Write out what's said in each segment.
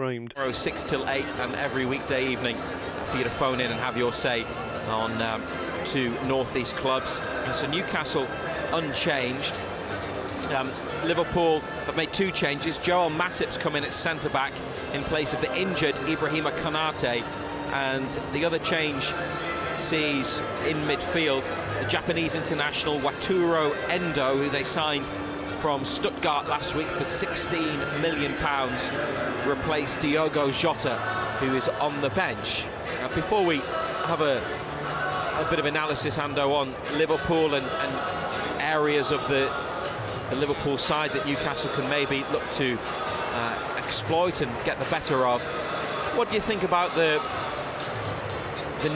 framed. 6 till 8 and every weekday evening for you to phone in and have your say on two North East clubs. So Newcastle unchanged. Liverpool have made two changes. Joel Matip's come in at centre-back in place of the injured Ibrahima Konate, and the other change sees in midfield the Japanese international Wataru Endo, who they signed from Stuttgart last week for £16 million, replace Diogo Jota, who is on the bench. Before we have a bit of analysis, Ando, on Liverpool and areas of the Liverpool side that Newcastle can maybe look to exploit and get the better of, what do you think about the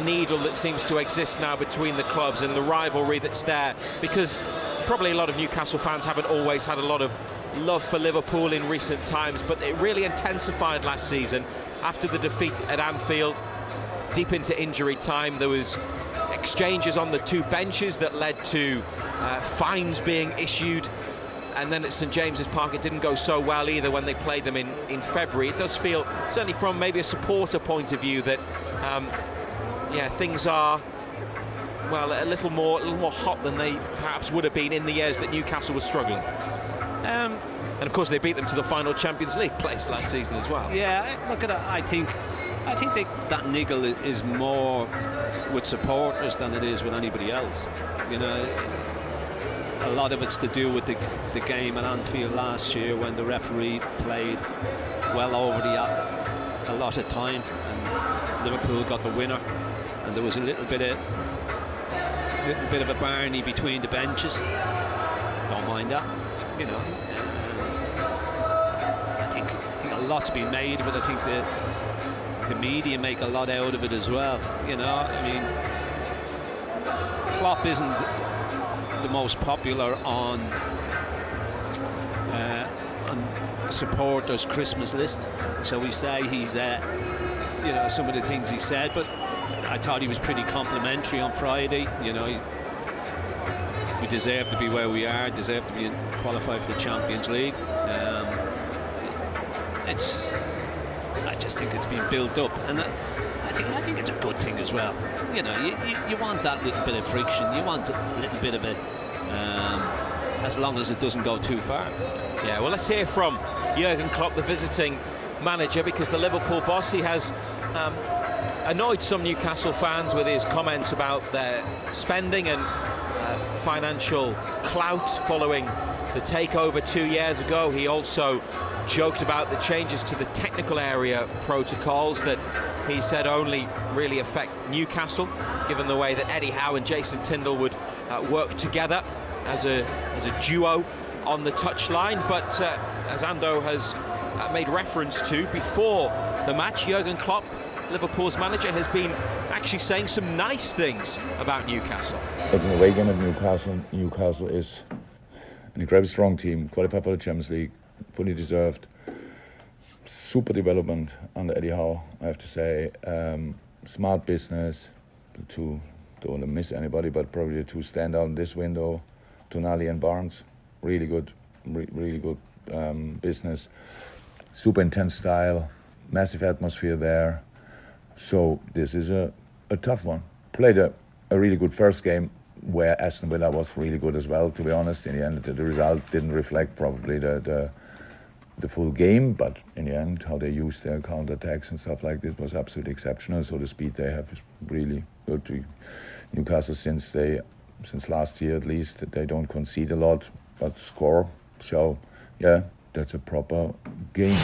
needle that seems to exist now between the clubs and the rivalry that's there? Because probably a lot of Newcastle fans haven't always had a lot of love for Liverpool in recent times, but it really intensified last season after the defeat at Anfield. Deep into injury time, there was exchanges on the two benches that led to fines being issued, and then at St James's Park it didn't go so well either when they played them in February. It does feel, certainly from maybe a supporter point of view, that things are, well, a little more hot than they perhaps would have been in the years that Newcastle was struggling. And of course they beat them to the final Champions League place last season as well. Yeah, look at it. I think that niggle is more with supporters than it is with anybody else. You know, a lot of it's to do with the game at Anfield last year when the referee played well over the allotted time and Liverpool got the winner, and there was a little bit of a barney between the benches. Don't mind that, you know. I think a lot's been made of it. I think the media make a lot out of it as well. You know, I mean, Klopp isn't the most popular on supporters' Christmas list, shall we say. He's, you know, some of the things he said, but I thought he was pretty complimentary on Friday. You know, we deserve to be where we are, deserve to be qualified for the Champions League. I just think it's been built up, and I think it's a good thing as well. You know, you want that little bit of friction, you want a little bit of it, as long as it doesn't go too far. Yeah, well, let's hear from Jurgen Klopp, the visiting manager, because the Liverpool boss, he has annoyed some Newcastle fans with his comments about their spending and financial clout following the takeover 2 years ago. He also joked about the changes to the technical area protocols that he said only really affect Newcastle, given the way that Eddie Howe and Jason Tindall would work together as a duo on the touchline. But as Ando has made reference to before the match, Jurgen Klopp, Liverpool's manager, has been actually saying some nice things about Newcastle. But in the away game at Newcastle is an incredibly strong team, qualified for the Champions League, fully deserved. Super development under Eddie Howe, I have to say. Smart business. Don't want to miss anybody, but probably the two stand out in this window, Tonali and Barnes. Really good, really good business. Super intense style, massive atmosphere there. So this is a tough one. Played a really good first game where Aston Villa was really good as well, to be honest. In the end, the result didn't reflect probably the full game, but in the end, how they used their counter-attacks and stuff like this was absolutely exceptional. So the speed they have is really good. To Newcastle, since last year at least, they don't concede a lot, but score. So yeah, that's a proper game.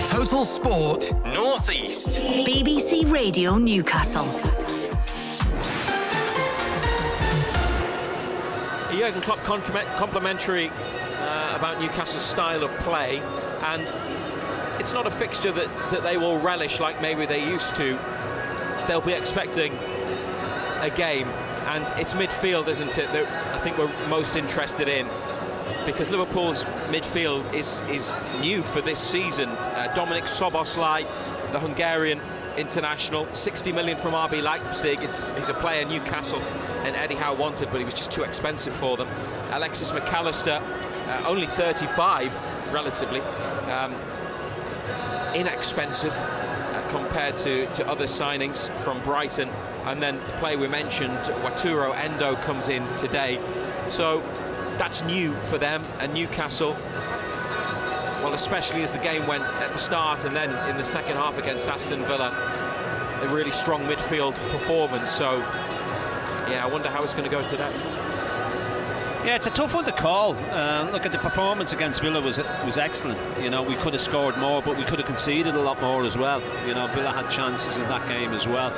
Total Sport North East. BBC Radio Newcastle. Jurgen Klopp complimentary about Newcastle's style of play, and it's not a fixture that they will relish like maybe they used to. They'll be expecting a game, and it's midfield, isn't it, that I think we're most interested in, because Liverpool's midfield is new for this season. Dominik Szoboszlai, the Hungarian international, 60 million from RB Leipzig. He's a player Newcastle and Eddie Howe wanted, but he was just too expensive for them. Alexis McAllister, only 35 relatively, inexpensive compared to other signings from Brighton. And then the player we mentioned, Wataru Endo, comes in today. So that's new for them. And Newcastle, well, especially as the game went at the start and then in the second half against Aston Villa, a really strong midfield performance. So, yeah, I wonder how it's going to go today. Yeah, it's a tough one to call. Look, at the performance against Villa was excellent. You know, we could have scored more, but we could have conceded a lot more as well. You know, Villa had chances in that game as well.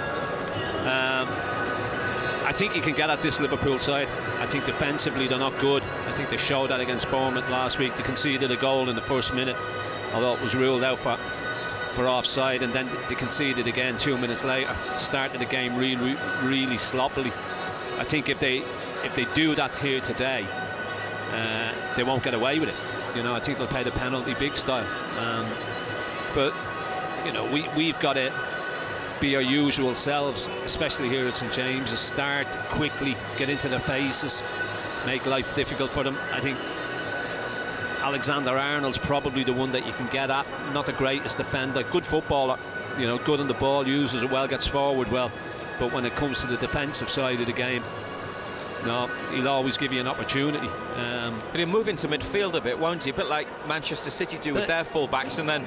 I think you can get at this Liverpool side. I think defensively they're not good. I think they showed that against Bournemouth last week. They conceded a goal in the first minute, although it was ruled out for offside, and then they conceded again 2 minutes later. Started the game really sloppily. I think if they do that here today, they won't get away with it. You know, I think they'll pay the penalty big style. But you know, we've got to be our usual selves, especially here at St James's. Start quickly, get into their faces, make life difficult for them. I think Alexander-Arnold's probably the one that you can get at. Not the greatest defender, good footballer, you know, good on the ball, uses it well, gets forward well, but when it comes to the defensive side of the game, no, he'll always give you an opportunity. But he'll move into midfield a bit, won't he? A bit like Manchester City do with their fullbacks, and then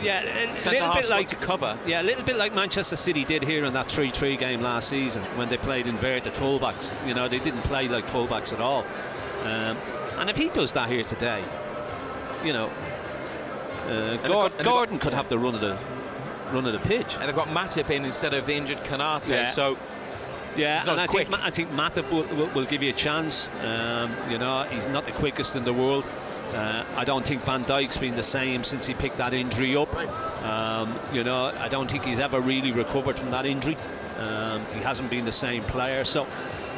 centre-halves like to cover. Yeah, a little bit like Manchester City did here in that 3-3 game last season when they played inverted fullbacks. You know, they didn't play like fullbacks at all. And if he does that here today, you know, Gordon could have the run of the pitch. And they've got Matip in instead of the injured Konate, so. Yeah, and I think Matip will give you a chance. You know, he's not the quickest in the world. I don't think Van Dijk's been the same since he picked that injury up. You know, I don't think he's ever really recovered from that injury. He hasn't been the same player. So,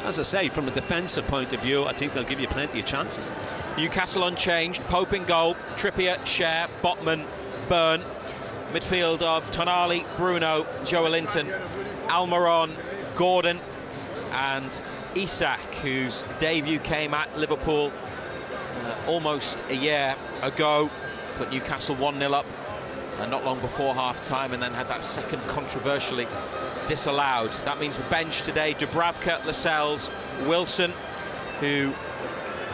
as I say, from a defensive point of view, I think they'll give you plenty of chances. Newcastle unchanged. Pope in goal. Trippier, Schär, Botman, Byrne. Midfield of Tonali, Bruno, Joelinton, Almiron, Gordon and Isak, whose debut came at Liverpool almost a year ago, but Newcastle 1-0 up not long before half-time, and then had that second controversially disallowed. That means the bench today: Dubravka, Lascelles, Wilson, who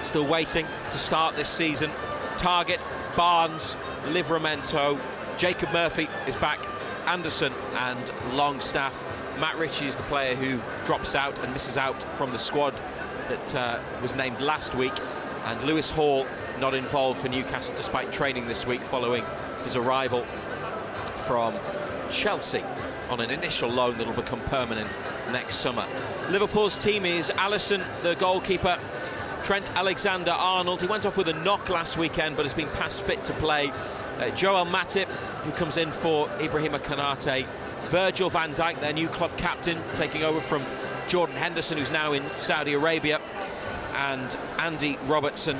still waiting to start this season, Targett, Barnes, Livramento, Jacob Murphy is back, Anderson and Longstaff. Matt Ritchie is the player who drops out and misses out from the squad that was named last week, and Lewis Hall not involved for Newcastle despite training this week following his arrival from Chelsea on an initial loan that'll become permanent next summer. Liverpool's team is Alisson, the goalkeeper, Trent Alexander-Arnold, he went off with a knock last weekend but has been past fit to play, Joel Matip, who comes in for Ibrahima Konate, Virgil van Dijk, their new club captain, taking over from Jordan Henderson, who's now in Saudi Arabia, and Andy Robertson.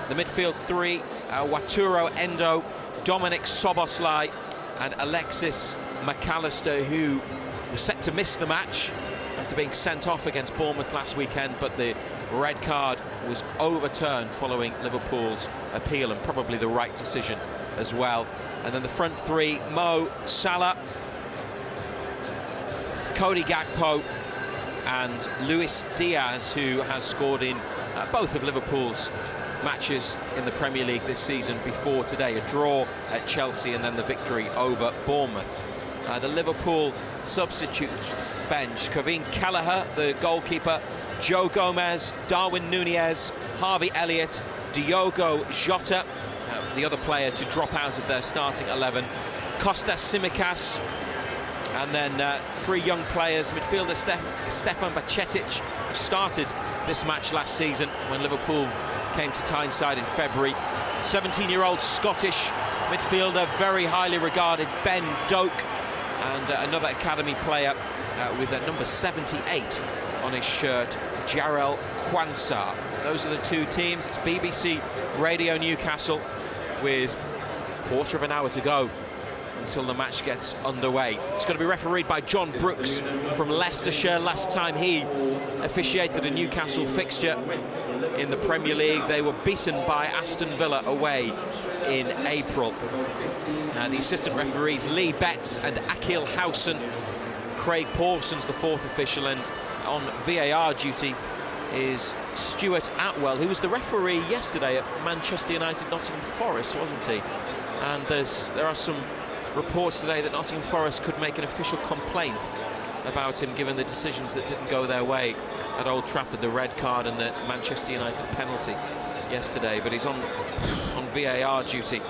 The midfield three, Wataru Endo, Dominic Szoboszlai and Alexis McAllister, who was set to miss the match after being sent off against Bournemouth last weekend, but the red card was overturned following Liverpool's appeal, and probably the right decision as well. And then the front three, Mo Salah, Cody Gakpo and Luis Diaz, who has scored in both of Liverpool's matches in the Premier League this season before today, a draw at Chelsea and then the victory over Bournemouth. The Liverpool substitutes bench: Kevin Kelleher, the goalkeeper, Joe Gomez, Darwin Nunez, Harvey Elliott, Diogo Jota, the other player to drop out of their starting 11, Kostas Tsimikas, and then three young players, midfielder Stefan Bajcetic, who started this match last season when Liverpool came to Tyneside in February. 17-year-old Scottish midfielder, very highly regarded, Ben Doak, and another academy player with number 78 on his shirt, Jarrell Quansah. Those are the two teams. It's BBC Radio Newcastle with a quarter of an hour to go until the match gets underway. It's going to be refereed by John Brooks from Leicestershire. Last time he officiated a Newcastle fixture, in the Premier League. They were beaten by Aston Villa away in April. The assistant referees Lee Betts and Akil Howson. Craig Pawson's the fourth official, and on VAR duty is Stuart Atwell, who was the referee yesterday at Manchester United Nottingham Forest, wasn't he? And there are some reports today that Nottingham Forest could make an official complaint about him, given the decisions that didn't go their way at Old Trafford, the red card and the Manchester United penalty yesterday. But he's on VAR duty,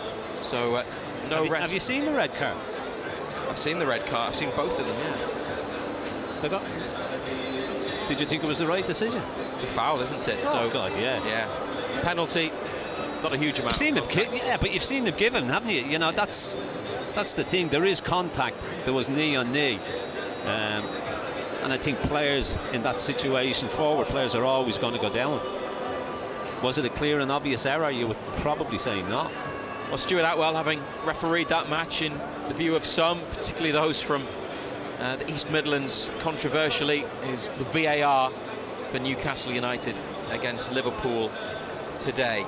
so no rest. Have you seen the red card? I've seen the red card. I've seen both of them. Yeah. Did you think it was the right decision? It's a foul, isn't it? Oh, so God, yeah. Yeah. Penalty. Not a huge amount. You've seen them, yeah, but you've seen them given, haven't you? You know, that's the thing. There is contact. There was knee on knee, and I think players in that situation, forward players, are always going to go down. Was it a clear and obvious error? You would probably say not. Well, Stuart Atwell, having refereed that match in the view of some, particularly those from the East Midlands, controversially, is the VAR for Newcastle United against Liverpool today.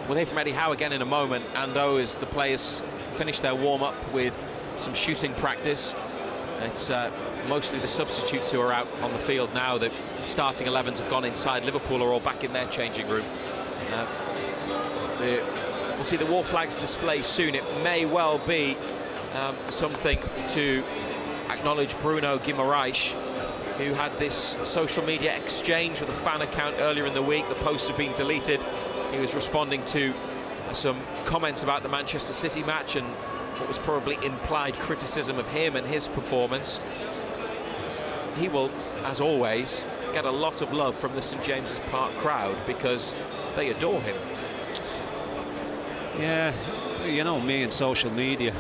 We'll hear from Eddie Howe again in a moment, and as the players finish their warm-up with some shooting practice, it's mostly the substitutes who are out on the field now. The starting 11s have gone inside. Liverpool are all back in their changing room. We'll see the War Flags display soon. It may well be something to acknowledge Bruno Guimaraes, who had this social media exchange with a fan account earlier in the week. The posts have been deleted. He was responding to some comments about the Manchester City match and what was probably implied criticism of him and his performance. He will, as always, get a lot of love from the St James's Park crowd because they adore him. Yeah, you know me and social media.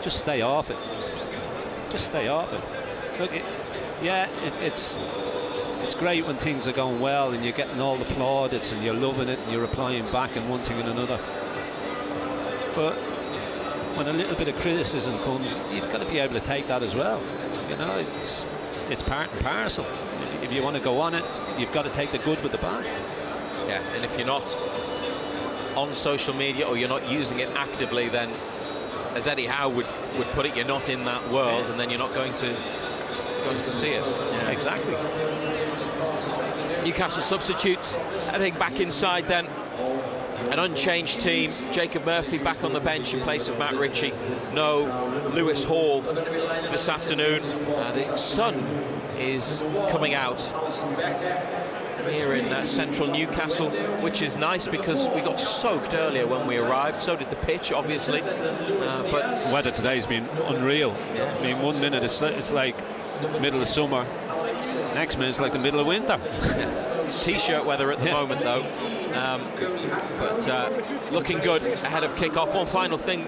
Just stay off it. Just stay off it. Look, it's great when things are going well and you're getting all the plaudits and you're loving it and you're replying back and one thing and another. But when a little bit of criticism comes, you've got to be able to take that as well. You know, it's part and parcel. If you want to go on it, you've got to take the good with the bad. Yeah, and if you're not on social media or you're not using it actively, then, as Eddie Howe would put it, you're not in that world, and then you're not going to see it. Yeah, exactly. Newcastle substitutes heading back inside then. An unchanged team. Jacob Murphy back on the bench in place of Matt Ritchie. No Lewis Hall this afternoon. The sun is coming out here in central Newcastle, which is nice because we got soaked earlier when we arrived. So did the pitch, obviously. But weather today's been unreal. Yeah. I mean, 1 minute it's like middle of summer, next minute it's like the middle of winter. T-shirt weather at the moment, though. But looking good ahead of kick-off. One final thing,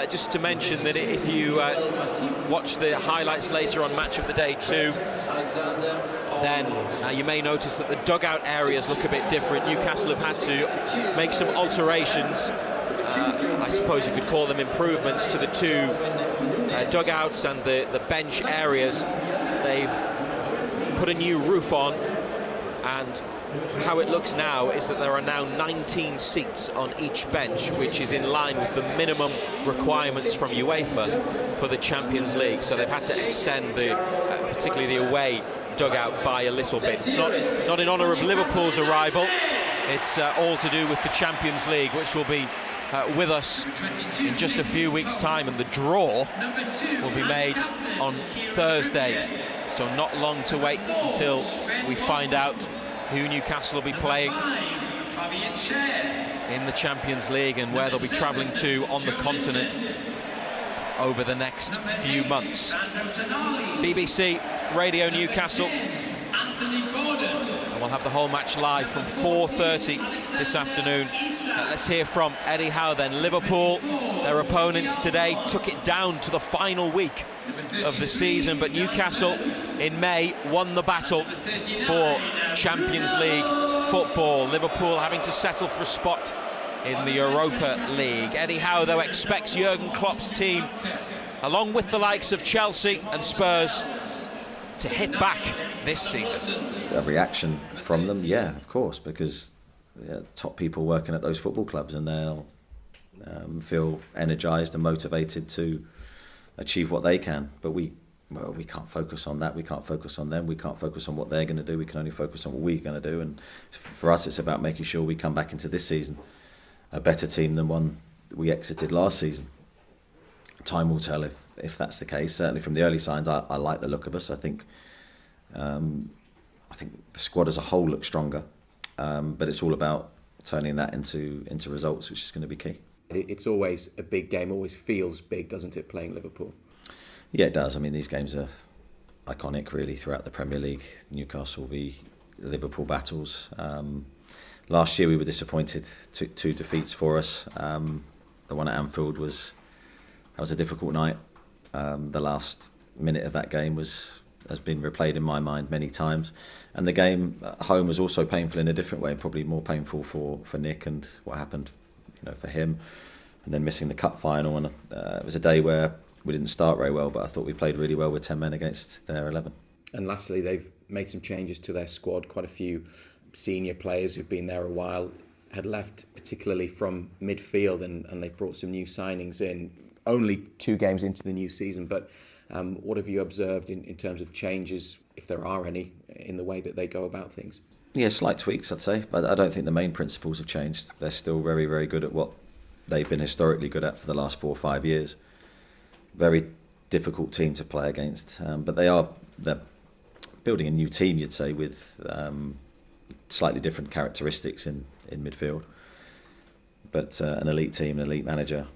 just to mention that if you watch the highlights later on Match of the Day 2, then you may notice that the dugout areas look a bit different. Newcastle have had to make some alterations. I suppose you could call them improvements to the two dugouts and the bench areas. They've put a new roof on, and how it looks now is that there are now 19 seats on each bench, which is in line with the minimum requirements from UEFA for the Champions League. So they've had to extend particularly the away dugout by a little bit. It's not in honour of Liverpool's arrival. It's all to do with the Champions League, which will be with us in just a few weeks' time, and the draw will be made on Thursday. So not long to wait until we find out who Newcastle will be playing in the Champions League and where they'll be travelling to on the continent over the next few months. BBC Radio Newcastle, and we'll have the whole match live from 4:30 this afternoon. Let's hear from Eddie Howe then. Liverpool, their opponents today, took it down to the final week of the season, but Newcastle in May won the battle for Champions League football. Liverpool having to settle for a spot in the Europa League. Eddie Howe, though, expects Jurgen Klopp's team, along with the likes of Chelsea and Spurs, to hit back this season? A reaction from them, yeah, of course, because top people working at those football clubs, and they'll feel energised and motivated to achieve what they can. But we can't focus on that. We can't focus on them. We can't focus on what they're going to do. We can only focus on what we're going to do. And for us, it's about making sure we come back into this season a better team than one we exited last season. Time will tell if that's the case. Certainly from the early signs, I like the look of us. I think the squad as a whole looks stronger, but it's all about turning that into results, which is going to be key. It's always a big game, always feels big, doesn't it, playing Liverpool? Yeah, it does. I mean, these games are iconic, really, throughout the Premier League. Newcastle v Liverpool battles. Last year we were disappointed. Two defeats for us. The one at Anfield was a difficult night. The last minute of that game has been replayed in my mind many times, and the game at home was also painful in a different way, probably more painful for Nick and what happened, for him, and then missing the cup final. And it was a day where we didn't start very well, but I thought we played really well with 10 men against their 11. And lastly, they've made some changes to their squad. Quite a few senior players who've been there a while had left, particularly from midfield, and they've brought some new signings in. Only 2 games into the new season, but what have you observed in terms of changes, if there are any, in the way that they go about things? Yeah, slight tweaks, I'd say, but I don't think the main principles have changed. They're still very, very good at what they've been historically good at for the last 4 or 5 years. Very difficult team to play against, but they're building a new team, you'd say, with slightly different characteristics in midfield, but an elite team, an elite manager.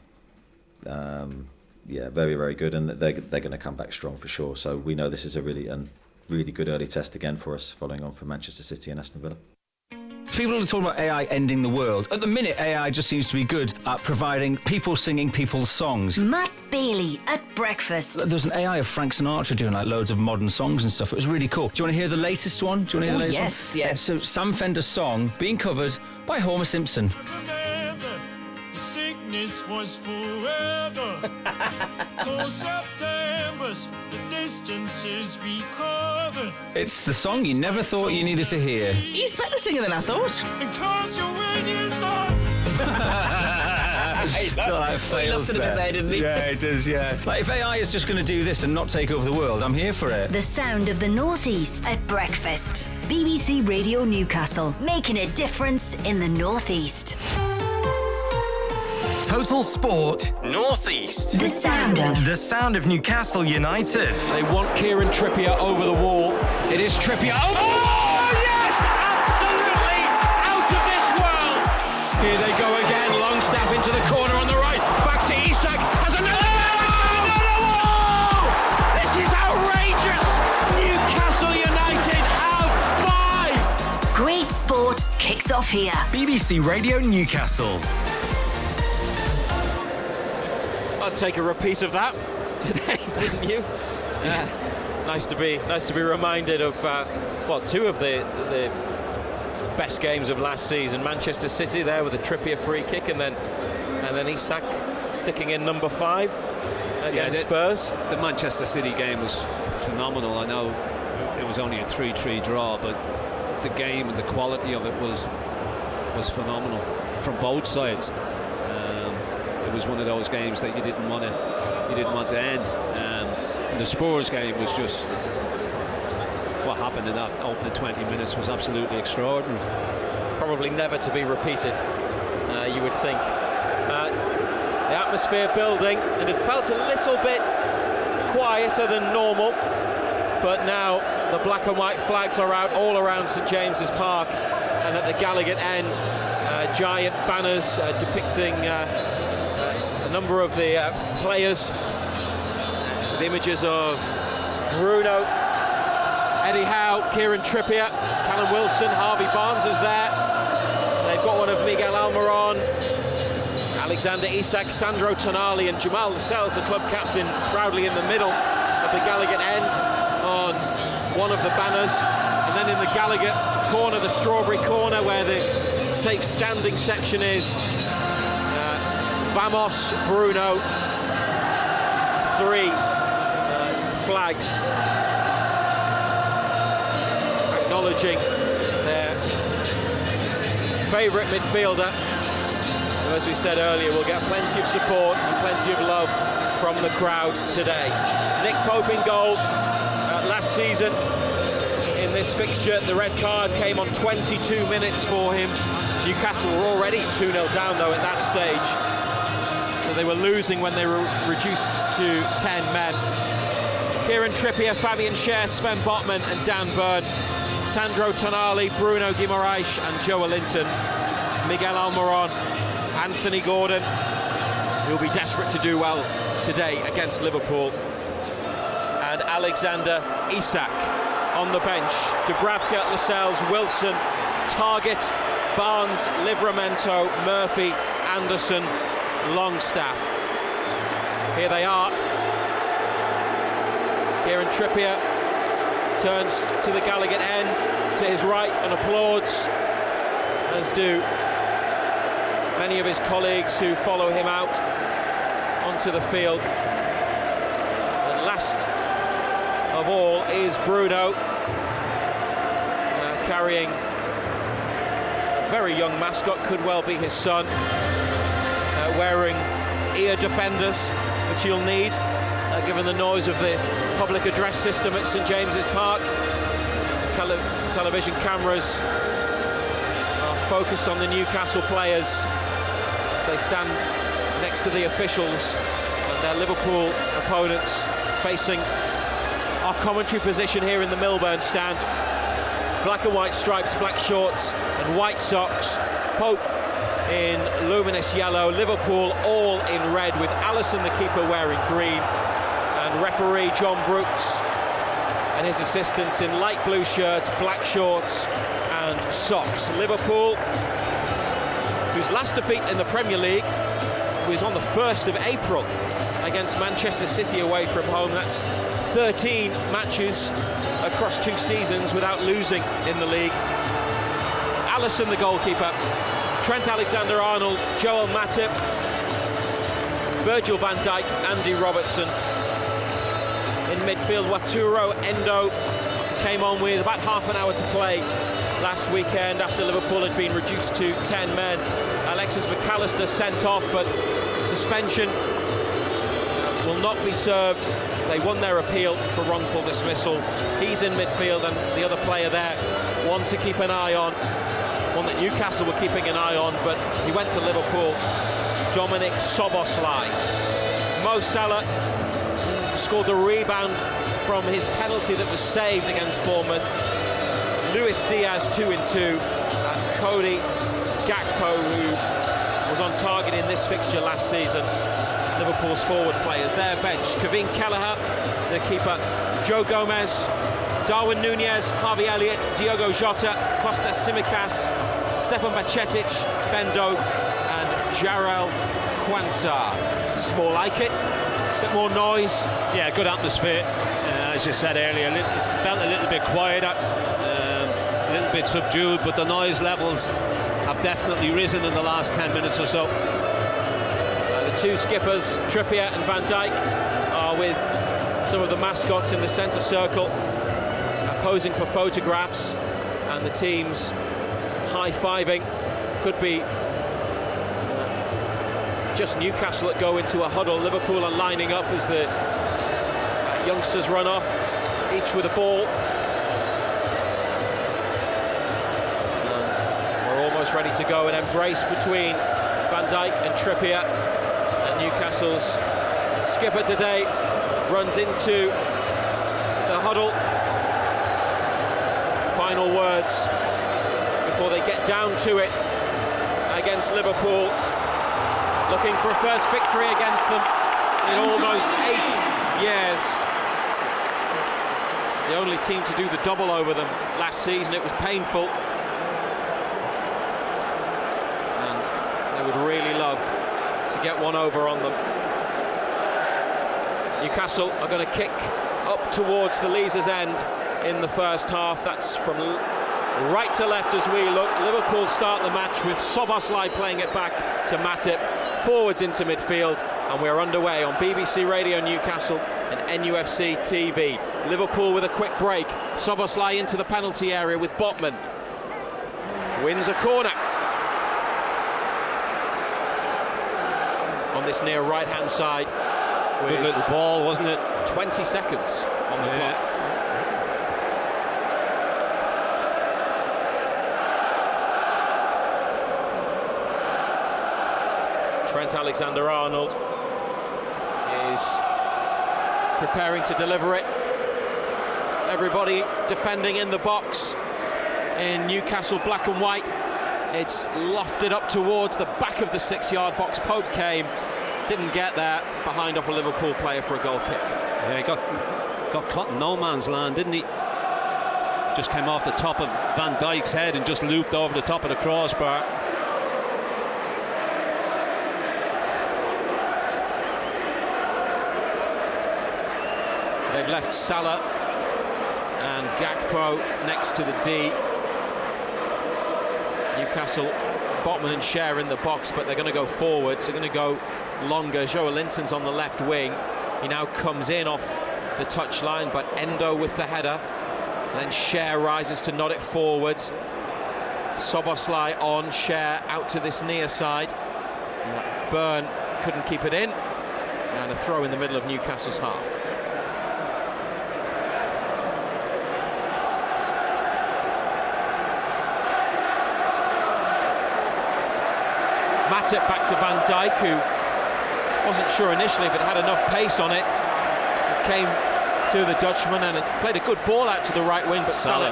Very, very good, and they're going to come back strong for sure. So we know this is a really good early test again for us, following on from Manchester City and Aston Villa. People are talking about AI ending the world. At the minute, AI just seems to be good at providing people singing people's songs. Matt Bailey at breakfast. There's an AI of Frank Sinatra doing like loads of modern songs and stuff. It was really cool. Do you want to hear the latest one? Do you want to hear the latest one? Yes. So Sam Fender's song being covered by Homer Simpson. Was forever. Cold September's the distances we covered. It's the song you never thought you needed to hear. He's better singer than I thought. Because you're when you thought. He loves it a bit there, didn't he? Yeah, it does, yeah. Like, if AI is just going to do this and not take over the world, I'm here for it. The sound of the North East at breakfast. BBC Radio Newcastle, making a difference in the North East. Total Sport Northeast. The sound of Newcastle United. They want Kieran Trippier over the wall. It is Trippier. Oh, yes! Absolutely out of this world. Here they go again. Longstaff into the corner on the right. Back to Isak. Has another wall. This is outrageous. Newcastle United have 5. Great sport kicks off here. BBC Radio Newcastle. I'd take a repeat of that today, wouldn't you? Nice to be reminded of 2 of the best games of last season. Manchester City there with a Trippier free kick, and then Isak sticking in number 5 against Spurs. The Manchester City game was phenomenal. I know it was only a 3-3 draw, but the game and the quality of it was phenomenal from both sides. It was one of those games that you didn't want to end. And the Spurs game was just, what happened in that opening 20 minutes was absolutely extraordinary. Probably never to be repeated, you would think. The atmosphere building, and it felt a little bit quieter than normal, but now the black and white flags are out all around St James's Park, and at the Gallowgate end, giant banners depicting a number of the players, with images of Bruno, Eddie Howe, Kieran Trippier, Callum Wilson, Harvey Barnes is there. They've got one of Miguel Almiron, Alexander Isak, Sandro Tonali and Jamal Lascelles, the club captain, proudly in the middle of the Gallowgate end on one of the banners. And then in the Gallowgate corner, the Strawberry corner, where the safe standing section is, Vamos Bruno, 3 flags acknowledging their favourite midfielder, who, as we said earlier, will get plenty of support and plenty of love from the crowd today. Nick Pope in goal. Last season in this fixture, the red card came on 22 minutes for him. Newcastle were already 2-0 down though at that stage, so they were losing when they were reduced to 10 men. Kieran Trippier, Fabian Schär, Sven Botman and Dan Burn, Sandro Tonali, Bruno Guimaraes and Joe Linton, Miguel Almiron, Anthony Gordon, who'll be desperate to do well today against Liverpool, and Alexander Isak on the bench. Dubravka, Lascelles, Wilson, Targett, Barnes, Livramento, Murphy, Anderson, Longstaff. Here they are. Kieran Trippier turns to the Gallagher end to his right and applauds, as do many of his colleagues who follow him out onto the field. And last of all is Bruno, carrying a very young mascot, could well be his son, wearing ear defenders, which he'll need given the noise of the public address system at St James's Park. Television cameras are focused on the Newcastle players as they stand next to the officials and their Liverpool opponents facing our commentary position here in the Milburn stand. Black and white stripes, black shorts and white socks. Pope in luminous yellow, Liverpool all in red, with Alisson the keeper wearing green, and referee John Brooks and his assistants in light blue shirts, black shorts and socks. Liverpool, whose last defeat in the Premier League was on the 1st of April against Manchester City away from home. That's 13 matches across 2 seasons without losing in the league. Alisson the goalkeeper, Trent Alexander-Arnold, Joel Matip, Virgil van Dijk, Andy Robertson. In midfield, Waturo Endo came on with about half an hour to play last weekend after Liverpool had been reduced to 10 men. Alexis McAllister sent off, but suspension will not be served. They won their appeal for wrongful dismissal. He's in midfield, and the other player there, one to keep an eye on, one that Newcastle were keeping an eye on, but he went to Liverpool, Dominic Szoboszlai. Mo Salah scored the rebound from his penalty that was saved against Bournemouth. Luis Diaz 2-2, and Cody Gakpo, who was on target in this fixture last season. Liverpool's forward players, their bench: Kevin Kelleher, the keeper, Joe Gomez, Darwin Nunez, Harvey Elliott, Diogo Jota, Kostas Tsimikas, Stefan Bajcetic, Ben Doak and Jarrell Quansah. It's more like it, a bit more noise. Yeah, good atmosphere, as you said earlier. It felt a little bit quieter, a little bit subdued, but the noise levels have definitely risen in the last 10 minutes or so. The two skippers, Trippier and Van Dijk, are with some of the mascots in the centre circle, posing for photographs, and the teams high-fiving. Could be just Newcastle that go into a huddle. Liverpool are lining up as the youngsters run off, each with a ball. And we're almost ready to go. An embrace between Van Dijk and Trippier. And Newcastle's skipper today runs into the huddle. Final words before they get down to it against Liverpool, looking for a first victory against them in almost 8 years. The only team to do the double over them last season. It was painful, and they would really love to get one over on them. Newcastle are going to kick up towards the Leazes end in the first half. That's from right to left as we look. Liverpool start the match with Szoboszlai playing it back to Matip, forwards into midfield, and we're underway on BBC Radio Newcastle and NUFC TV. Liverpool with a quick break. Szoboszlai into the penalty area with Botman. Wins a corner. On this near right-hand side. Good little ball, wasn't it? 20 seconds on the clock. Trent Alexander-Arnold is preparing to deliver it. Everybody defending in the box in Newcastle black and white. It's lofted up towards the back of the 6-yard box. Pope came, didn't get there, behind off a Liverpool player for a goal kick. Yeah, he got caught in no man's land, didn't he? Just came off the top of Van Dijk's head and just looped over the top of the crossbar. They've left Salah and Gakpo next to the D. Newcastle, Botman and Schär in the box, but they're going to go forwards. They're going to go longer. Joe Linton's on the left wing. He now comes in off the touchline, but Endo with the header. Then Schär rises to nod it forwards. Szoboszlai on, Schär out to this near side. Byrne couldn't keep it in. And a throw in the middle of Newcastle's half. Matip back to Van Dijk, who wasn't sure initially but had enough pace on it. It came to the Dutchman and it played a good ball out to the right wing, but Salah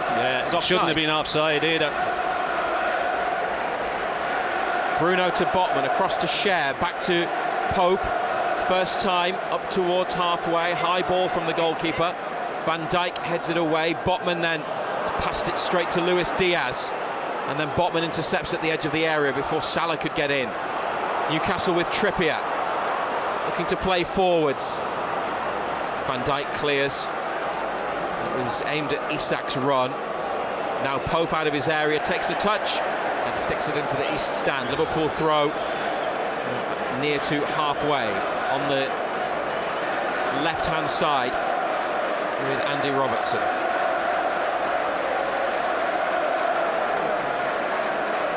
shouldn't have been offside either. Bruno to Botman, across to Schär, back to Pope. First time up towards halfway, high ball from the goalkeeper. Van Dijk heads it away. Botman then passed it straight to Luis Diaz. And then Botman intercepts at the edge of the area before Salah could get in. Newcastle with Trippier, looking to play forwards. Van Dijk clears. It was aimed at Isak's run. Now Pope out of his area, takes a touch and sticks it into the east stand. Liverpool throw near to halfway on the left-hand side with Andy Robertson.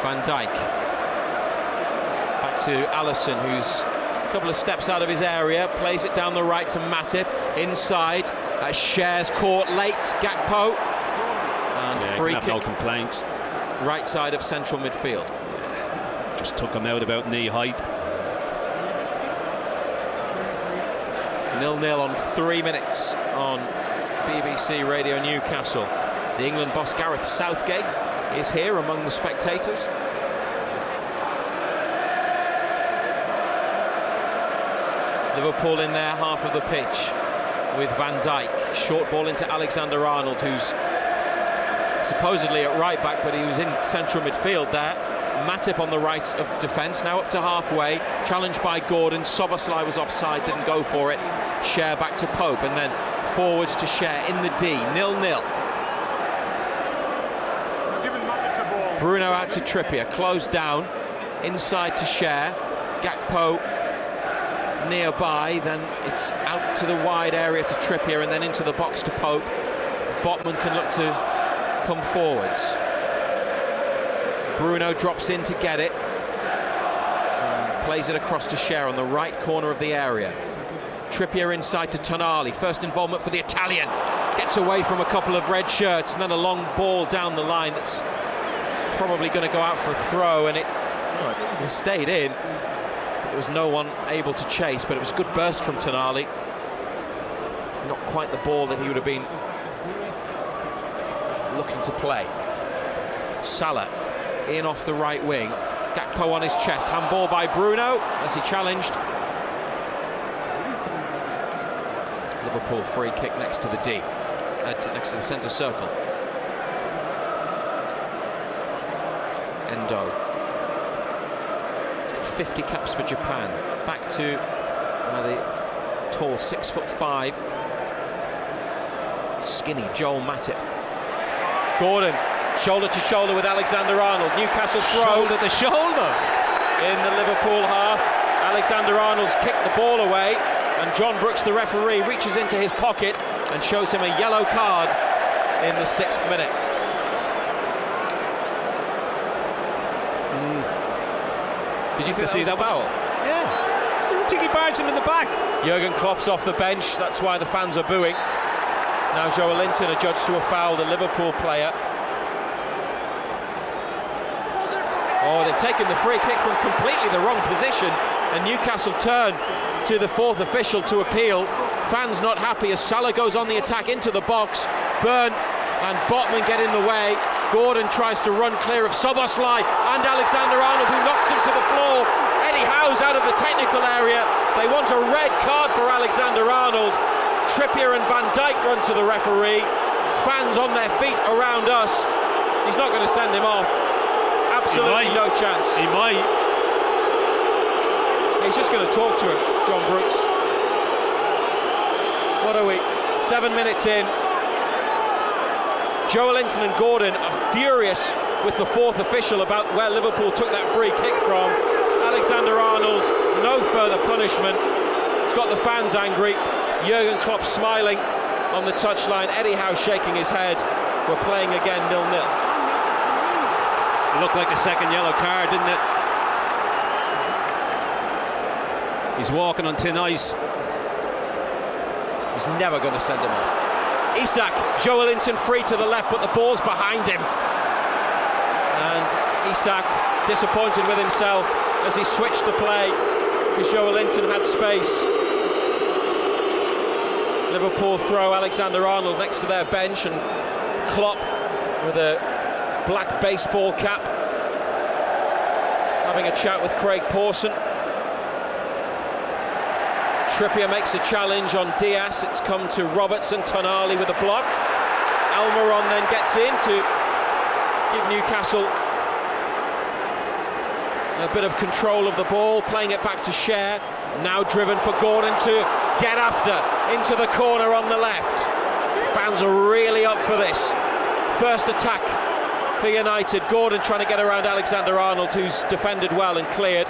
Van Dijk back to Alisson, who's a couple of steps out of his area, plays it down the right to Matip, inside, Schär's caught late, Gakpo, and free kick. No complaints. Right side of central midfield. Just took him out about knee height. 0-0 on 3 minutes on BBC Radio Newcastle. The England boss Gareth Southgate is here among the spectators. Liverpool in their half of the pitch with Van Dijk. Short ball into Alexander-Arnold, who's supposedly at right back, but he was in central midfield there. Matip on the right of defence, now up to halfway, challenged by Gordon. Szoboszlai was offside, didn't go for it. Schär back to Pope, and then forwards to Schär in the D, 0-0. Bruno out to Trippier, closed down, inside to Schär. Gakpo nearby, then it's out to the wide area to Trippier, and then into the box to Pope. Botman can look to come forwards. Bruno drops in to get it, plays it across to Schär on the right corner of the area. Trippier inside to Tonali, first involvement for the Italian, gets away from a couple of red shirts, and then a long ball down the line that's probably going to go out for a throw, and it stayed in. There was no one able to chase, but it was a good burst from Tonali. Not quite the ball that he would have been looking to play. Salah in off the right wing. Gakpo on his chest. Handball by Bruno as he challenged. Liverpool free kick next to the D, next to the centre circle. Endo. 50 caps for Japan. Back to the tall 6'5", skinny Joel Matip. Gordon, shoulder to shoulder with Alexander-Arnold. Newcastle throw. Shoulder to shoulder in the Liverpool half. Alexander-Arnold's kicked the ball away. And John Brooks, the referee, reaches into his pocket and shows him a yellow card in the 6th minute. Did you think see that foul? Yeah. I didn't think he barged him in the back. Jurgen Klopp's off the bench, that's why the fans are booing. Now Joe Linton adjudged to a foul, the Liverpool player. Oh, they've taken the free kick from completely the wrong position, and Newcastle turn to the 4th official to appeal. Fans not happy as Salah goes on the attack into the box. Byrne and Botman get in the way. Gordon tries to run clear of Szoboszlai and Alexander-Arnold, who knocks him to the floor. Eddie Howe's out of the technical area. They want a red card for Alexander-Arnold. Trippier and Van Dijk run to the referee. Fans on their feet around us. He's not going to send him off. Absolutely no chance. He might. He's just going to talk to him, John Brooks. What are we? 7 minutes in. Joe Linton and Gordon are furious with the 4th official about where Liverpool took that free kick from. Alexander-Arnold, no further punishment. It's got the fans angry. Jurgen Klopp smiling on the touchline. Eddie Howe shaking his head. We're playing again 0-0. It looked like a second yellow card, didn't it? He's walking on thin ice. He's never going to send him off. Isak, Joe Linton free to the left, but the ball's behind him. And Isak disappointed with himself as he switched the play because Joe Linton had space. Liverpool throw Alexander-Arnold next to their bench, and Klopp with a black baseball cap having a chat with Craig Pawson. Trippier makes a challenge on Diaz. It's come to Robertson. Tonali with a block. Almiron then gets in to give Newcastle a bit of control of the ball, playing it back to Cher. Now driven for Gordon to get after into the corner on the left. Fans are really up for this. First attack for United. Gordon trying to get around Alexander-Arnold, who's defended well and cleared.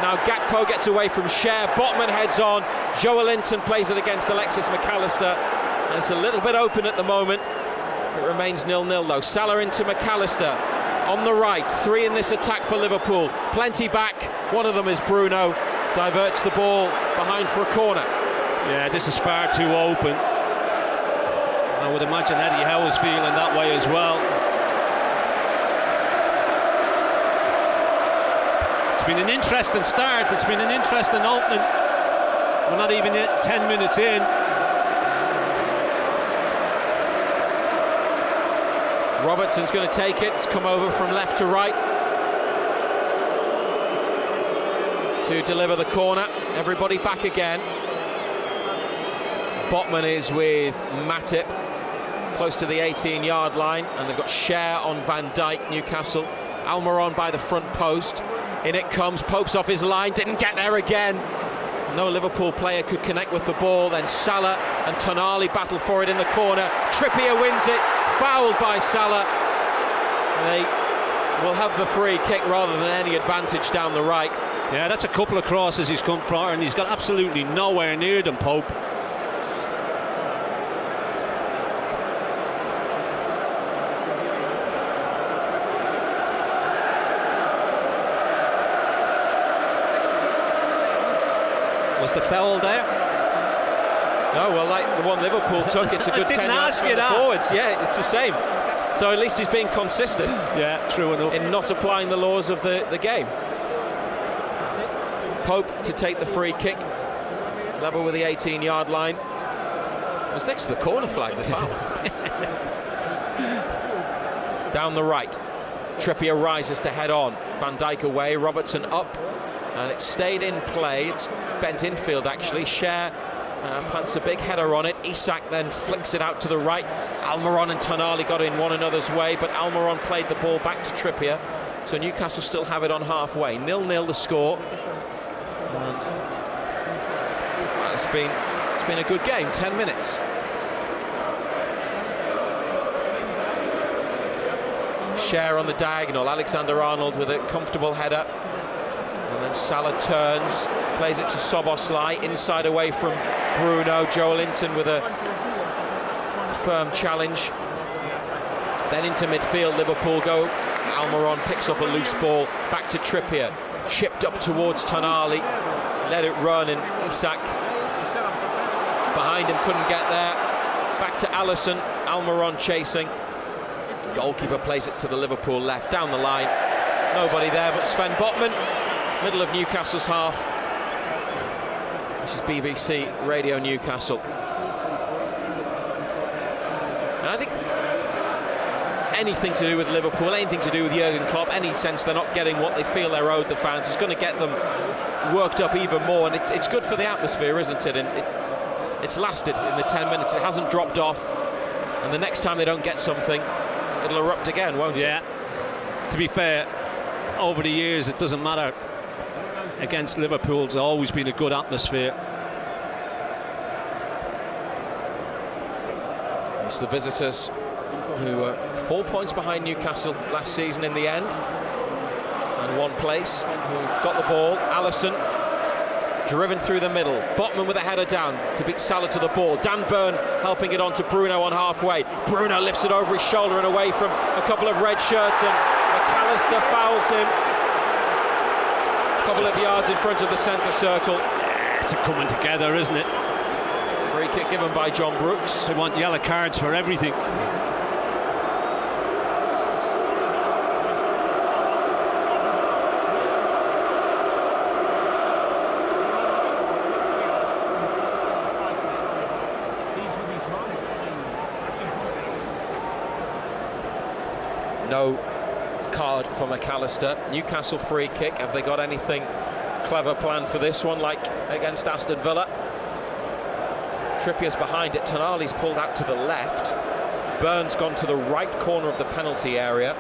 Now Gakpo gets away from Cher. Botman heads on. Joe Linton plays it against Alexis McAllister. And it's a little bit open at the moment. It remains 0-0 though. Salah into McAllister on the right. 3 in this attack for Liverpool. Plenty back. One of them is Bruno. Diverts the ball behind for a corner. Yeah, this is far too open. I would imagine Eddie Howe is feeling that way as well. It's been an interesting start. It's been an interesting opening. We're not even 10 minutes in. Robertson's going to take it. It's come over from left to right to deliver the corner. Everybody back again. Botman is with Matip close to the 18-yard line, and they've got Cher on Van Dijk, Newcastle. Almiron by the front post. In it comes. Pope's off his line. Didn't get there again. No Liverpool player could connect with the ball. Then Salah and Tonali battle for it in the corner. Trippier wins it. Fouled by Salah. They will have the free kick rather than any advantage down the right. Yeah, that's a couple of crosses he's come for, and he's got absolutely nowhere near them, Pope. Was the foul there? No, well, like the one Liverpool took, it's a good 10 yards from the forwards. Yeah, it's the same. So at least he's being consistent. Yeah, true enough. In not applying the laws of the game. Pope to take the free kick, level with the 18-yard line. It was next to the corner flag, the foul. Down the right. Trippier rises to head on. Van Dijk away, Robertson up. And it stayed in play. It's bent infield actually. Cher plants a big header on it. Isak then flicks it out to the right. Almiron and Tonali got in one another's way, but Almiron played the ball back to Trippier. So Newcastle still have it on halfway. 0-0 the score. And well, it's been a good game. 10 minutes. Cher on the diagonal. Alexander-Arnold with a comfortable header. And then Salah turns, Plays it to Szoboszlai, inside away from Bruno. Joelinton with a firm challenge. Then into midfield, Liverpool go. Almiron picks up a loose ball, back to Trippier. Chipped up towards Tonali. Let it run, and Isak behind him, couldn't get there. Back to Alisson, Almiron chasing. Goalkeeper plays it to the Liverpool left, down the line. Nobody there but Sven Botman, middle of Newcastle's half. This is BBC Radio Newcastle. And I think anything to do with Liverpool, anything to do with Jurgen Klopp, any sense they're not getting what they feel they're owed the fans is going to get them worked up even more, and it's good for the atmosphere, isn't it? And it's lasted in the 10 minutes, it hasn't dropped off, and the next time they don't get something, it'll erupt again, won't it? Yeah, to be fair, over the years it doesn't matter. Against Liverpool, it's always been a good atmosphere. It's the visitors who were 4 points behind Newcastle last season in the end, and one place, who've got the ball. Alisson driven through the middle, Botman with a header down to beat Salah to the ball. Dan Burn helping it on to Bruno on halfway. Bruno lifts it over his shoulder and away from a couple of red shirts, and McAllister fouls him a couple of yards in front of the centre circle. Yeah, it's a coming together, isn't it? Free kick given by John Brooks. They want yellow cards for everything. No card for McAllister. Newcastle free kick. Have they got anything clever planned for this one, like against Aston Villa? Trippier's behind it. Tonali's pulled out to the left. Burns gone to the right corner of the penalty area.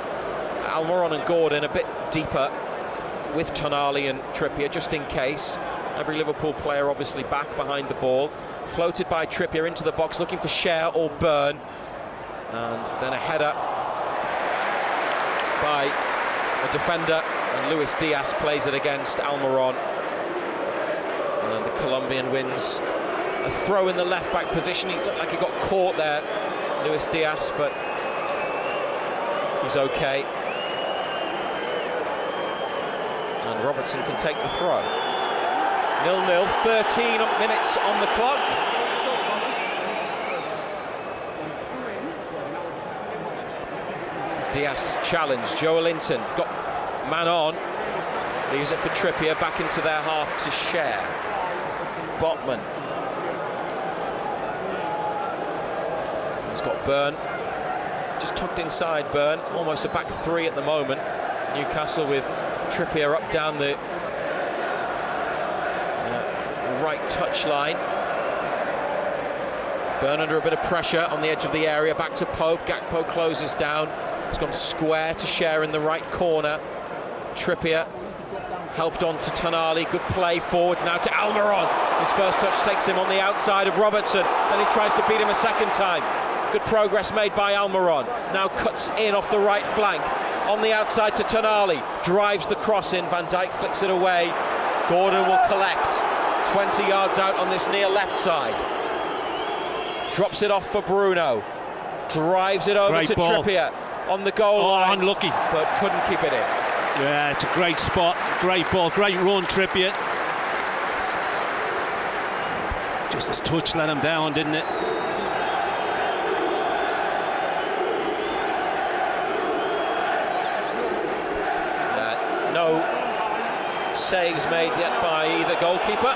Almiron and Gordon a bit deeper with Tonali and Trippier, just in case. Every Liverpool player obviously back behind the ball. Floated by Trippier into the box, looking for Cher or Burn. And then a header by a defender, and Luis Diaz plays it against Almiron, and the Colombian wins a throw in the left back position. He looked like he got caught there, Luis Diaz, but he's okay, and Robertson can take the throw. 0-0, 13 minutes on the clock. Diaz challenge, Joelinton got man on, leaves it for Trippier, back into their half to Cher. Botman has got Burn, just tucked inside. Burn, almost a back three at the moment. Newcastle with Trippier up down the right touchline. Burn under a bit of pressure on the edge of the area, back to Pope. Gakpo closes down. It's gone square to Cher in the right corner. Trippier helped on to Tonali. Good play forwards now to Almiron. His first touch takes him on the outside of Robertson. Then he tries to beat him a second time. Good progress made by Almiron. Now cuts in off the right flank. On the outside to Tonali. Drives the cross in. Van Dijk flicks it away. Gordon will collect. 20 yards out on this near left side. Drops it off for Bruno. Drives it over to Trippier. On the goal line, unlucky, but couldn't keep it in. Yeah, it's a great spot, great ball, great run, Trippier. Just his touch let him down, didn't it? No saves made yet by either goalkeeper.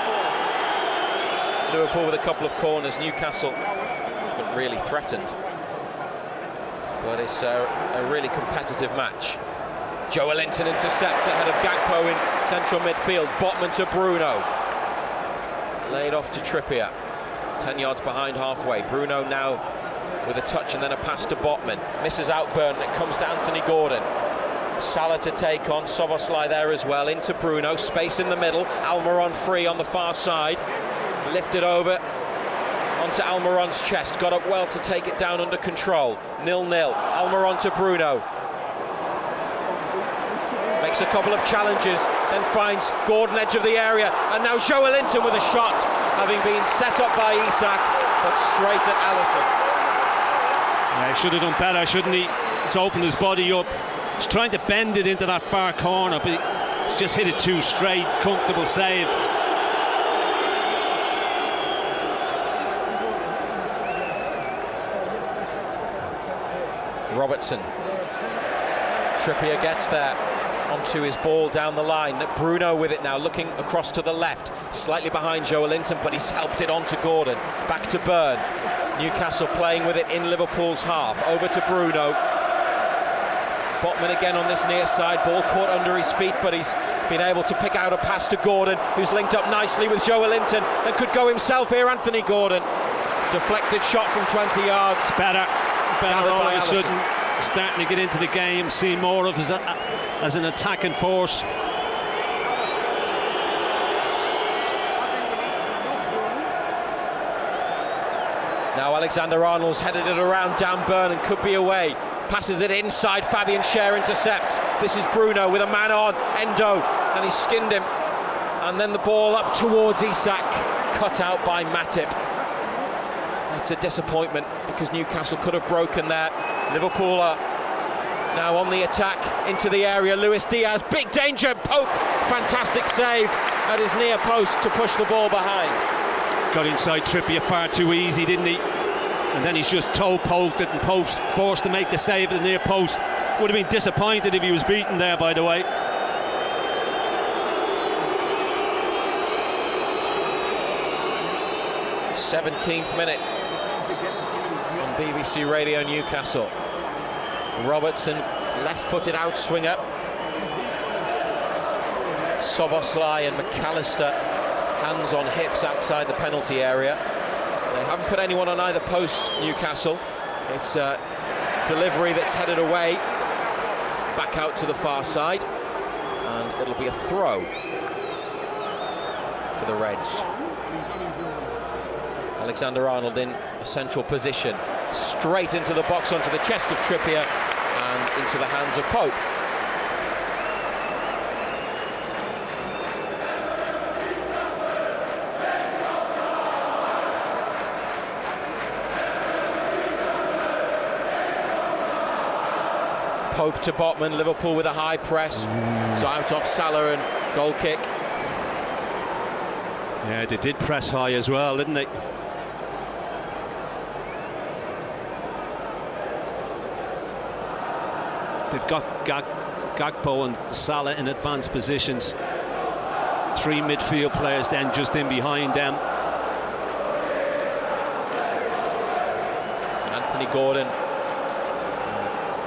Liverpool with a couple of corners. Newcastle haven't really threatened. But it's a really competitive match. Joelinton intercepts ahead of Gakpo in central midfield. Botman to Bruno. Laid off to Trippier. 10 yards behind halfway. Bruno now with a touch and then a pass to Botman. Misses out Burn. It comes to Anthony Gordon. Salah to take on. Szoboszlai there as well. Into Bruno. Space in the middle. Almiron free on the far side. Lifted over onto Almiron's chest, got up well to take it down under control. 0-0, Almiron to Bruno. makes a couple of challenges, then finds Gordon edge of the area, and now Joelinton with a shot, having been set up by Isak, but straight at Alisson. Yeah, he should have done better, shouldn't he? He's opened his body up. He's trying to bend it into that far corner, but he's just hit it too straight. Comfortable save. Robertson. Trippier gets there onto his ball down the line. Bruno with it now, looking across to the left, slightly behind Joelinton, but he's helped it on to Gordon. Back to Byrne. Newcastle playing with it in Liverpool's half. Over to Bruno. Botman again on this near side. Ball caught under his feet, but he's been able to pick out a pass to Gordon, who's linked up nicely with Joelinton and could go himself here. Anthony Gordon. Deflected shot from 20 yards. Better all of a sudden. Starting to get into the game, see more of as an attacking force. Now Alexander-Arnold's headed it around Dan Burn and could be away. Passes it inside, Fabian Schär intercepts. This is Bruno with a man on, Endo, and he's skinned him. And then the ball up towards Isak, cut out by Matip. That's a disappointment because Newcastle could have broken there. Liverpool are now on the attack into the area. Luis Diaz, big danger. Pope, fantastic save at his near post to push the ball behind. Got inside Trippier far too easy, didn't he? And then he's just toe poked it, and Pope's forced to make the save at the near post. Would have been disappointed if he was beaten there, by the way. th minute on BBC Radio Newcastle. Robertson, left-footed outswinger. Szoboszlai and McAllister, hands on hips outside the penalty area. They haven't put anyone on either post, Newcastle. It's a delivery that's headed away, back out to the far side, and it'll be a throw for the Reds. Alexander-Arnold in a central position, straight into the box onto the chest of Trippier and into the hands of Pope. Pope to Botman, Liverpool with a high press. So out off Salah and goal kick. Yeah, they did press high as well, didn't they? They've got Gakpo and Salah in advanced positions. 3 midfield players then just in behind them. Anthony Gordon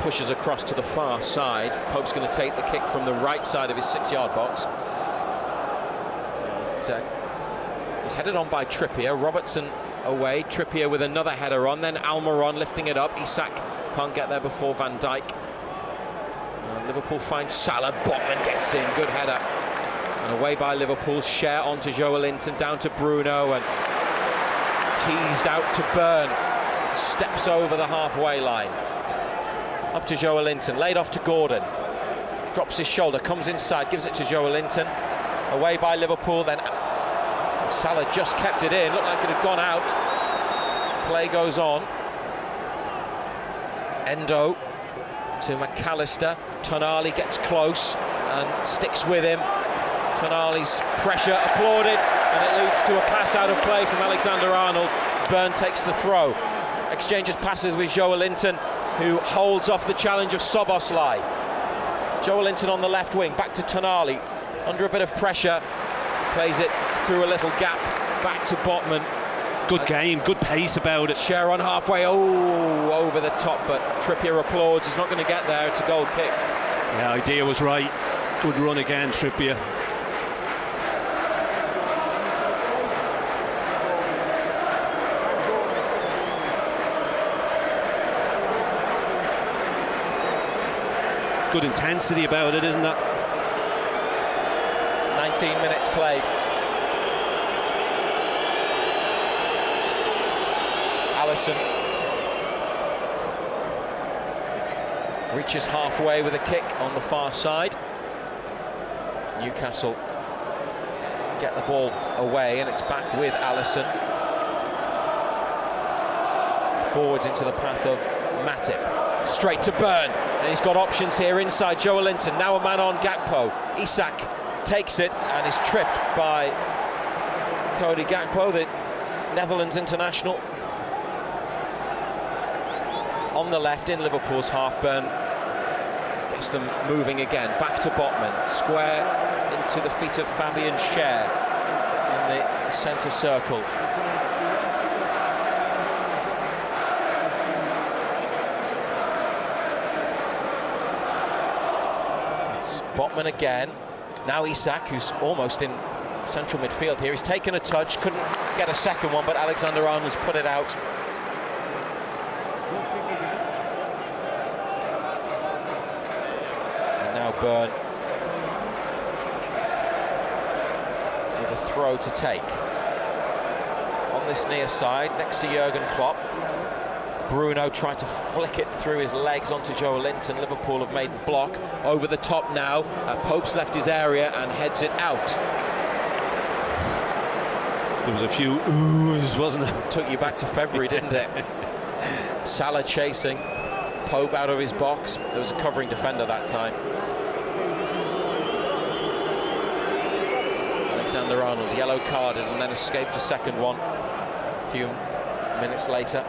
pushes across to the far side. Pope's going to take the kick from the right side of his 6-yard box. He's headed on by Trippier. Robertson away. Trippier with another header on. Then Almiron lifting it up. Isak can't get there before Van Dijk. Liverpool finds Salah. Botman gets in. Good header. And away by Liverpool. Schär onto Joelinton. Down to Bruno. And teased out to Byrne. Steps over the halfway line. Up to Joelinton. Laid off to Gordon. Drops his shoulder. Comes inside. Gives it to Joelinton. Away by Liverpool. Then Salah just kept it in. Looked like it had gone out. Play goes on. Endo to McAllister. Tonali gets close and sticks with him. Tonali's pressure applauded, and it leads to a pass out of play from Alexander-Arnold. Byrne takes the throw. Exchanges passes with Joelinton, who holds off the challenge of Szoboszlai. Joelinton on the left wing. Back to Tonali. Under a bit of pressure. Plays it through a little gap, back to Botman. Good game, good pace about it. Schär on halfway, over the top, but Trippier applauds. He's not going to get there. It's a goal kick. Yeah, idea was right. Good run again, Trippier. Good intensity about it, isn't that? 19 minutes played. Alisson reaches halfway with a kick on the far side. Newcastle get the ball away, and it's back with Alisson. Forwards into the path of Matip. Straight to Byrne, and he's got options here inside Joe Linton. Now a man on Gakpo. Isak takes it and is tripped by Cody Gakpo, the Netherlands international. On the left in Liverpool's half. Byrne gets them moving again. Back to Botman. Square into the feet of Fabian Schär in the centre circle. It's Botman again. Now Isak, who's almost in central midfield here. He's taken a touch, couldn't get a second one, but Alexander-Arnold's put it out. And now Byrne with a throw to take. On this near side, next to Jurgen Klopp. Bruno tried to flick it through his legs onto Joe Linton. Liverpool have made the block. Over the top now. Pope's left his area and heads it out. There was a few oohs, wasn't it? Took you back to February, didn't it? Salah chasing. Pope out of his box. There was a covering defender that time. Alexander-Arnold yellow carded and then escaped a second one a few minutes later.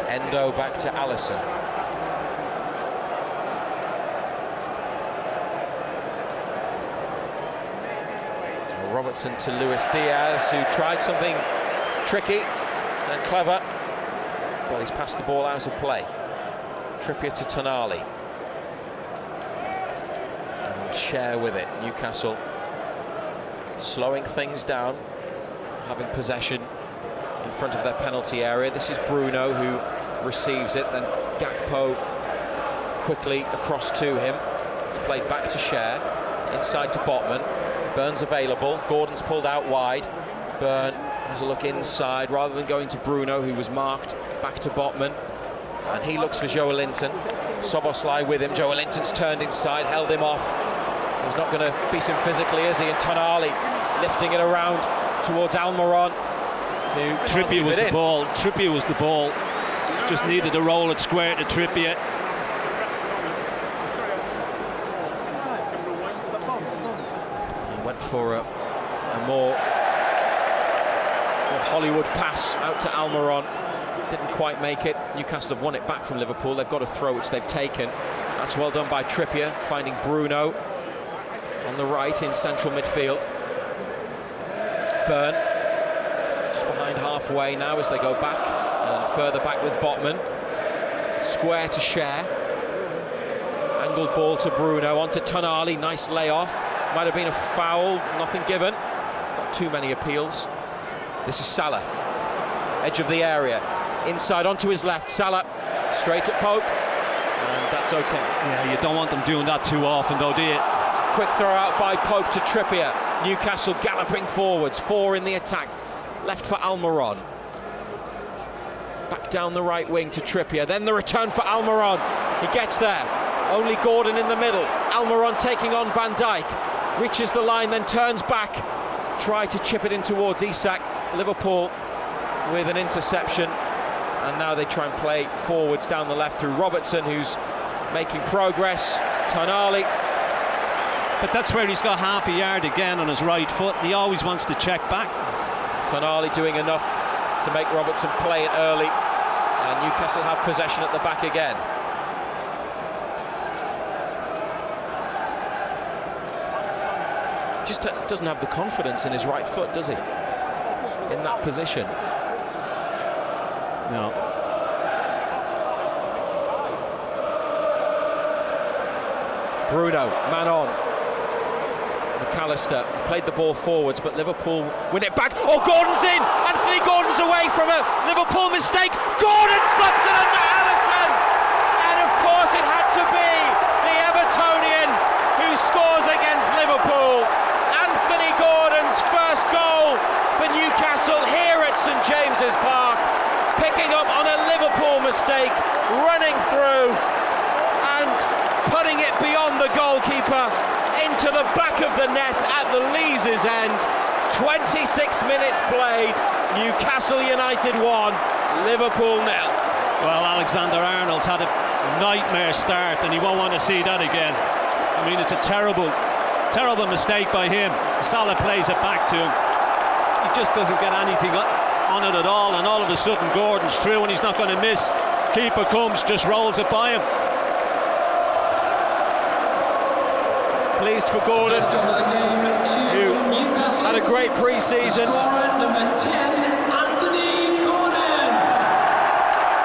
Endo back to Alisson. Robertson to Luis Diaz, who tried something tricky and clever, but he's passed the ball out of play. Trippier to Tonali. And Schär with it. Newcastle slowing things down, having possession in front of their penalty area. This is Bruno who receives it, then Gakpo quickly across to him. It's played back to Schär, inside to Botman. Byrne's available, Gordon's pulled out wide. Byrne has a look inside rather than going to Bruno, who was marked. Back to Botman, and he looks for Joe Linton. Soboslai with him. Joe Linton's turned inside, held him off. He's not going to beat him physically, is he? And Tonali lifting it around towards Almiron. Trippier was the ball. Trippier was the ball. Just needed to roll it square to Trippier. He went for a more Hollywood pass out to Almiron. Didn't quite make it. Newcastle have won it back from Liverpool. They've got a throw which they've taken. That's well done by Trippier, finding Bruno on the right in central midfield. Byrne just behind halfway now as they go back, and further back with Botman. Square to Schär. Angled ball to Bruno, onto Tonali. Nice layoff. Might have been a foul, nothing given. Not too many appeals. This is Salah, edge of the area, inside onto his left. Salah straight at Pope, and that's okay. Yeah, you don't want them doing that too often, though, do you? Quick throw out by Pope to Trippier. Newcastle galloping forwards, 4 in the attack. Left for Almiron. Back down the right wing to Trippier. Then the return for Almiron. He gets there. Only Gordon in the middle. Almiron taking on Van Dijk. Reaches the line, then turns back. Try to chip it in towards Isak. Liverpool with an interception. And now they try and play forwards down the left through Robertson, who's making progress. Tonali. But that's where he's got half a yard again on his right foot. He always wants to check back. Tonali doing enough to make Robertson play it early, and Newcastle have possession at the back again. Just doesn't have the confidence in his right foot, does he? In that position. No. Bruno, man on. McAllister played the ball forwards, but Liverpool win it back. Oh, Gordon's in! Anthony Gordon's away from a Liverpool mistake. Gordon slots it under Alisson! And of course it had to be the Evertonian who scores against Liverpool. Anthony Gordon's first goal for Newcastle here at St James's Park, picking up on a Liverpool mistake, running through and putting it beyond the goalkeeper into the back of the net at the Lees' end. 26 minutes played, Newcastle United 1, Liverpool 0. Well, Alexander Arnold's had a nightmare start and he won't want to see that again. I mean, it's a terrible mistake by him. Salah plays it back to him. He just doesn't get anything on it at all, and all of a sudden Gordon's through and he's not going to miss. Keeper comes, just rolls it by him. Pleased for Gordon, who had a great pre-season.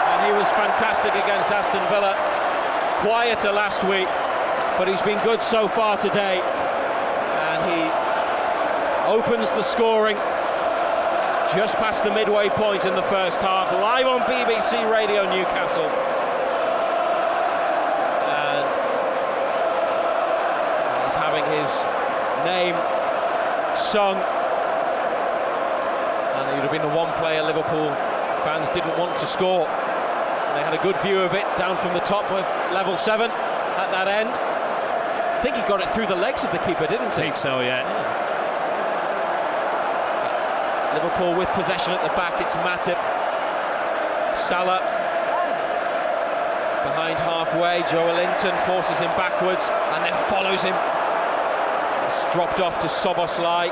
And he was fantastic against Aston Villa. Quieter last week, but he's been good so far today. And he opens the scoring just past the midway point in the first half, live on BBC Radio Newcastle. And he's having his name sung. And he'd have been the one player Liverpool fans didn't want to score. They had a good view of it down from the top of level 7 at that end. I think he got it through the legs of the keeper, didn't he? I think so, yeah. Liverpool with possession at the back. It's Matip. Salah behind halfway. Joe Linton forces him backwards and then follows him. It's dropped off to Soboslai.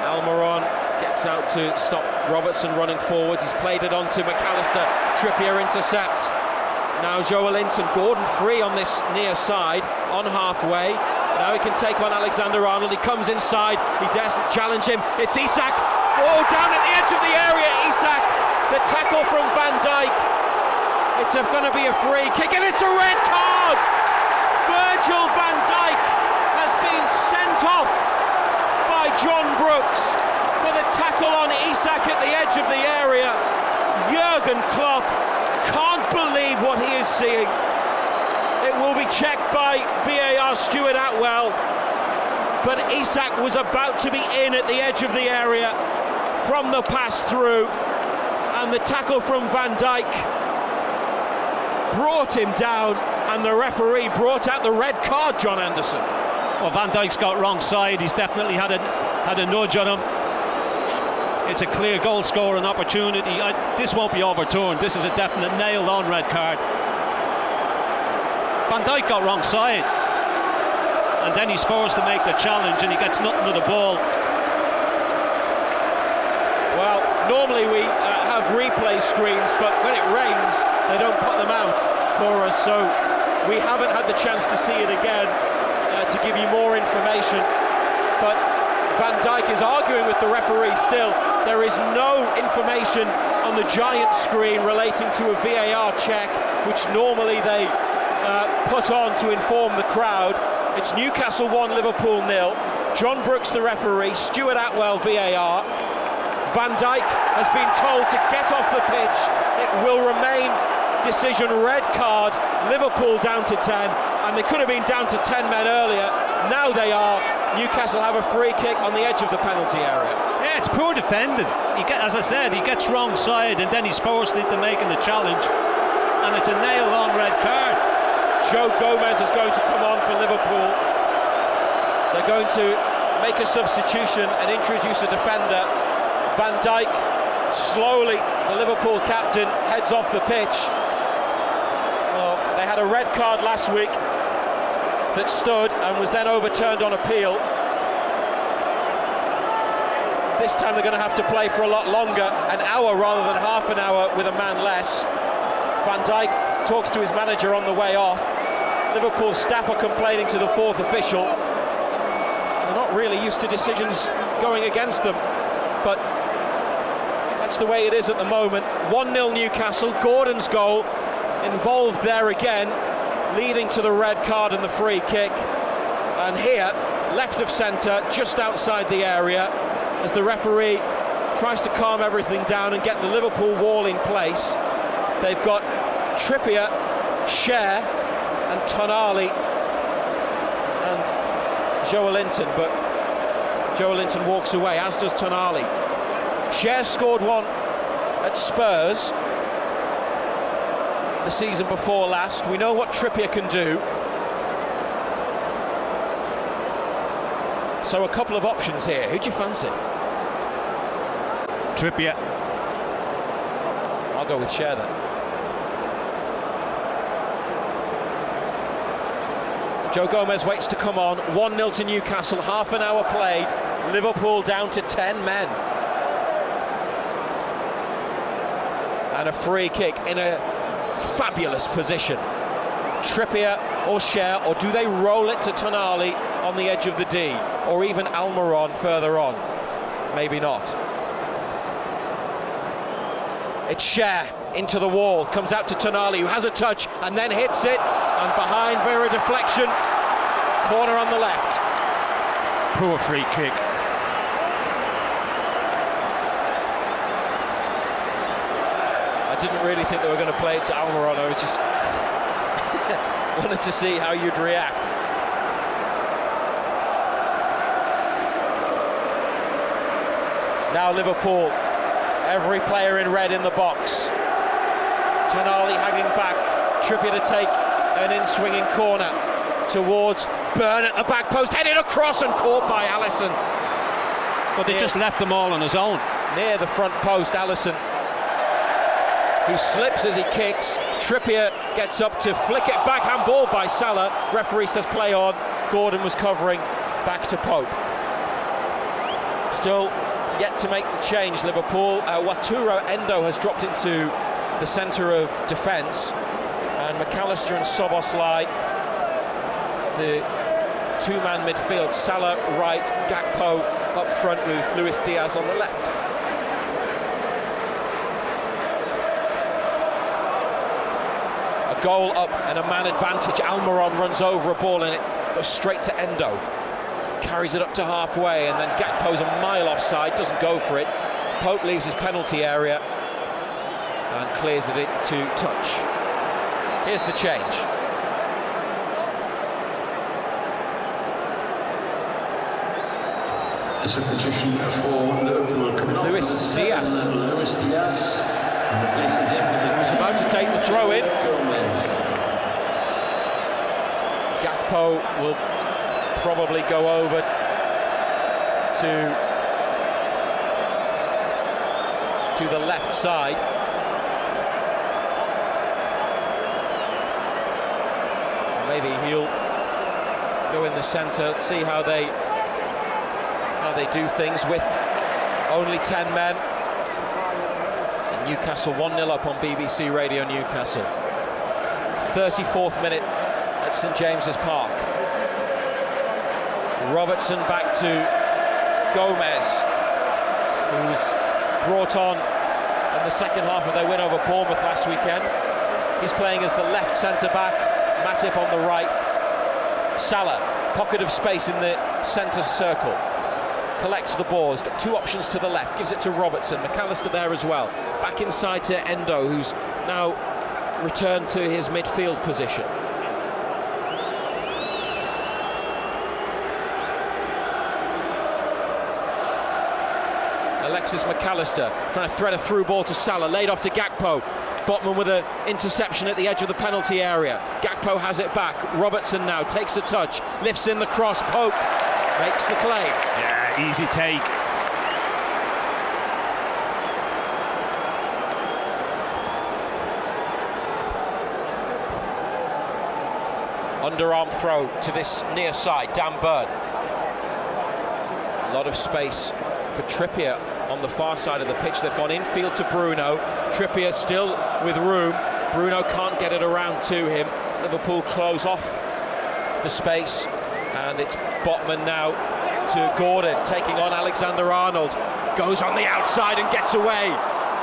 Almiron gets out to stop Robertson running forwards. He's played it on to McAllister. Trippier intercepts. Now Joe Linton. Gordon free on this near side on halfway. Now he can take on Alexander Arnold. He comes inside. He doesn't challenge him. It's Isak. Oh, down at the edge of the area, Isak. The tackle from Van Dijk. It's going to be a free kick, and it's a red card. Virgil van Dijk has been sent off by John Brooks for the tackle on Isak at the edge of the area. Jurgen Klopp can't believe what he is seeing. It will be checked by VAR Stuart Atwell, but Isak was about to be in at the edge of the area from the pass through, and the tackle from Van Dijk brought him down, and the referee brought out the red card, John Anderson. Well, Van Dijk's got wrong side. He's definitely had a nudge on him. It's a clear goal scoring opportunity. This won't be overturned. This is a definite nailed on red card. Van Dijk got wrong side, and then he's forced to make the challenge and he gets nothing to the ball. Well, normally we have replay screens, but when it rains they don't put them out for us, so we haven't had the chance to see it again to give you more information. But Van Dijk is arguing with the referee still. There is no information on the giant screen relating to a VAR check, which normally they put on to inform the crowd. It's Newcastle 1, Liverpool 0. John Brooks the referee, Stuart Atwell VAR. Van Dijk has been told to get off the pitch. It will remain decision red card. Liverpool down to 10, and they could have been down to 10 men earlier. Now they are. Newcastle have a free kick on the edge of the penalty area. Yeah, it's poor defending. As I said, he gets wrong side and then he's forced into making the challenge, and it's a nail-on red card. Joe Gomez is going to come on for Liverpool. They're going to make a substitution and introduce a defender. Van Dijk, slowly, the Liverpool captain, heads off the pitch. Well, they had a red card last week that stood and was then overturned on appeal. This time they're going to have to play for a lot longer, an hour rather than half an hour with a man less. Van Dijk talks to his manager on the way off. Liverpool staff are complaining to the fourth official. They're not really used to decisions going against them, but that's the way it is at the moment. 1-0 Newcastle. Gordon's goal involved there again, leading to the red card and the free kick. And here, left of centre, just outside the area, as the referee tries to calm everything down and get the Liverpool wall in place. They've got Trippier, Cher and Tonali and Joe Linton, but Joe Linton walks away, as does Tonali. Cher scored one at Spurs. the season before last. We know what Trippier can do. So a couple of options here. Who do you fancy? Trippier. I'll go with Cher then. Joe Gomez waits to come on. 1-0 to Newcastle, half an hour played. Liverpool down to 10 men. And a free kick in a fabulous position. Trippier or Cher, or do they roll it to Tonali on the edge of the D, or even Almiron further on? Maybe not. It's Cher into the wall, comes out to Tonali, who has a touch and then hits it, and behind via a deflection, corner on the left. Poor free kick. I didn't really think they were going to play it to Almiron. I was just wanted to see how you'd react. Now Liverpool, every player in red in the box. Tonali hanging back, Trippier to take an in-swinging corner towards Burn at the back post, headed across and caught by Alisson. But they just left them all on his own. Near the front post, Alisson, who slips as he kicks. Trippier gets up to flick it back, handball by Salah. Referee says play on. Gordon was covering, back to Pope. Still yet to make the change, Liverpool. Waturo Endo has dropped into the centre of defence, and McAllister and Szoboszlai, the two-man midfield. Salah right, Gakpo up front with Luis Diaz on the left. A goal up and a man advantage. Almiron runs over a ball and it goes straight to Endo. Carries it up to halfway, and then Gakpo's a mile offside, doesn't go for it. Pope leaves his penalty area and clears it to touch. Here's the change. The substitution for Liverpool coming off. Luis Diaz. He's about to take the throw in. Gakpo will probably go over to the left side. Maybe he'll go in the centre. Let's see how they do things with only 10 men. And Newcastle 1-0 up on BBC Radio Newcastle. 34th minute at St James's Park. Robertson back to Gomez, who's brought on in the second half of their win over Bournemouth last weekend. He's playing as the left centre-back, Matip on the right. Salah, pocket of space in the centre circle, collects the ball. He's got two options to the left, gives it to Robertson. McAllister there as well. Back inside to Endo, who's now returned to his midfield position. Alexis McAllister trying to thread a through ball to Salah, laid off to Gakpo. Botman with an interception at the edge of the penalty area. Gakpo has it back. Robertson now takes a touch, lifts in the cross. Pope makes the claim. Yeah, easy take. Underarm throw to this near side, Dan Burn. A lot of space for Trippier on the far side of the pitch. They've gone infield to Bruno. Trippier still with room. Bruno can't get it around to him. Liverpool close off the space, and it's Botman now to Gordon, taking on Alexander-Arnold. Goes on the outside and gets away.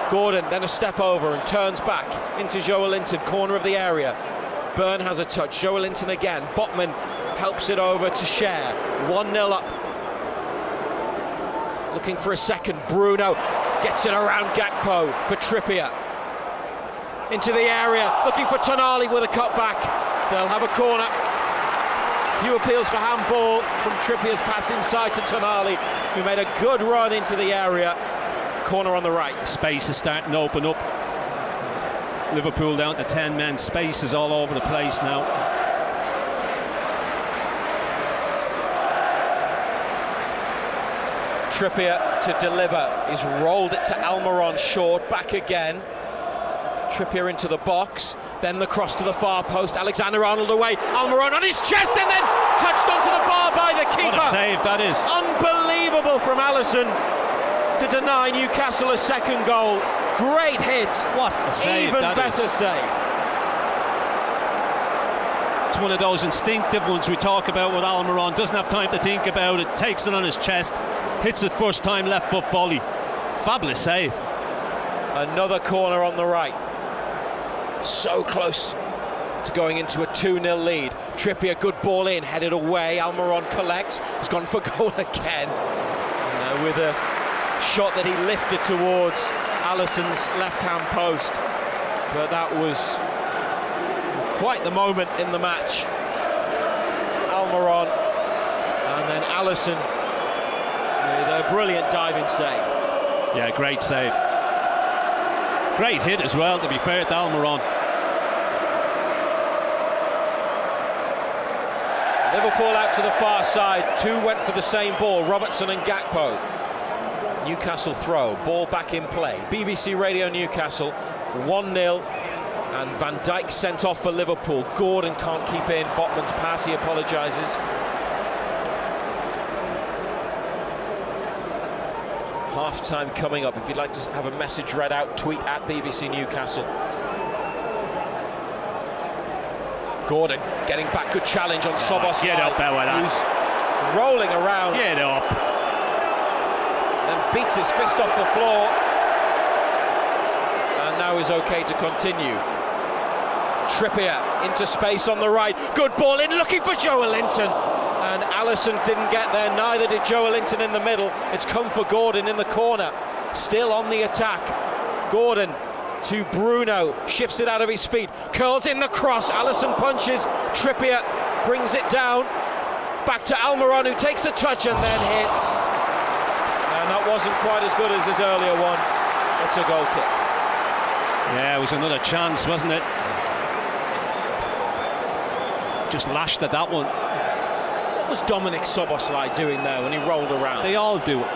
Gordon then a step over and turns back into Joelinton, corner of the area. Burn has a touch, Joelinton again. Botman helps it over to Cher. 1-0 up. Looking for a second. Bruno gets it around Gakpo for Trippier. Into the area, looking for Tonali with a cutback. They'll have a corner. Few appeals for handball from Trippier's pass inside to Tonali, who made a good run into the area. Corner on the right. Space is starting to open up. Liverpool down to 10 men. Space is all over the place now. Trippier to deliver. He's rolled it to Almiron, short, back again. Trippier into the box, then the cross to the far post. Alexander-Arnold away, Almiron on his chest, and then touched onto the bar by the keeper. What a save that is. Unbelievable from Alisson to deny Newcastle a second goal. Great hit. What a save. Even better save. It's one of those instinctive ones we talk about with Almiron. Doesn't have time to think about it, takes it on his chest, hits it first time, left foot volley. Fabulous save. Another corner on the right. So close to going into a 2-0 lead. Trippier, good ball in, headed away. Almiron collects, has gone for goal again. With a shot that he lifted towards Alisson's left-hand post. But that was quite the moment in the match. Almiron and then Alisson with a brilliant diving save. Yeah, great save. Great hit as well, to be fair to Almiron. Liverpool out to the far side. Two went for the same ball, Robertson and Gakpo. Newcastle throw, ball back in play. BBC Radio Newcastle, 1-0. And Van Dijk sent off for Liverpool. Gordon can't keep in Botman's pass, he apologises. Half-time coming up. If you'd like to have a message read out, tweet at BBC Newcastle. Gordon getting back, good challenge on Szoboszlai. Get up there with that. Who's rolling around. Get up. And beats his fist off the floor. And now is okay to continue. Trippier into space on the right. Good ball in, looking for Joelinton. And Alisson didn't get there, neither did Joelinton in the middle. It's come for Gordon in the corner. Still on the attack. Gordon to Bruno, shifts it out of his feet, curls in the cross, Alisson punches, Trippier brings it down, back to Almiron, who takes the touch and then hits. And that wasn't quite as good as his earlier one. It's a goal kick. Yeah, it was another chance, wasn't it? Just lashed at that one. What was Dominic Szoboszlai doing there when he rolled around? They all do it.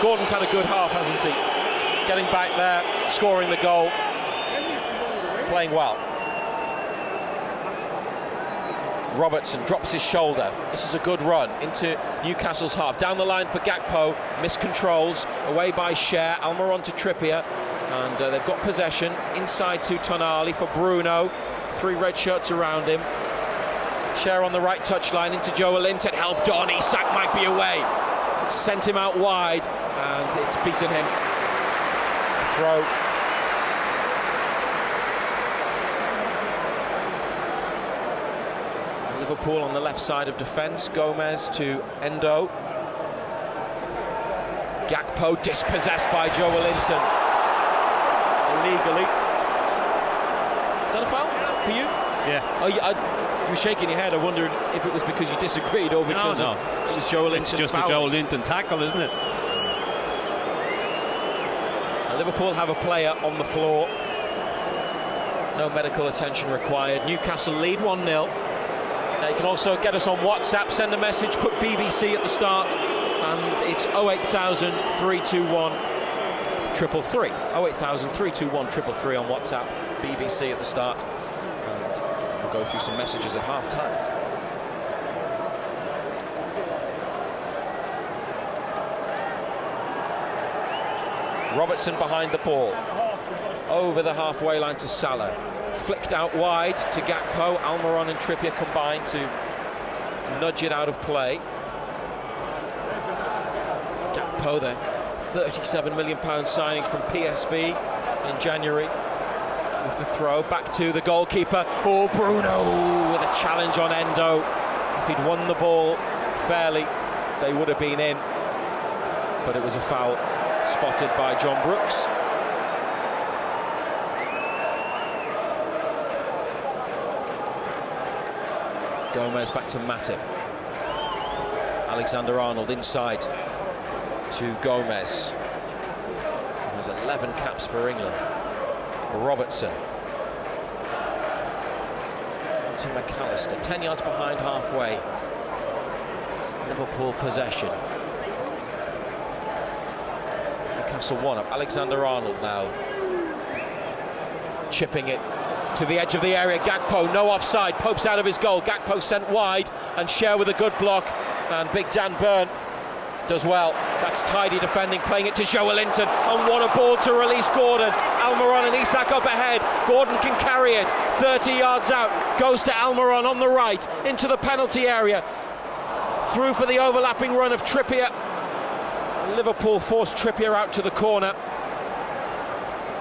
Gordon's had a good half, hasn't he? Getting back there, scoring the goal, playing well. Robertson drops his shoulder. This is a good run into Newcastle's half. Down the line for Gakpo, miscontrols, away by Cher, Almiron to Trippier, and they've got possession inside to Tonali for Bruno. Three red shirts around him. Cher on the right touchline into Joelinton, helped on, Isak might be away. It's sent him out wide, and it's beaten him. Throw. Liverpool on the left side of defence. Gomez to Endo. Gakpo dispossessed by Joelinton. Illegally. Is that a foul for you? Yeah. Oh, you were shaking your head. I wondered if it was because you disagreed or because no. It's Joelinton. It's just foul. a Joelinton tackle, isn't it? Liverpool have a player on the floor. No medical attention required. Newcastle lead 1-0. Now you can also get us on WhatsApp, send a message, put BBC at the start, and it's 08000 321 333. 08000 321 333 on WhatsApp, BBC at the start. And we'll go through some messages at half-time. Robertson behind the ball, over the halfway line to Salah, flicked out wide to Gakpo. Almiron and Trippier combined to nudge it out of play. Gakpo then, £37 million signing from PSV in January, with the throw back to the goalkeeper. Oh, Bruno with a challenge on Endo. If he'd won the ball fairly, they would have been in, but it was a foul spotted by John Brooks. Gomez back to Matip. Alexander-Arnold inside to Gomez, who has 11 caps for England. Robertson to McAllister, 10 yards behind halfway. Liverpool possession. Newcastle 1 up. Alexander-Arnold now chipping it to the edge of the area. Gakpo, no offside. Pope's out of his goal. Gakpo sent wide, and Cher with a good block, and Big Dan Burn does well. That's tidy defending, playing it to Joelinton, and what a ball to release Gordon. Almiron and Isak up ahead. Gordon can carry it 30 yards out, goes to Almiron on the right into the penalty area, through for the overlapping run of Trippier. Liverpool forced Trippier out to the corner.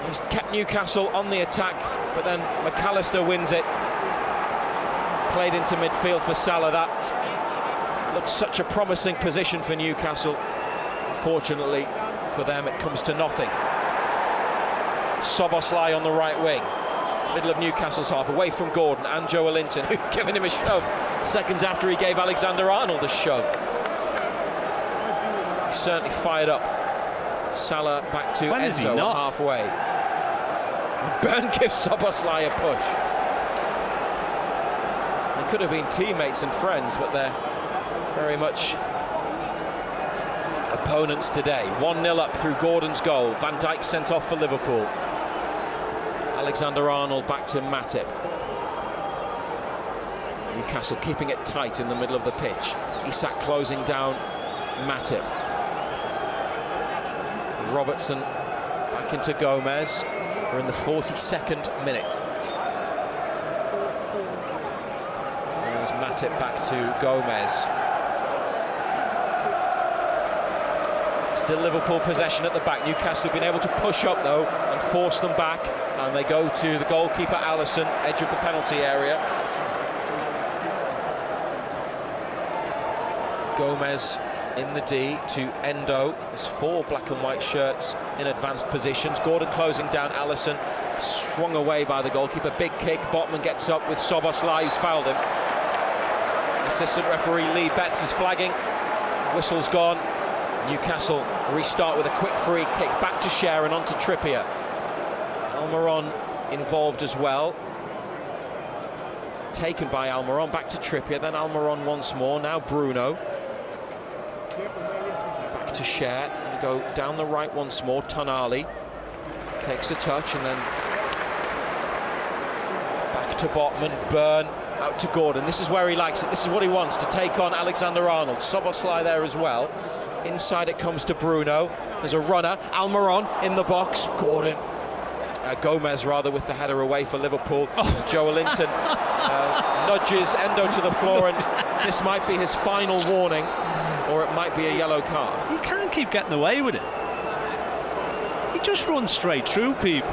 He's kept Newcastle on the attack, but then McAllister wins it. Played into midfield for Salah. That looks such a promising position for Newcastle. Fortunately for them, it comes to nothing. Szoboszlai on the right wing, middle of Newcastle's half, away from Gordon and Joelinton, who've given him a shove seconds after he gave Alexander-Arnold a shove. He's certainly fired up. Salah back to Endo halfway. Burn gives Szoboszlai a push. They could have been teammates and friends, but they're very much opponents today. 1-0 up through Gordon's goal. Van Dijk sent off for Liverpool. Alexander-Arnold back to Matip. Newcastle keeping it tight in the middle of the pitch. Isak closing down Matip. Robertson back into Gomez. We're in the 42nd minute. There's Matip back to Gomez. Still Liverpool possession at the back. Newcastle have been able to push up though and force them back, and they go to the goalkeeper Alisson, edge of the penalty area. Gomez in the D to Endo. There's 4 black and white shirts in advanced positions. Gordon closing down Alisson, swung away by the goalkeeper. Big kick. Botman gets up with Szoboszlai, who's fouled him. Assistant referee Lee Betts is flagging. Whistle's gone. Newcastle restart with a quick free kick back to Cher and on to Trippier. Almiron involved as well. Taken by Almiron, back to Trippier, then Almiron once more, now Bruno. Back to Cher, and go down the right once more. Tonali takes a touch, and then back to Botman. Burn out to Gordon. This is where he likes it. This is what he wants, to take on Alexander-Arnold. Szoboszlai there as well. Inside it comes to Bruno. There's a runner. Almiron in the box. Gordon. Gomez rather with the header away for Liverpool. Joelinton nudges Endo to the floor, and this might be his final warning, or it might be a yellow card. He can't keep getting away with it. He just runs straight through people.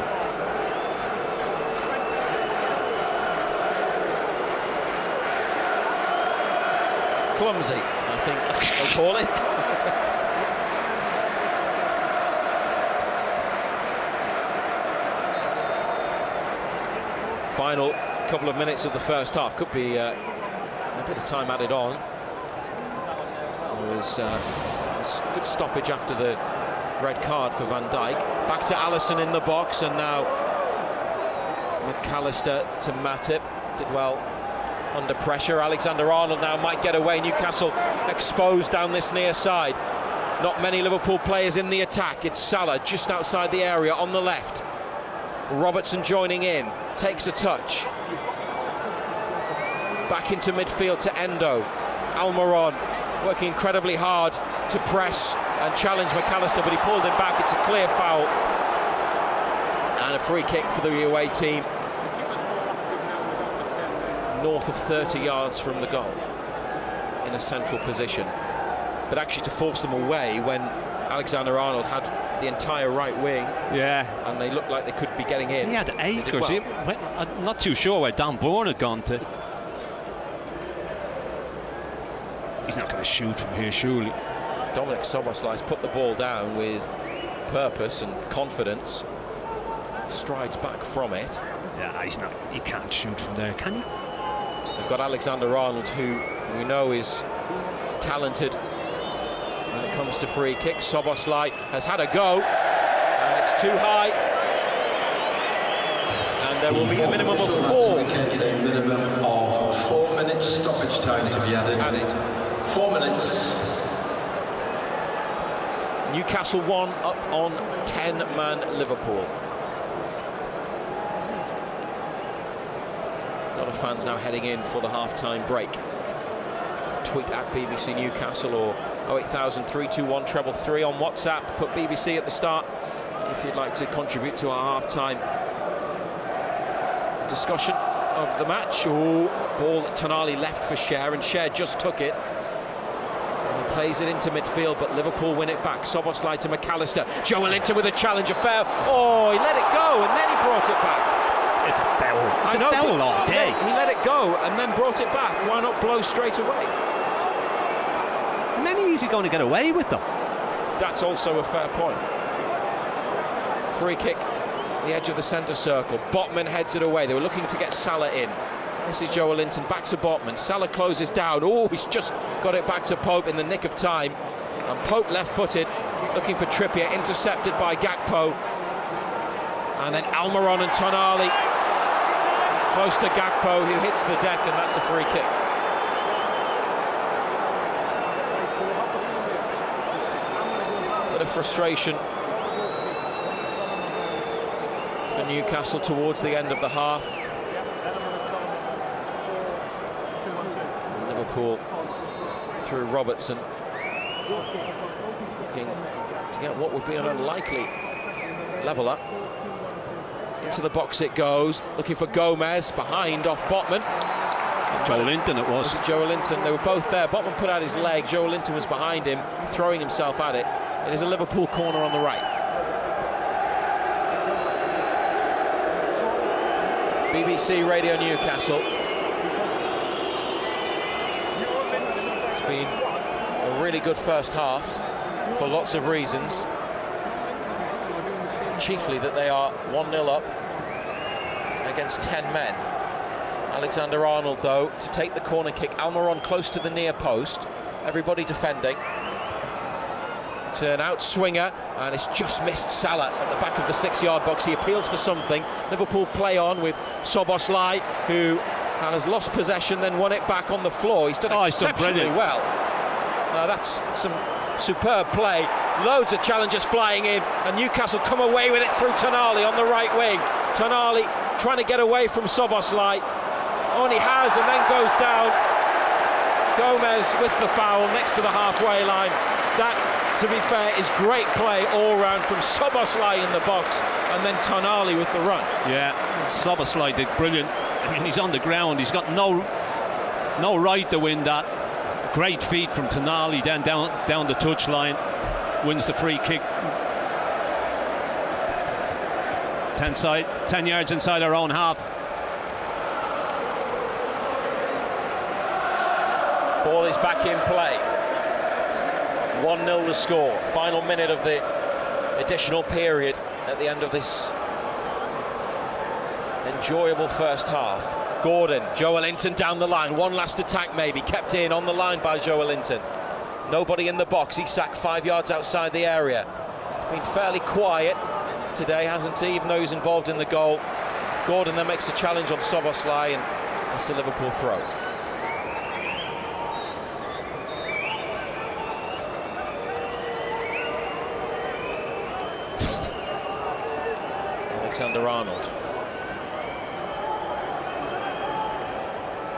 Clumsy, I think they'll call it. Final couple of minutes of the first half. Could be a bit of time added on. There was a good stoppage after the red card for Van Dijk. Back to Alisson in the box, and now McAllister to Matip. Did well under pressure. Alexander-Arnold now might get away. Newcastle exposed down this near side. Not many Liverpool players in the attack. It's Salah just outside the area on the left. Robertson joining in, takes a touch. Back into midfield to Endo. Almiron working incredibly hard to press and challenge McAllister, but he pulled him back. It's a clear foul. And a free kick for the away team. North of 30 yards from the goal, in a central position. But actually to force them away when Alexander-Arnold had the entire right wing, and they looked like they could be getting in. He had acres. Well. I'm not too sure where Dan Bourne had gone to. He's not going to shoot from here, surely. Dominic Szoboszlai's put the ball down with purpose and confidence. Strides back from it. Yeah, he can't shoot from there, can he? They've got Alexander-Arnold, who we know is talented when it comes McAllister free kick. Szoboszlai has had a go, and it's too high. And there will be a minimum of 4. A minimum of 4 minutes stoppage time to be added. 4 minutes. Newcastle 1 up on 10-man Liverpool. A lot of fans now heading in for the half-time break. Tweet at BBC Newcastle or 08000 321 333 on WhatsApp. Put BBC at the start if you'd like to contribute to our half-time discussion of the match. Oh, ball that Tonali left for Cher, and Cher just took it. And he plays it into midfield, but Liverpool win it back. Szoboszlai to McAllister. Joelinton with a challenge, a foul. Oh, he let it go, and then he brought it back. It's a foul. It's a foul all day. He let it go and then brought it back. Why not blow straight away? How many is he going to get away with them? That's also a fair point. Free kick, the edge of the centre circle. Botman heads it away. They were looking to get Salah in. This is Joelinton back to Botman. Salah closes down. Oh, he's just got it back to Pope in the nick of time. And Pope left-footed, looking for Trippier, intercepted by Gakpo. And then Almiron and Tonali close to Gakpo, who hits the deck, and that's a free kick. Bit of frustration for Newcastle towards the end of the half. Liverpool through Robertson, looking to get what would be an unlikely leveller. Into the box it goes, looking for Gomez, behind off Botman. Joelinton it was. Joelinton, they were both there. Botman put out his leg, Joelinton was behind him, throwing himself at it. It is a Liverpool corner on the right. BBC Radio Newcastle. It's been a really good first half for lots of reasons. Chiefly that they are 1-0 up against 10 men. Alexander-Arnold, though, to take the corner kick. Almiron close to the near post. Everybody defending. It's an outswinger, and it's just missed Salah at the back of the 6-yard box. He appeals for something. Liverpool play on with Szoboszlai, who has lost possession, then won it back on the floor. He's done exceptionally well. That's some superb play. Loads of challenges flying in, and Newcastle come away with it through Tonali on the right wing. Tonali trying to get away from Szoboszlai. On he has, and then goes down. Gomez with the foul next to the halfway line. That, to be fair, is great play all round from Szoboszlai in the box, and then Tonali with the run. Yeah, Szoboszlai did brilliant. I mean, he's on the ground. He's got no right to win that. Great feet from Tonali, then down the touchline. Wins the free kick. 10 yards inside our own half. Ball is back in play. 1-0 the score. Final minute of the additional period at the end of this enjoyable first half. Gordon, Joelinton down the line. One last attack maybe. Kept in on the line by Joelinton. Nobody in the box. Isak 5 yards outside the area. Been fairly quiet today, hasn't he? Even though he's involved in the goal. Gordon then makes a challenge on Szoboszlai, and that's a Liverpool throw. Alexander-Arnold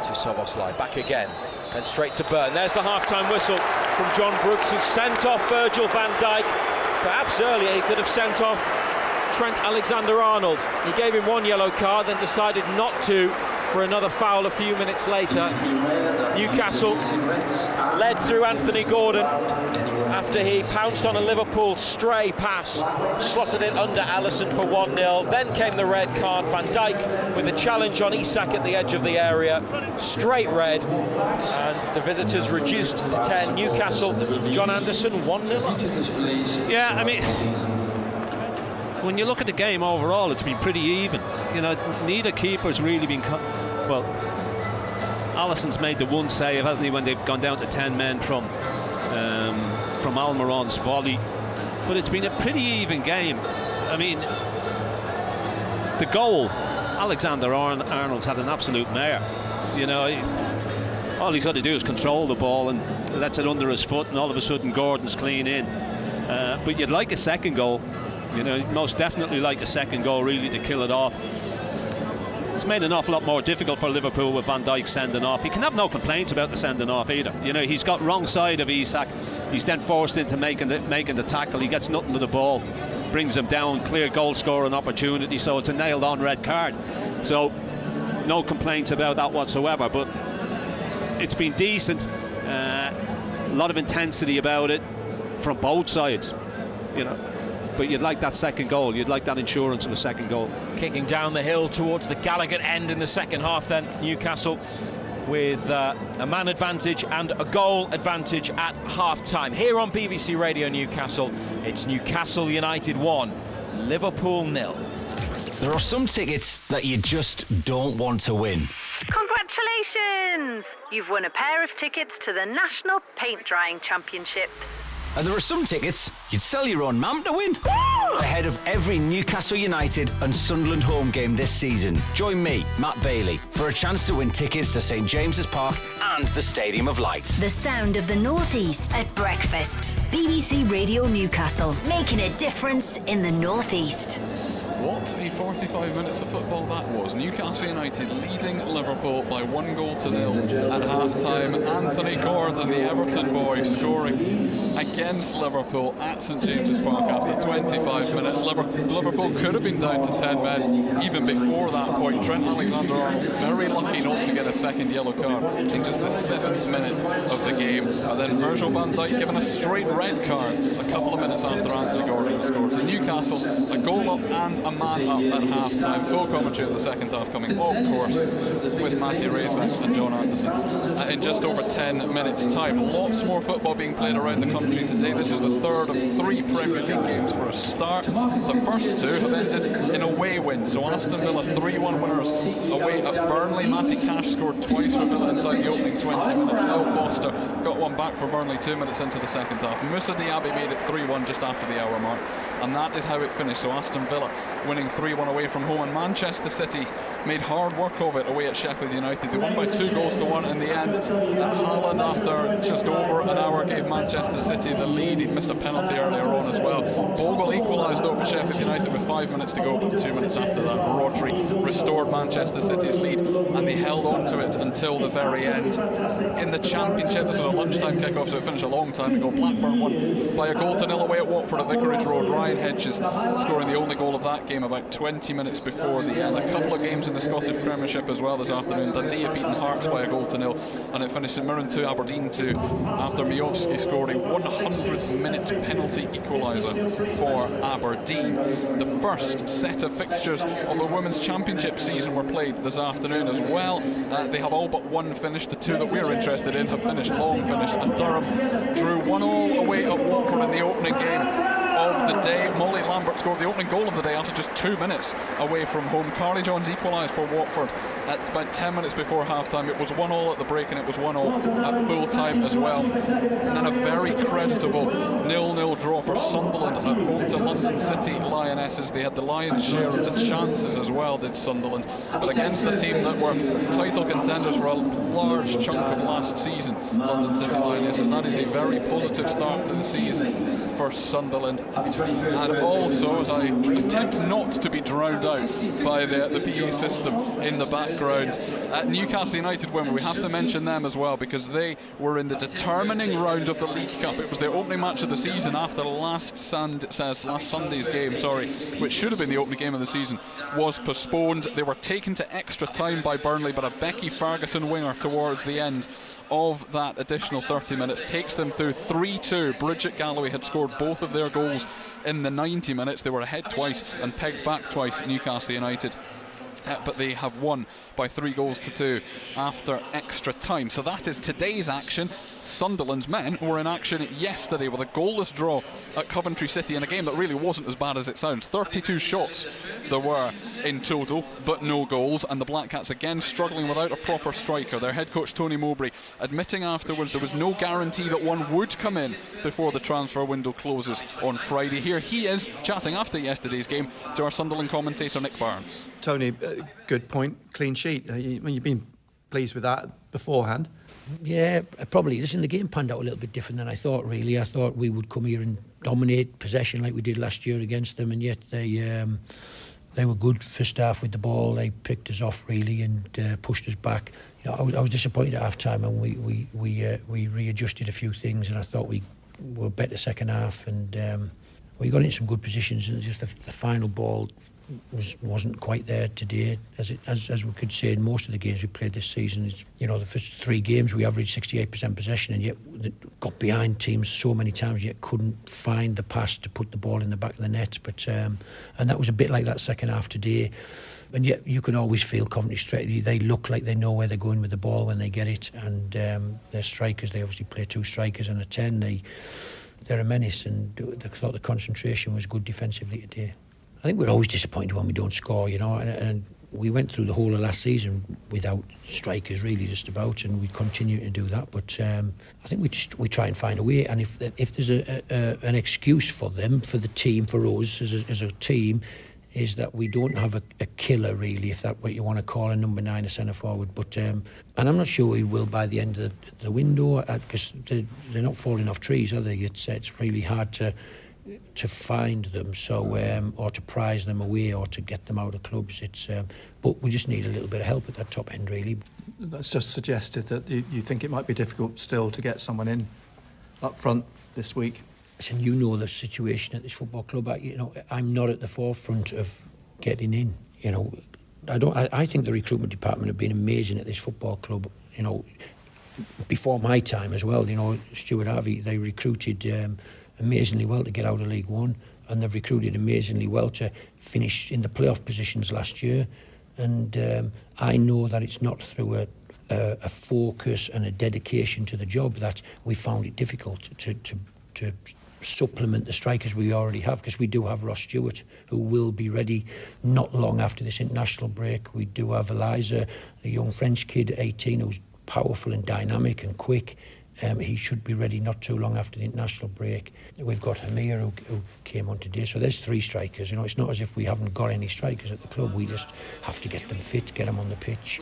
to Szoboszlai, back again, and straight to Burn. There's the half-time whistle from John Brooks, who sent off Virgil van Dijk. Perhaps earlier he could have sent off Trent Alexander-Arnold. He gave him one yellow card, then decided not to for another foul a few minutes later. Newcastle led through Anthony Gordon after he pounced on a Liverpool stray pass, slotted it under Alisson for 1-0. Then came the red card. Van Dijk with a challenge on Isak at the edge of the area, straight red, and the visitors reduced to 10. Newcastle, John Anderson, 1-0. Yeah, I mean, when you look at the game overall, it's been pretty even. You know, neither keeper's really been well. Alisson's made the one save, hasn't he, when they've gone down to 10 men from from Almiron's volley, but it's been a pretty even game. I mean, the goal, Alexander Arnold's had an absolute mare. You know, all he's got to do is control the ball and lets it under his foot, and all of a sudden Gordon's clean in. But you'd like a second goal, you know, most definitely like a second goal really to kill it off. It's made an awful lot more difficult for Liverpool with Van Dijk sending off. He can have no complaints about the sending off either. You know, he's got wrong side of Isak. He's then forced into making the tackle. He gets nothing to the ball, brings him down, clear goal scoring opportunity. So it's a nailed on red card. So no complaints about that whatsoever. But it's been decent. A lot of intensity about it from both sides. You know. But you'd like that second goal, you'd like that insurance of a second goal. Kicking down the hill towards the Gallagher end in the second half then, Newcastle with a man advantage and a goal advantage at half-time. Here on BBC Radio Newcastle, it's Newcastle United 1, Liverpool 0. There are some tickets that you just don't want to win. Congratulations! You've won a pair of tickets to the National Paint Drying Championship. And there are some tickets you'd sell your own mum to win. Woo! Ahead of every Newcastle United and Sunderland home game this season, join me, Matt Bailey, for a chance to win tickets to St James's Park and the Stadium of Light. The sound of the North East at breakfast. BBC Radio Newcastle, making a difference in the North East. What a 45 minutes of football that was. Newcastle United leading Liverpool by 1-0 at half-time. Anthony Gordon, the Everton boy, scoring against Liverpool at St James's Park after 25 minutes. Liverpool could have been down to 10 men even before that point. Trent Alexander-Arnold very lucky not to get a second yellow card in just the 7th minute of the game. But then Virgil van Dijk given a straight red card a couple of minutes after Anthony Gordon scored. So Newcastle, a goal up and a man up at half-time. Full commentary of the second half coming, of course, with Matthew Raisbeck and John Anderson in just over 10 minutes' time. Lots more football being played around the country today. This is the third of 3 Premier League games for a start. The first 2 have ended in away wins. So Aston Villa 3-1 winners away at Burnley. Matty Cash scored twice for Villa inside the opening 20 minutes. Al Foster got one back for Burnley 2 minutes into the second half. Moussa Diaby made it 3-1 just after the hour mark. And that is how it finished. So Aston Villa winning 3-1 away from home, and Manchester City made hard work of it away at Sheffield United. They won by 2-1 in the end. Haaland, after just over an hour, gave Manchester City the lead. He missed a penalty earlier on as well. Bogle equalised though for Sheffield United with 5 minutes to go, but 2 minutes after that, Rodri restored Manchester City's lead, and they held on to it until the very end. In the Championship, this was a lunchtime kickoff, so it finished a long time ago. Blackburn won by 1-0 away at Watford at Vicarage Road. Ryan Hedges scoring the only goal of that game about 20 minutes before the end. A couple of games in the Scottish Premiership as well this afternoon. Dundee have beaten Hearts by 1-0, and it finished St Mirren 2, Aberdeen 2, after Miovski scoring 100th minute penalty equaliser for Aberdeen. The first set of fixtures of the Women's Championship season were played this afternoon as well. They have all but one finished. The 2 that we're interested in have finished, long finished, and Durham drew 1-1 away at Watford in the opening game of the day. Molly Lambert scored the opening goal of the day after just 2 minutes away from home. Carly Jones equalised for Watford at about 10 minutes before half-time. It was 1-1 at the break, and it was 1-1 at full-time as well. And then a very creditable 0-0 draw for Sunderland at home to London City Lionesses. They had the lion's share of the chances as well, did Sunderland, but against a team that were title contenders for a large chunk of last season, London City Lionesses. That is a very positive start to the season for Sunderland. And also, as I attempt not to be drowned out by the PE system in the background, Newcastle United women, we have to mention them as well, because they were in the determining round of the League Cup. It was their opening match of the season after last Sunday's game, which should have been the opening game of the season, was postponed. They were taken to extra time by Burnley, but a Becky Ferguson winger towards the end of that additional 30 minutes takes them through 3-2. Bridget Galloway had scored both of their goals in the 90 minutes. They were ahead twice and pegged back twice, Newcastle United. but they have won by 3-2 after extra time. So that is today's action. Sunderland's men were in action yesterday with a goalless draw at Coventry City in a game that really wasn't as bad as it sounds. 32 shots there were in total, but no goals, and the Black Cats again struggling without a proper striker. Their head coach Tony Mowbray admitting afterwards there was no guarantee that one would come in before the transfer window closes on Friday. Here he is chatting after yesterday's game to our Sunderland commentator Nick Barnes. Tony, good point, clean sheet. You've been pleased with that beforehand? Yeah, probably. Listen, the game panned out a little bit different than I thought, really. I thought we would come here and dominate possession like we did last year against them, and yet they were good first half with the ball. They picked us off, really, and pushed us back. You know, I was disappointed at half-time, and we readjusted a few things, and I thought we were better second half, and we got into some good positions, and just the final ball wasn't quite there today, as we could say in most of the games we played this season. It's, you know, the first 3 games we averaged 68% possession, and yet got behind teams so many times, yet couldn't find the pass to put the ball in the back of the net. But and that was a bit like that second half today. And yet you can always feel Coventry straight. They look like they know where they're going with the ball when they get it, and their strikers, they obviously play 2 strikers and a 10. They're a menace, and I thought the concentration was good defensively today. I think we're always disappointed when we don't score, you know, and we went through the whole of last season without strikers, really, just about, and we continue to do that. But I think we try and find a way, and if there's an excuse for them, for the team, for us as a team, is that we don't have a killer, really, if that's what you want to call a number 9, a centre forward. But and I'm not sure we will by the end of the window, because they're not falling off trees, are they? It's really hard to find them, so or to prize them away or to get them out of clubs. But we just need a little bit of help at that top end, really. That's just suggested that you think it might be difficult still to get someone in up front this week. And you know the situation at this football club. I'm not at the forefront of getting in. You know, I think the recruitment department have been amazing at this football club. You know, before my time as well. You know, Stuart Harvey, they recruited amazingly well to get out of League One, and they've recruited amazingly well to finish in the playoff positions last year. And I know that it's not through a focus and a dedication to the job that we found it difficult to supplement the strikers we already have, because we do have Ross Stewart, who will be ready not long after this international break. We do have Eliza, the young French kid, 18, who's powerful and dynamic and quick. He should be ready not too long after the international break. We've got Hamir, who came on today. So there's 3 strikers. You know, it's not as if we haven't got any strikers at the club. We just have to get them fit, get them on the pitch.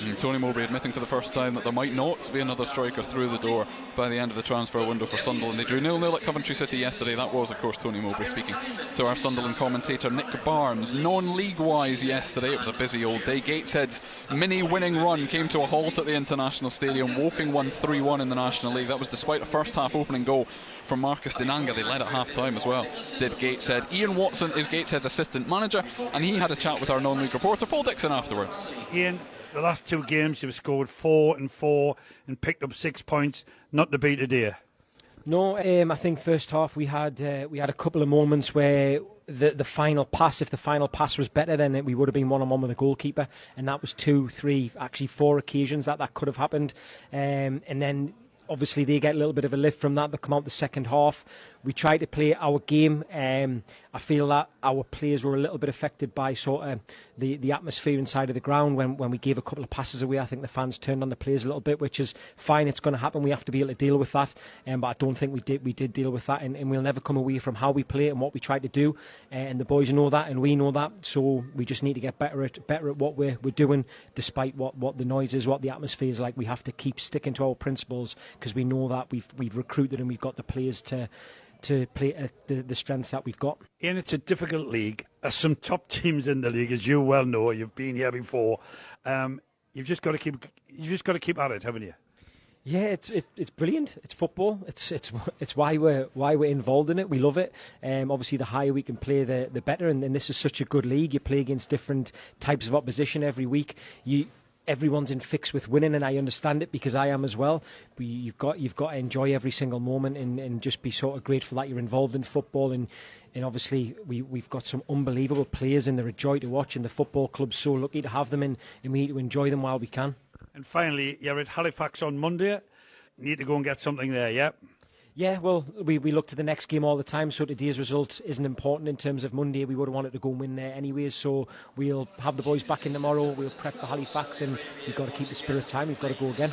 And Tony Mowbray admitting for the first time that there might not be another striker through the door by the end of the transfer window for Sunderland. They drew 0-0 at Coventry City yesterday. That was, of course, Tony Mowbray speaking to our Sunderland commentator Nick Barnes. Non-league-wise yesterday, it was a busy old day. Gateshead's mini-winning run came to a halt at the International Stadium. Woking won 3-1 in the National League. That was despite a first-half opening goal from Marcus Dinanga. They led at half-time as well, did Gateshead. Ian Watson is Gateshead's assistant manager, and he had a chat with our non-league reporter Paul Dixon afterwards. Ian, the last 2 games you've scored 4 and 4 and picked up 6 points. Not to beat today. No, I think first half we had a couple of moments where the final pass, if the final pass was better, then we would have been 1-on-1 with the goalkeeper, and that was 2, 3, actually 4 occasions that could have happened, and then obviously they get a little bit of a lift from that. They come out the second half. We tried to play our game. I feel that our players were a little bit affected by sort of the atmosphere inside of the ground when we gave a couple of passes away. I think the fans turned on the players a little bit, which is fine. It's going to happen. We have to be able to deal with that. But I don't think we did deal with that, and we'll never come away from how we play and what we try to do. And the boys know that, and we know that. So we just need to get better at what we're doing, despite what the noise is, what the atmosphere is like. We have to keep sticking to our principles, because we know that we've recruited and we've got the players to play at the strengths that we've got. And it's a difficult league. There's some top teams in the league, as you well know. You've been here before. You've just got to keep at it, haven't you? Yeah, it's brilliant. It's football. It's why we're involved in it. We love it. Obviously, the higher we can play, the better. And this is such a good league. You play against different types of opposition every week. Everyone's in fix with winning, and I understand it because I am as well. But you've got to enjoy every single moment and just be sort of grateful that you're involved in football. And and obviously we've got some unbelievable players, and they're a joy to watch, and the football club's so lucky to have them, and we need to enjoy them while we can. And finally, you're at Halifax on Monday. You need to go and get something there, yeah? Yeah, well, we look to the next game all the time, so today's result isn't important in terms of Monday. We would have wanted to go and win there anyways, so we'll have the boys back in tomorrow. We'll prep for Halifax, and we've got to keep the spirit high. We've got to go again.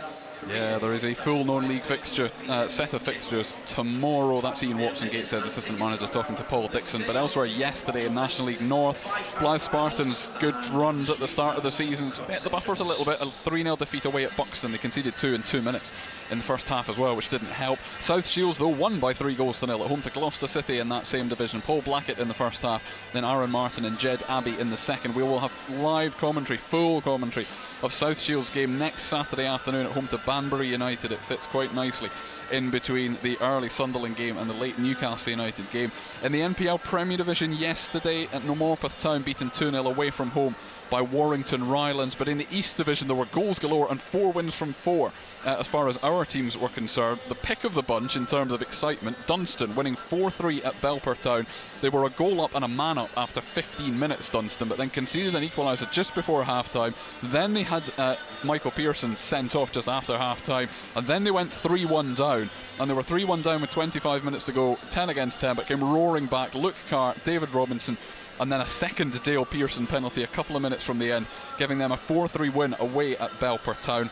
Yeah, there is a full non-league fixture set of fixtures tomorrow. That's Ian Watson, Gateshead's assistant manager, talking to Paul Dixon. But elsewhere yesterday in National League North, Blythe Spartans, good run at the start of the season. Hit the buffers a little bit. A 3-0 defeat away at Buxton. They conceded 2 in 2 minutes in the first half as well, which didn't help. South Shields, though, won by 3-0 at home to Gloucester City in that same division. Paul Blackett in the first half, then Aaron Martin and Jed Abbey in the second. We will have live commentary, full commentary of South Shields' game next Saturday afternoon at home to Banbury United. It fits quite nicely in between the early Sunderland game and the late Newcastle United game. In the NPL Premier Division yesterday, at Normorpeth Town beaten 2-0 away from home by Warrington Rylands. But in the East Division there were goals galore and 4 wins from 4 as far as our teams were concerned. The pick of the bunch in terms of excitement, Dunstan winning 4-3 at Belper Town. They were a goal up and a man up after 15 minutes, Dunstan, but then conceded an equaliser just before half time. Then they had Michael Pearson sent off just after half time, and then they went 3-1 down, and they were 3-1 down with 25 minutes to go, 10 against 10, but came roaring back. Luke Carr, David Robinson, and then a second Dale Pearson penalty a couple of minutes from the end, giving them a 4-3 win away at Belper Town.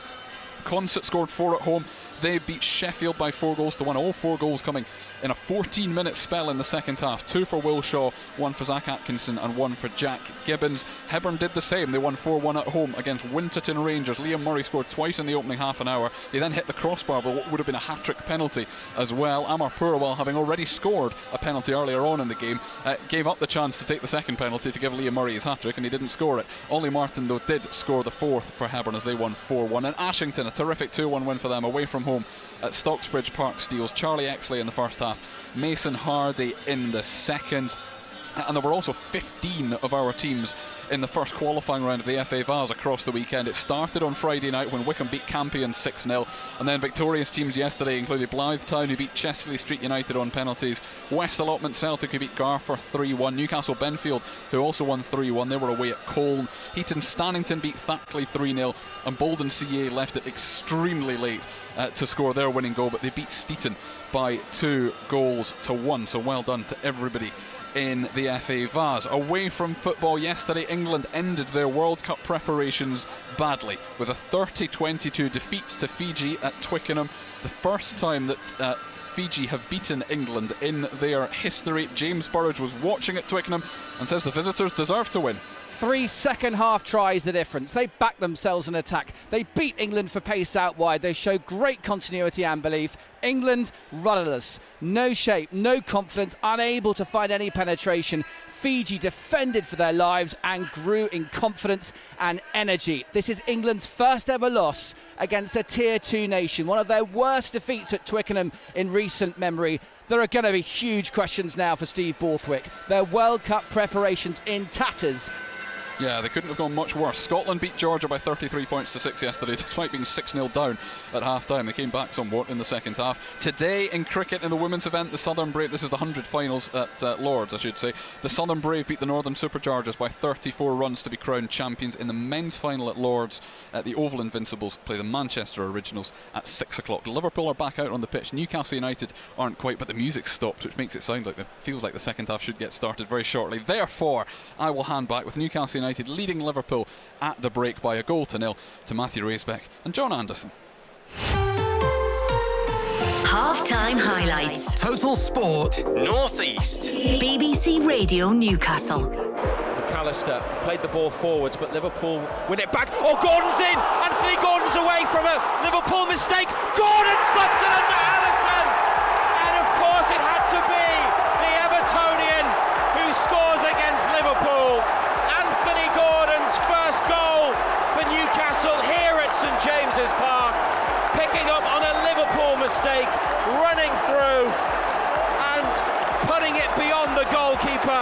Consett scored 4 at home. They beat Sheffield by 4-1, all 4 goals coming in a 14-minute spell in the second half. 2 for Will Shaw, 1 for Zach Atkinson and 1 for Jack Gibbons. Hebburn did the same. They won 4-1 at home against Winterton Rangers. Liam Murray scored twice in the opening half an hour. He then hit the crossbar with what would have been a hat-trick penalty as well. Amar Purwal, having already scored a penalty earlier on in the game, gave up the chance to take the second penalty to give Liam Murray his hat-trick, and he didn't score it. Ollie Martin, though, did score the 4th for Hebburn as they won 4-1. And Ashington, a terrific 2-1 win for them away from home at Stocksbridge Park Steels. Charlie Exley in the first half, Mason Hardy in the second. And there were also 15 of our teams in the first qualifying round of the FA Vase across the weekend. It started on Friday night when Wickham beat Campion 6-0, and then victorious teams yesterday included Blythe Town, who beat Chesley Street United on penalties, West Allotment Celtic, who beat Garfor 3-1, Newcastle Benfield, who also won 3-1, they were away at Colne, Heaton Stannington beat Thackley 3-0, and Bolden CA left it extremely late to score their winning goal, but they beat Steeton by 2-1, so well done to everybody in the FA Vase. Away from football yesterday, England ended their World Cup preparations badly with a 30-22 defeat to Fiji at Twickenham. The first time that Fiji have beaten England in their history. James Burridge was watching at Twickenham and says the visitors deserve to win. 3 second-half tries the difference. They backed themselves in attack. They beat England for pace out wide. They show great continuity and belief. England rudderless, no shape, no confidence, unable to find any penetration. Fiji defended for their lives and grew in confidence and energy. This is England's first ever loss against a Tier 2 nation, one of their worst defeats at Twickenham in recent memory. There are going to be huge questions now for Steve Borthwick. Their World Cup preparations in tatters. Yeah, they couldn't have gone much worse. Scotland beat Georgia by 33 points to 6 yesterday, despite being 6-0 down at half-time. They came back somewhat in the second half. Today in cricket, in the women's event, the Southern Brave, this is the 100 finals at Lords, I should say. The Southern Brave beat the Northern Superchargers by 34 runs to be crowned champions. In the men's final at Lords, the Oval Invincibles play the Manchester Originals at 6 o'clock. Liverpool are back out on the pitch. Newcastle United aren't quite, but the music stopped, which makes it sound like feels like the second half should get started very shortly. Therefore, I will hand back with Newcastle United leading Liverpool at the break by 1-0 to Matthew Raisbeck and John Anderson. Half-time highlights. Total Sport Northeast. BBC Radio Newcastle. McAllister played the ball forwards, but Liverpool win it back. Oh, Gordon's in! Anthony Gordon's away from a Liverpool mistake. Gordon slots it under Alisson! And of course it had to be the Evertonian who scores against Liverpool. Anthony Gordon's first goal for Newcastle here at St James's Park, picking up on a Liverpool mistake, running through and putting it beyond the goalkeeper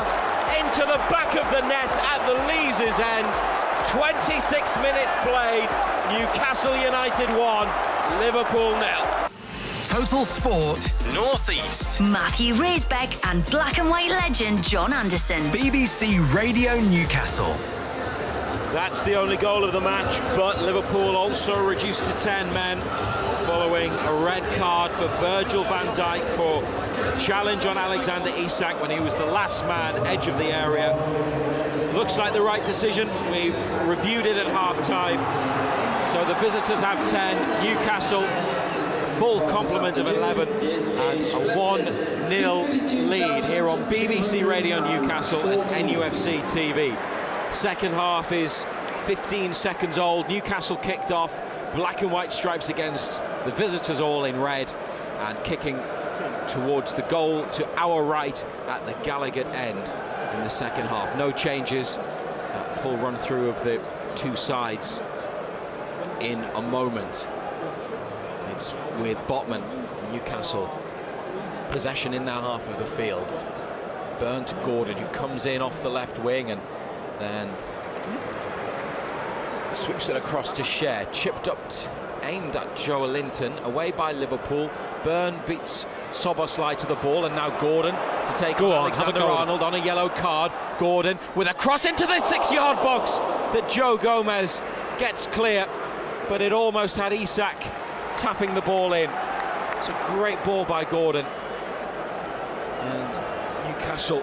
into the back of the net at the Lees' end. 26 minutes played, Newcastle United 1, Liverpool 0. Total Sport North East. Matthew Raisbeck and black and white legend John Anderson. BBC Radio Newcastle. That's the only goal of the match, but Liverpool also reduced to 10 men following a red card for Virgil van Dijk for a challenge on Alexander Isak when he was the last man, edge of the area. Looks like the right decision. We've reviewed it at half-time. So the visitors have 10, Newcastle full complement of 11, and a 1-0 lead here on BBC Radio Newcastle and NUFC TV. Second half is 15 seconds old. Newcastle kicked off, black and white stripes against the visitors, all in red, and kicking towards the goal to our right at the Gallagher end in the second half. No changes, full run through of the two sides in a moment. It's with Botman, Newcastle possession in their half of the field. Burn to Gordon, who comes in off the left wing and then sweeps it across to Cher, chipped up, aimed at Joe Linton, away by Liverpool. Byrne beats Soboslai to the ball, and now Gordon to take on Alexander-Arnold on a yellow card. Gordon with a cross into the 6-yard box that Joe Gomez gets clear, but it almost had Isak tapping the ball in. It's a great ball by Gordon, and Newcastle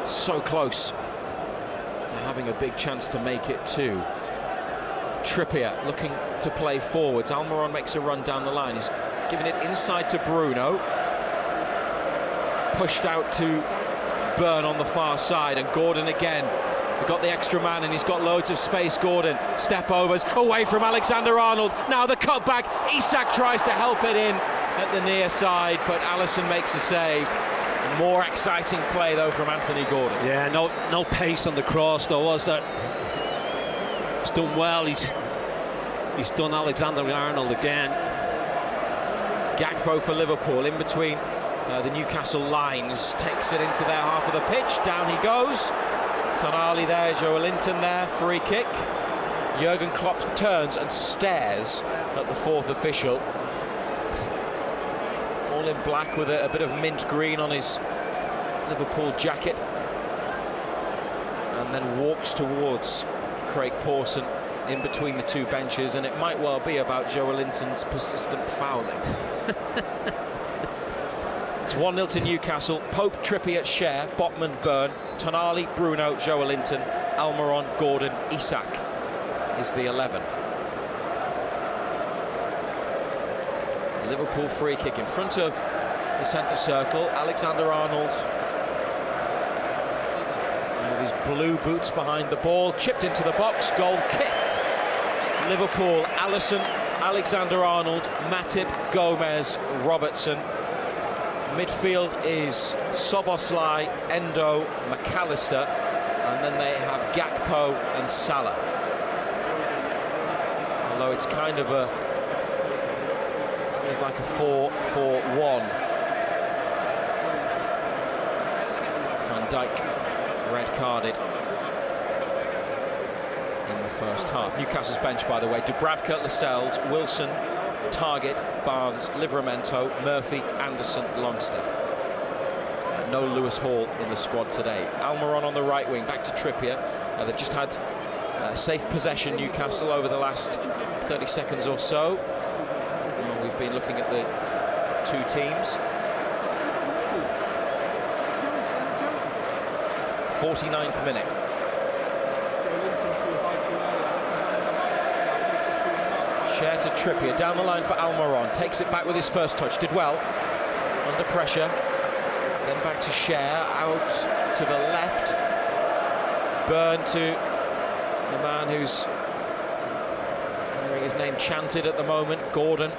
so close to having a big chance to make it too. Trippier looking to play forwards. Almiron makes a run down the line. He's giving it inside to Bruno. Pushed out to Byrne on the far side, and Gordon again. We've got the extra man and he's got loads of space. Gordon, step overs away from Alexander-Arnold. Now the cutback. Isak tries to help it in at the near side, but Alisson makes a save. More exciting play though from Anthony Gordon. Yeah, no pace on the cross though, was there? He's done well. He's done Alexander-Arnold again. Gakpo for Liverpool in between the Newcastle lines, takes it into their half of the pitch. Down he goes. Tonali there, Joe Linton there, free kick. Jurgen Klopp turns and stares at the fourth official. All in black with a bit of mint green on his Liverpool jacket, and then walks towards Craig Pawson in between the two benches, and it might well be about Joe Linton's persistent fouling. It's 1-0 to Newcastle. Pope, Trippier, Cher, Botman, Byrne, Tonali, Bruno, Joe Linton, Almiron, Gordon, Isak is the 11. Liverpool free kick in front of the centre circle. Alexander-Arnold with his blue boots behind the ball, chipped into the box, goal kick. Liverpool, Alisson, Alexander-Arnold, Matip, Gomez, Robertson. Midfield is Soboslai, Endo, McAllister, and then they have Gakpo and Salah. Although it's kind of it's like a 4-4-1. Van Dijk red carded in the first half. Newcastle's bench, by the way: Dubravka, Lascelles, Wilson, Target, Barnes, Livramento, Murphy, Anderson, Longstaff. No Lewis Hall in the squad today. Almiron on the right wing, back to Trippier. They've just had safe possession, Newcastle, over the last 30 seconds or so. We've been looking at the two teams. 49th minute. Cher to Trippier, down the line for Almiron, takes it back with his first touch, did well, under pressure, then back to Cher, out to the left, Byrne to the man who's hearing his name chanted at the moment, Gordon,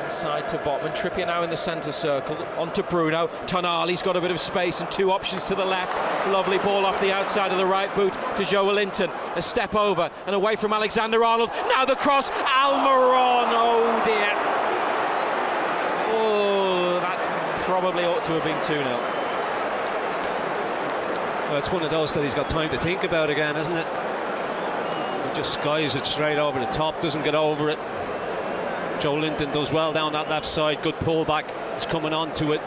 inside to Botman. Trippier now in the centre circle, onto Bruno. Tonali's got a bit of space and two options to the left. Lovely ball off the outside of the right boot to Joe Linton. A step over and away from Alexander-Arnold. Now the cross, Almiron, oh dear. Oh, that probably ought to have been 2-0. Well, it's one of those that he's got time to think about again, isn't it? He just skies it straight over the top, doesn't get over it. Joe Linton does well down that left side. Good pullback. He's coming on to it.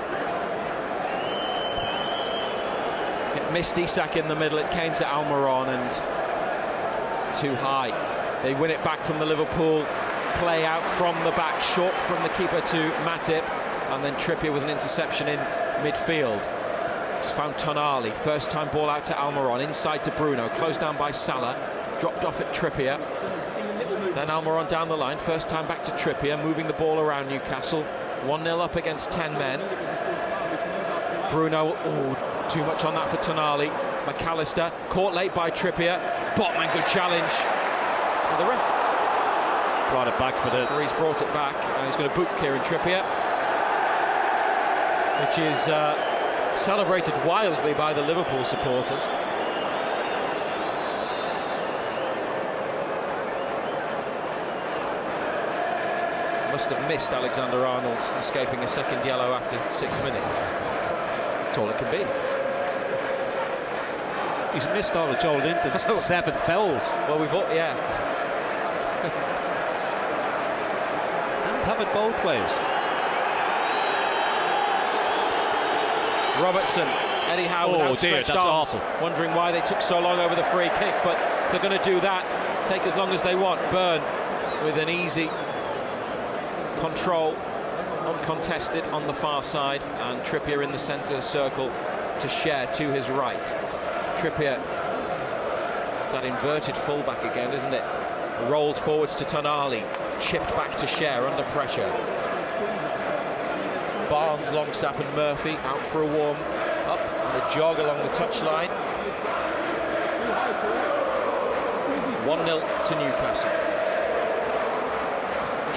It missed Isak in the middle. It came to Almiron and too high. They win it back from the Liverpool play out from the back, short from the keeper to Matip, and then Trippier with an interception in midfield. He's found Tonali. First time ball out to Almiron, inside to Bruno, closed down by Salah, dropped off at Trippier. Then Almiron down the line, first time back to Trippier, moving the ball around Newcastle. 1-0 up against 10 men. Bruno, too much on that for Tonali. McAllister, caught late by Trippier. Botman, good challenge. Well, the ref brought it back for the... He's brought it back, and he's going to boot Kieran Trippier, which is celebrated wildly by the Liverpool supporters. Must have missed Alexander-Arnold escaping a second yellow after 6 minutes. That's all it can be. He's missed all of Joe Linton's 7 fouls. Well, we've all, yeah. Can't have it both ways. Robertson, Eddie Howe with outstretched arms, awful. wondering why they took so long over the free kick, but if they're going to do that, take as long as they want. Byrne with an easy control, uncontested on the far side, and Trippier in the centre circle to Schär to his right. Trippier, that inverted fullback again, isn't it? Rolled forwards to Tonali, chipped back to Schär under pressure. Barnes, Longstaff and Murphy out for a warm up and a jog along the touchline. 1-0 to Newcastle.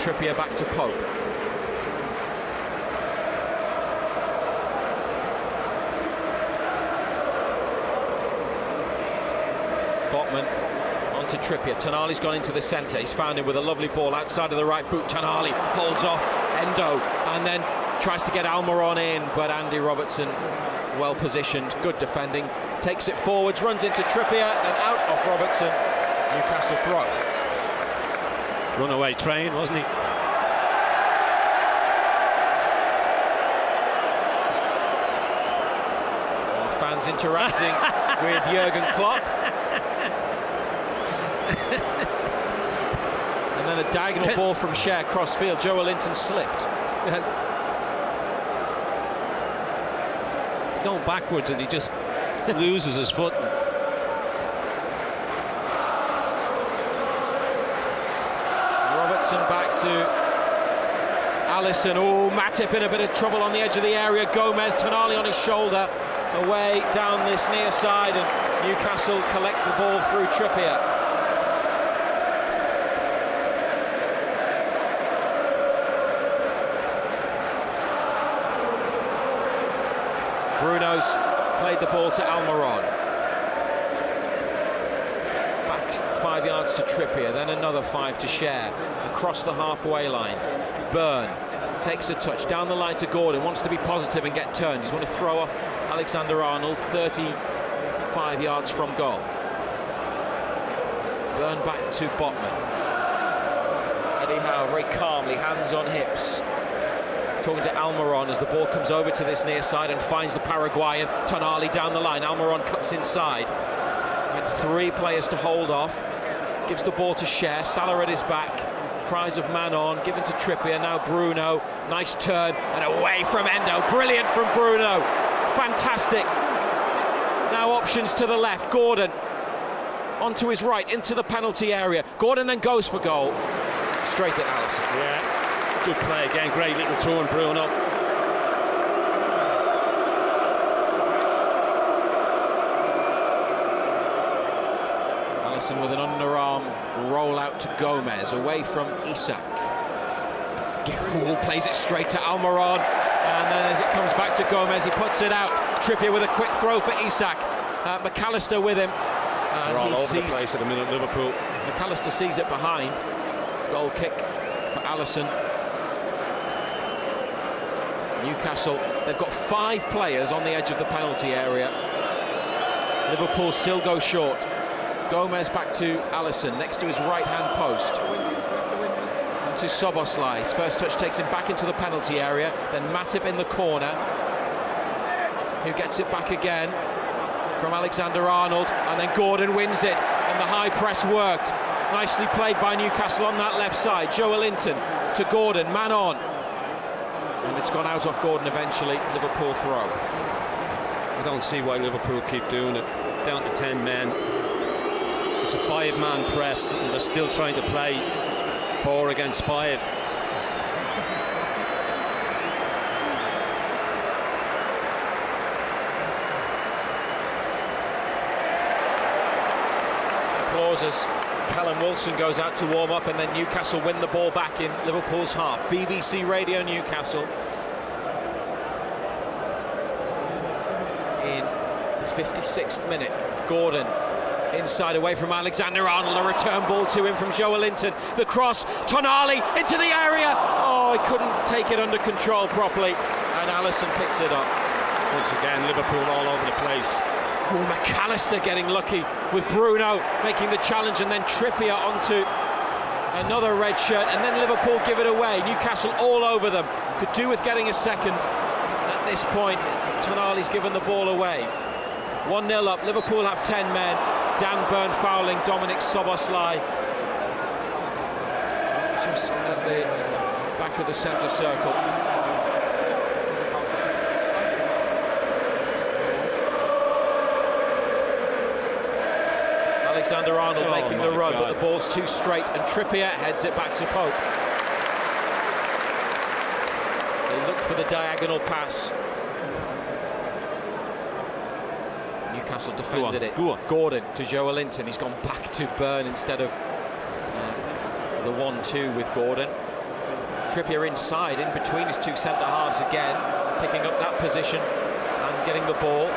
Trippier back to Pope. Botman onto Trippier. Tonali's gone into the centre. He's found him with a lovely ball outside of the right boot. Tonali holds off Endo and then tries to get Almiron in, but Andy Robertson well positioned, good defending, takes it forwards, runs into Trippier and out off Robertson. Newcastle throw. Runaway train, wasn't he? Fans interacting with Jurgen Klopp. And then a diagonal ball from Schär cross field. Joe Linton slipped. He's going backwards and he just loses his foot. Robertson back to Alisson. Oh, Matip in a bit of trouble on the edge of the area. Gomez, Tonali on his shoulder. Away down this near side, and Newcastle collect the ball through Trippier. Bruno's played the ball to Almiron. Back 5 yards to Trippier, then another 5 to Schär. Across the halfway line. Byrne takes a touch down the line to Gordon, wants to be positive and get turned. He's going to throw off Alexander-Arnold, 35 yards from goal. Byrne back to Botman. Eddie Howe very calmly, hands on hips, talking to Almiron as the ball comes over to this near side and finds the Paraguayan. Tonali down the line. Almiron cuts inside. Had 3 players to hold off. Gives the ball to Schär. Salah at his back. Cries of man on, given to Trippier, now Bruno, nice turn, and away from Endo, brilliant from Bruno, fantastic. Now options to the left, Gordon, onto his right, into the penalty area, Gordon then goes for goal, straight at Alisson. Yeah, good play again, great little turn, Bruno. Alisson with an underarm roll out to Gomez, away from Isak. Giroud plays it straight to Almiron, and then as it comes back to Gomez, he puts it out. Trippier with a quick throw for Isak. McAllister with him. They're all over the place at the minute, Liverpool. McAllister sees it behind. Goal kick for Alisson. Newcastle, they've got 5 players on the edge of the penalty area. Liverpool still go short. Gomez back to Alisson, next to his right-hand post. on to Szoboszlai. His first touch takes him back into the penalty area. Then Matip in the corner, who gets it back again from Alexander-Arnold, and then Gordon wins it, and the high press worked. Nicely played by Newcastle on that left side. Joelinton to Gordon, man on. And it's gone out off Gordon eventually. Liverpool throw. I don't see why Liverpool keep doing it. Down to 10 men. It's a 5-man press, and they're still trying to play 4 against 5. Applauses. Callum Wilson goes out to warm up, and then Newcastle win the ball back in Liverpool's half. BBC Radio Newcastle in the 56th minute. Gordon inside away from Alexander-Arnold, a return ball to him from Joelinton. The cross, Tonali into the area. Oh, he couldn't take it under control properly, and Alisson picks it up. Once again, Liverpool all over the place. Oh, McAllister getting lucky with Bruno making the challenge, and then Trippier onto another red shirt, and then Liverpool give it away. Newcastle all over them. Could do with getting a second. At this point, Tonali's given the ball away. 1-0 up. Liverpool have 10 men. Dan Burn fouling Dominic Szoboszlai just at the back of the centre circle. Alexander-Arnold making the run, but the ball's too straight, and Trippier heads it back to Pope. They look for the diagonal pass. Newcastle defended it. Gordon to Joelinton. He's gone back to Burn instead of the 1-2 with Gordon. Trippier inside, in between his two centre-halves again, picking up that position and getting the ball.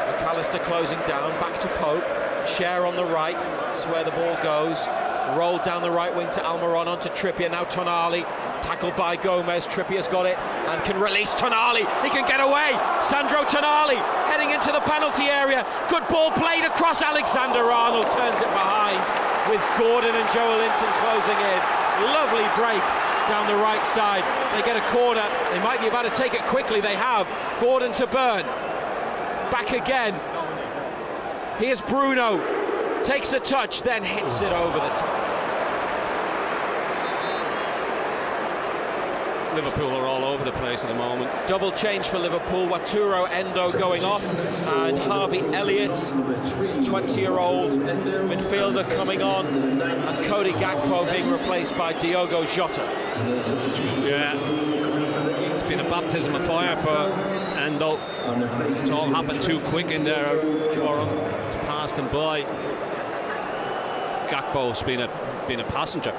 McAllister closing down, back to Pope. Share on the right, that's where the ball goes. Rolled down the right wing to Almiron, onto Trippier, now Tonali, tackled by Gomez. Trippier's got it and can release Tonali. He can get away. Sandro Tonali heading into the penalty area. Good ball played across. Alexander-Arnold turns it behind with Gordon and Joelinton closing in. Lovely break down the right side. They get a corner. They might be about to take it quickly. They have. Gordon to Burn. Back again. Here's Bruno, takes a touch, then hits it over the top. Liverpool are all over the place at the moment. Double change for Liverpool. Waturo Endo going off, and Harvey Elliott, 20-year-old midfielder, coming on, and Cody Gakpo being replaced by Diogo Jota. Yeah, it's been a baptism of fire for Endo. It's all happened too quick in there for him. It's passed him by. Gakpo's been a passenger.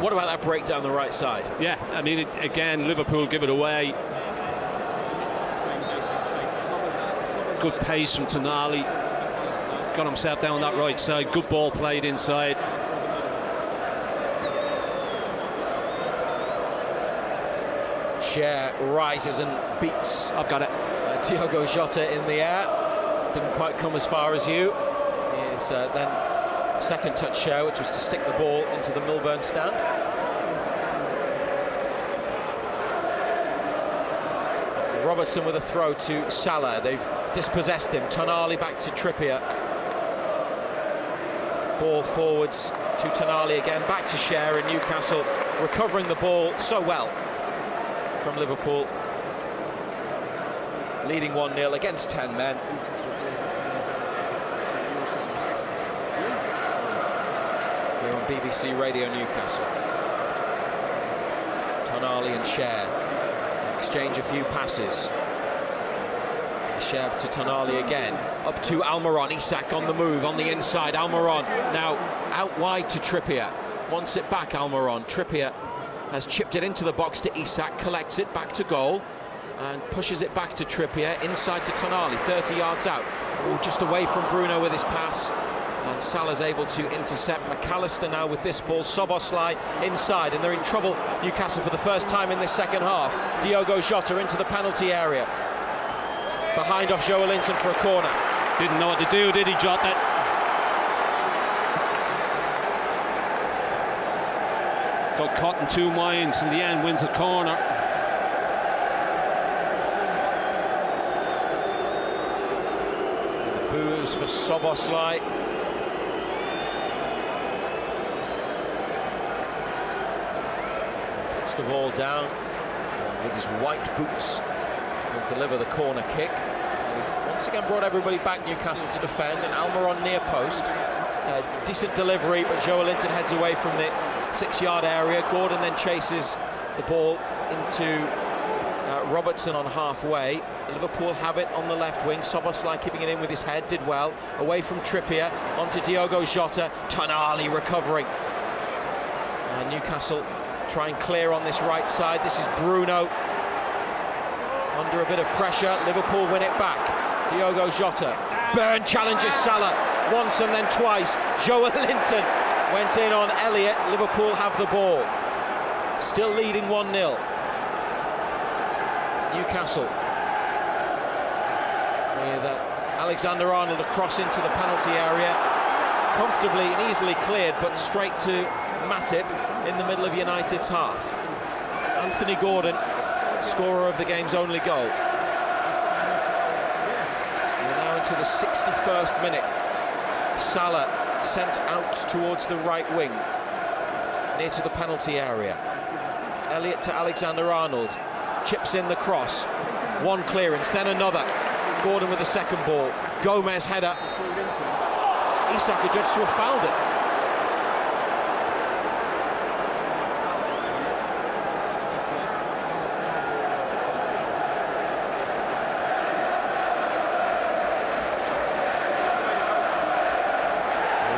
What about that break down the right side? Yeah, I mean, again, Liverpool give it away. Good pace from Tonali. Got himself down that right side. Good ball played inside. Cher rises and beats. I've got it. Diogo Jota in the air. Didn't quite come as far as you. He's then second touch Cher, which was to stick the ball into the Milburn stand. Robertson with a throw to Salah. They've dispossessed him. Tonali back to Trippier. Ball forwards to Tonali again. Back to Cher, and Newcastle recovering the ball so well from Liverpool. Leading 1-0 against 10 men. Here on BBC Radio Newcastle. Tonali and Cher exchange a few passes. Cher to Tonali again. Up to Almiron. Isak on the move on the inside. Almiron now out wide to Trippier. Wants it back, Almiron. Trippier has chipped it into the box to Isak. Collects it back to goal and pushes it back to Trippier, inside to Tonali, 30 yards out. Oh, just away from Bruno with his pass, and Salah's able to intercept. McAllister now with this ball. Szoboszlai inside, and they're in trouble, Newcastle, for the first time in this second half. Diogo Jota into the penalty area, behind off Joelinton for a corner. Didn't know what to do, did he, Jota? got caught in two minds. In the end, wins the corner. The boos for Soboslai. Puts the ball down with his white boots. Will deliver the corner kick. They've once again brought everybody back, Newcastle, to defend, and Almiron near post. Decent delivery, but Joe Linton heads away from the 6-yard area. Gordon then chases the ball into Robertson on halfway. Liverpool have it on the left wing. Soboslai keeping it in with his head, did well. Away from Trippier, onto Diogo Jota. Tonali recovering. Newcastle try and clear on this right side. This is Bruno. Under a bit of pressure, Liverpool win it back. Diogo Jota. Burn challenges Salah once and then twice. Joe Linton went in on Elliott. Liverpool have the ball. Still leading 1-0. Newcastle with Alexander-Arnold across into the penalty area. Comfortably and easily cleared, but straight to Matip in the middle of United's half. Anthony Gordon, scorer of the game's only goal. We're now into the 61st minute. Salah sent out towards the right wing, near to the penalty area. Elliott to Alexander-Arnold, chips in the cross. One clearance, then another. Gordon with the second ball. Gomez header. Isak adjudged to have fouled it.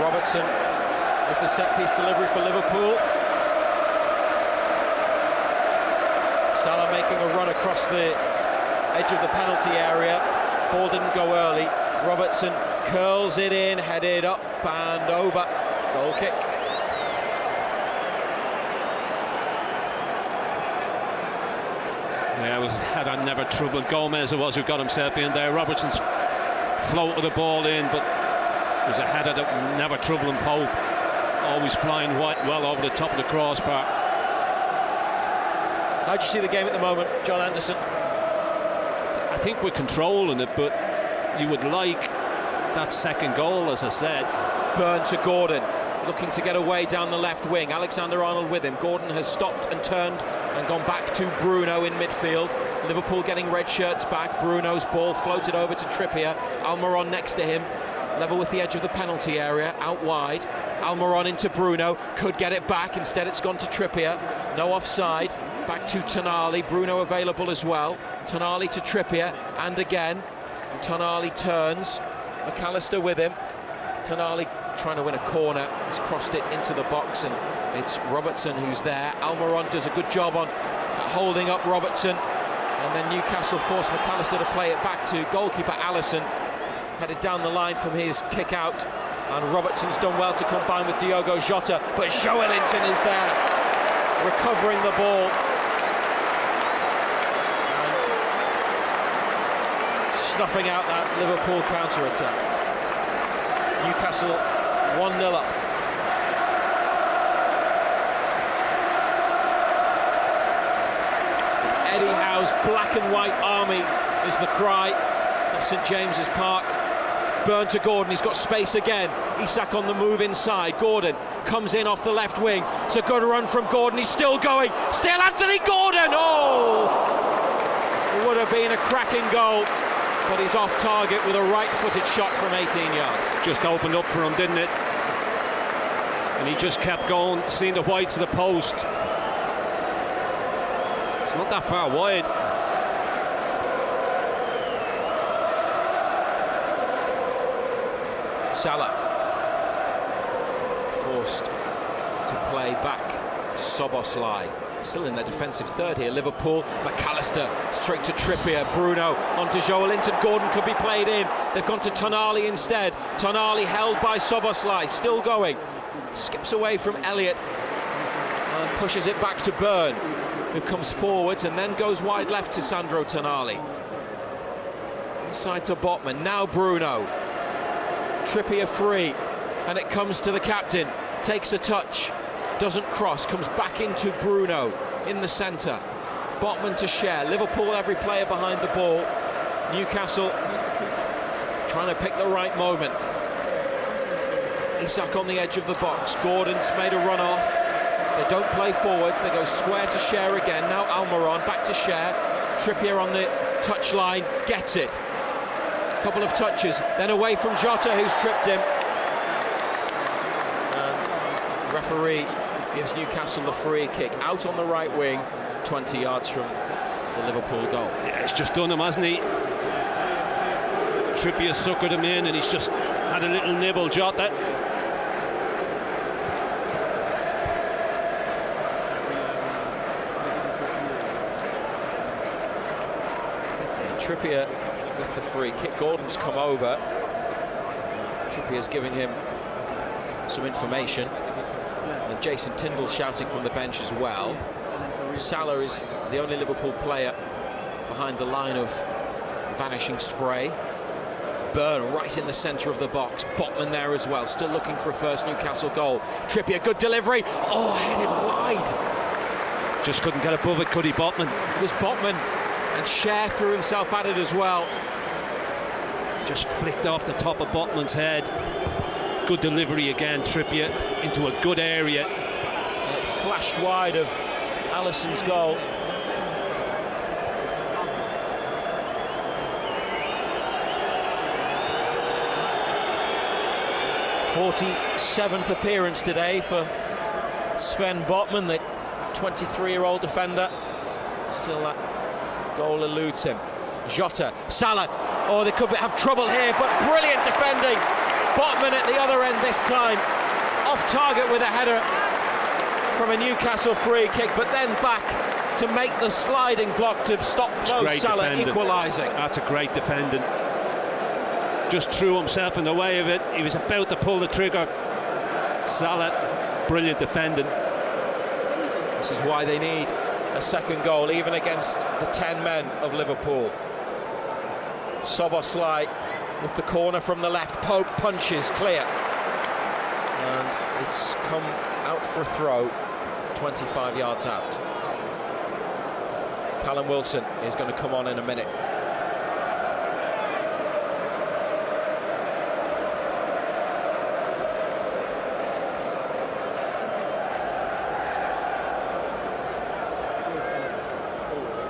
Robertson with the set-piece delivery for Liverpool. Salah making a run across the edge of the penalty area. Ball didn't go early. Robertson curls it in, headed up and over. Goal kick. Yeah, it was header never troubled Gomez. It was who got himself in there. Robertson's floated the ball in, but it was a header that never troubling Pope. Always flying well over the top of the crossbar. How do you see the game at the moment, John Anderson? I think we're controlling it, but you would like that second goal, as I said. Burn to Gordon, looking to get away down the left wing. Alexander-Arnold with him. Gordon has stopped and turned and gone back to Bruno in midfield. Liverpool getting red shirts back. Bruno's ball floated over to Trippier. Almiron next to him, level with the edge of the penalty area, out wide. Almiron into Bruno, could get it back. Instead it's gone to Trippier. No offside. Back to Tonali. Bruno available as well. Tonali to Trippier, and again. Tonali turns. McAllister with him. Tonali trying to win a corner. He's crossed it into the box, and it's Robertson who's there. Almiron does a good job on holding up Robertson, and then Newcastle force McAllister to play it back to goalkeeper Allison. Headed down the line from his kick out, and Robertson's done well to combine with Diogo Jota, but Joelinton is there, recovering the ball. Snuffing out that Liverpool counter-attack. Newcastle 1-0 up. Eddie Howe's black and white army is the cry at St James's Park. Burn to Gordon, he's got space again. Isak on the move inside. Gordon comes in off the left wing. It's a good run from Gordon, he's still going. Still Anthony Gordon! Oh! It would have been a cracking goal, but he's off target with a right-footed shot from 18 yards. Just opened up for him, didn't it? And he just kept going, seeing the whites of the post. It's not that far wide. Salah forced to play back to Soboslai. Still in their defensive third here, Liverpool. McAllister straight to Trippier. Bruno onto Joelinton. Gordon could be played in. They've gone to Tonali instead. Tonali held by Soboslai, still going. Skips away from Elliott and pushes it back to Burn, who comes forwards and then goes wide left to Sandro Tonali. Inside to Botman. Now Bruno. Trippier free, and it comes to the captain. Takes a touch. doesn't cross, comes back into Bruno in the centre. Botman to Cher. Liverpool, every player behind the ball. Newcastle trying to pick the right moment. Isak on the edge of the box. Gordon's made a run off. They don't play forwards, they go square to Cher again. Now Almiron back to Cher. Trippier on the touchline, gets it. Couple of touches, then away from Jota, who's tripped him. And the referee gives Newcastle the free kick out on the right wing, 20 yards from the Liverpool goal. Yeah, he's just done him, hasn't he? Trippier suckered him in, and he's just had a little nibble. Jota. Trippier with the free kick. Gordon's come over. Trippier's giving him some information. And Jason Tindall shouting from the bench as well. Salah is the only Liverpool player behind the line of vanishing spray. Byrne right in the centre of the box. Botman there as well, still looking for a first Newcastle goal. Trippier, good delivery. Oh, headed wide. Just couldn't get above it, could he, Botman? It was Botman. And Cher threw himself at it as well. Just flicked off the top of Botman's head. Good delivery again, Trippier into a good area. And it flashed wide of Alisson's goal. '47th appearance today for Sven Botman, the 23-year-old defender. Still that goal eludes him. Jota, Salah. Oh, they could have trouble here, but brilliant defending. Botman at the other end this time. Off target with a header from a Newcastle free kick, but then back to make the sliding block to stop Mo Salah equalising. That's a great defending. Just threw himself in the way of it. He was about to pull the trigger. Salah, brilliant defending. This is why they need a second goal, even against the 10 men of Liverpool. Szoboszlai with the corner from the left. Pope punches clear. And it's come out for a throw, 25 yards out. Callum Wilson is going to come on in a minute.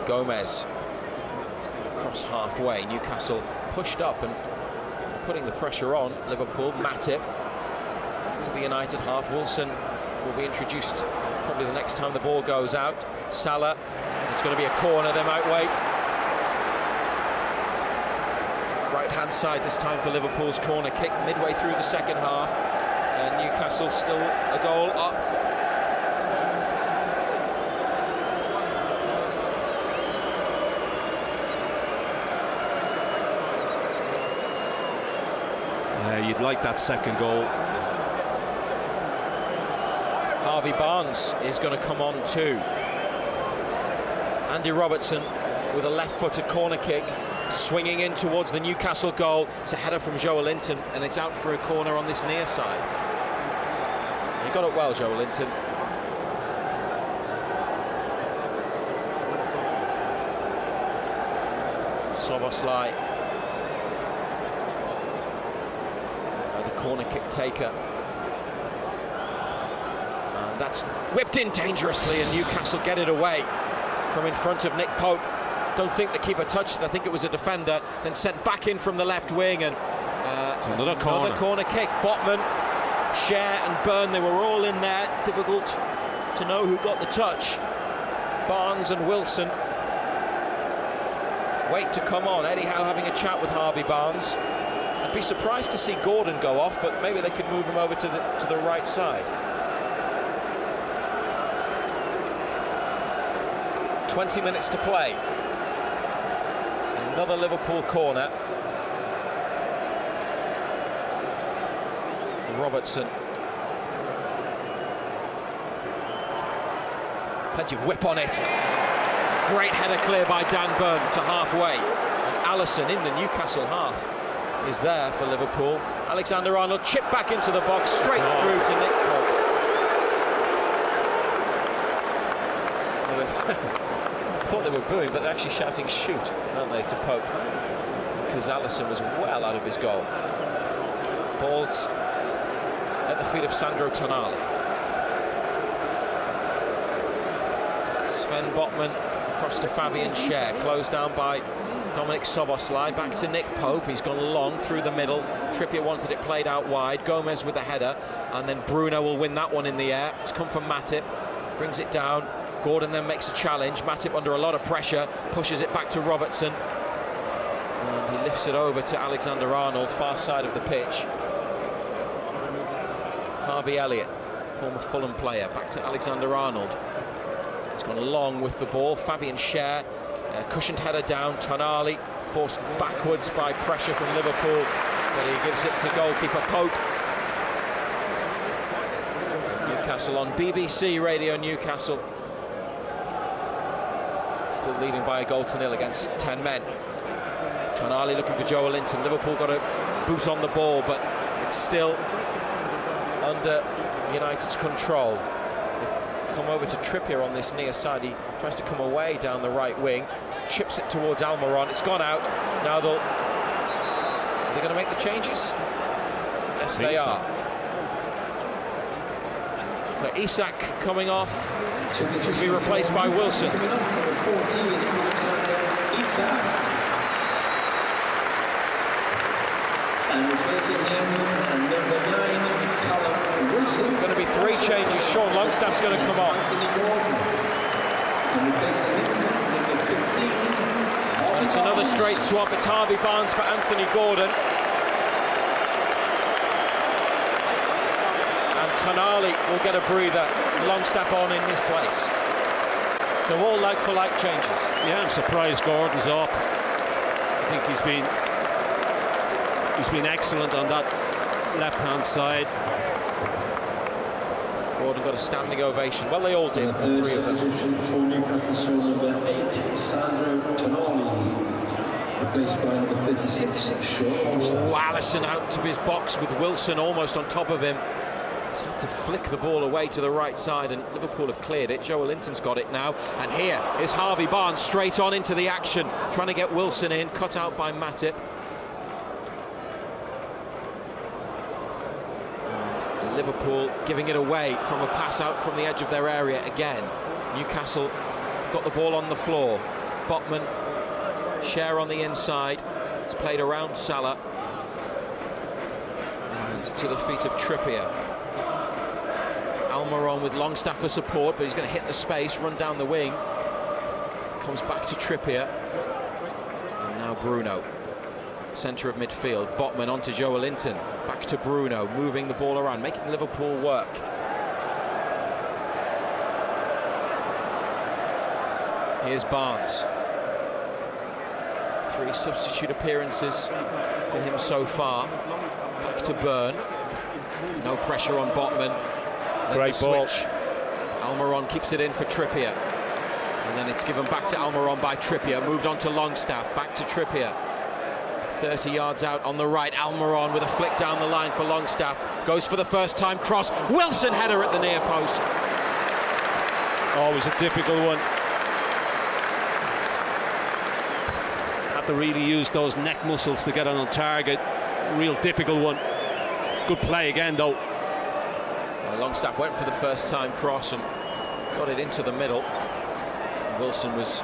Gomez across halfway. Newcastle pushed up and putting the pressure on Liverpool. Matip to the United half. Wilson will be introduced probably the next time the ball goes out. Salah, it's going to be a corner, they might wait. Right hand side this time for Liverpool's corner kick midway through the second half, and Newcastle still a goal up. You'd like that second goal. Harvey Barnes is going to come on too. Andy Robertson with a left-footed corner kick, swinging in towards the Newcastle goal. It's a header from Joelinton, and it's out for a corner on this near side. He got it well, Joelinton. Szoboszlai. Corner kick taker, and that's whipped in dangerously, and Newcastle get it away from in front of Nick Pope. Don't think the keeper touched it. I think it was a defender, then sent back in from the left wing, and it's another corner kick. Botman, Cher and Byrne, they were all in there. Difficult to know who got the touch. Barnes and Wilson wait to come on. Eddie Howe having a chat with Harvey Barnes. I'd be surprised to see Gordon go off, but maybe they could move him over to the right side. 20 minutes to play. Another Liverpool corner. Robertson. Plenty of whip on it. Great header clear by Dan Byrne to halfway. And Alisson in the Newcastle half is there for Liverpool. Alexander-Arnold chipped back into the box, straight through to Nick Pope. were thought they were booing, but they're actually shouting shoot, aren't they, to Pope, because Alisson was well out of his goal. Ball's at the feet of Sandro Tonali. Sven Botman across to Fabian Schär, closed down by Dominic Szoboszlai, back to Nick Pope. He's gone long through the middle. Trippier wanted it played out wide. Gomez with the header, and then Bruno will win that one in the air. It's come from Matip, brings it down. Gordon then makes a challenge. Matip under a lot of pressure, pushes it back to Robertson. And he lifts it over to Alexander-Arnold, far side of the pitch. Harvey Elliott, former Fulham player, back to Alexander-Arnold. He's gone long with the ball. Fabian Schär, cushioned header down. Tonali forced backwards by pressure from Liverpool, but he gives it to goalkeeper Pope. Newcastle on BBC Radio Newcastle. Still leading by a goal to nil against 10 men. Tonali looking for Joelinton. Liverpool got a boot on the ball, but it's still under United's control. They've come over to Trippier on this near side. He tries to come away down the right wing, chips it towards Almiron. It's gone out. Now they're going to make the changes. Yes, they are. So Isak coming off to be replaced by Wilson. Going to be 3 changes. Sean Longstaff's going to come on. And it's another straight swap. It's Harvey Barnes for Anthony Gordon. Tonali will get a breather. Longstaff on in his place. So all like-for-like changes. Yeah, I'm surprised Gordon's off. I think he's been excellent on that left-hand side. Gordon got a standing ovation. Well, they all did, the 3 of them. For Newcastle, number 8, Sandro Tonali. Replaced by number 36, Sean Longstaff. Alisson out to his box with Wilson almost on top of him. He's had to flick the ball away to the right side, and Liverpool have cleared it. Joelinton's got it now, and here is Harvey Barnes straight on into the action, trying to get Wilson in, cut out by Matip. And Liverpool giving it away from a pass out from the edge of their area again. Newcastle got the ball on the floor. Botman, Schär on the inside. It's played around Salah. And to the feet of Trippier. Almiron with Longstaff for support, but he's going to hit the space, run down the wing. Comes back to Trippier. And now Bruno, centre of midfield. Botman onto Joelinton, back to Bruno, moving the ball around, making Liverpool work. Here's Barnes. 3 substitute appearances for him so far. Back to Byrne. No pressure on Botman. Great ball. Almiron keeps it in for Trippier. And then it's given back to Almiron by Trippier. Moved on to Longstaff. Back to Trippier. 30 yards out on the right. Almiron with a flick down the line for Longstaff. Goes for the first time cross. Wilson header at the near post. Always a difficult one. Had to really use those neck muscles to get on target. Real difficult one. Good play again though. Longstaff went for the first time cross and got it into the middle. Wilson was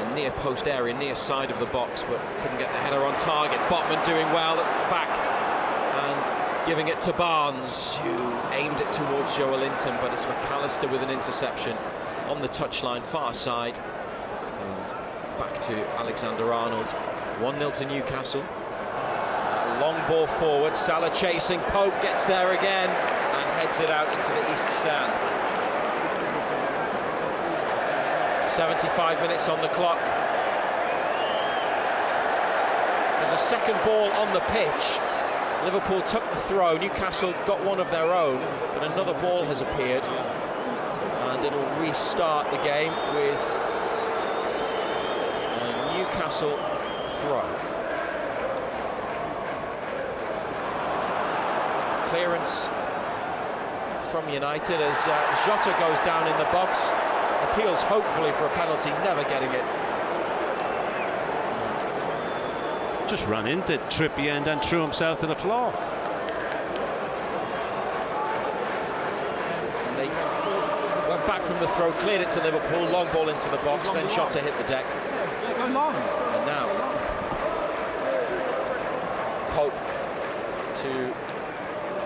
in near post area, near side of the box, but couldn't get the header on target. Botman doing well at the back and giving it to Barnes, who aimed it towards Joelinton, but it's McAllister with an interception on the touchline, far side. And back to Alexander-Arnold. 1-0 to Newcastle. Long ball forward, Salah chasing, Pope gets there again and heads it out into the east stand. 75 minutes on the clock. There's a second ball on the pitch. Liverpool took the throw, Newcastle got one of their own, but another ball has appeared and it'll restart the game with a Newcastle throw. Clearance from United as Jota goes down in the box, appeals hopefully for a penalty, never getting it. Just ran into Trippier and then threw himself to the floor. And they went back from the throw, cleared it to Liverpool, long ball into the box, then Jota hit the deck. And now Pope to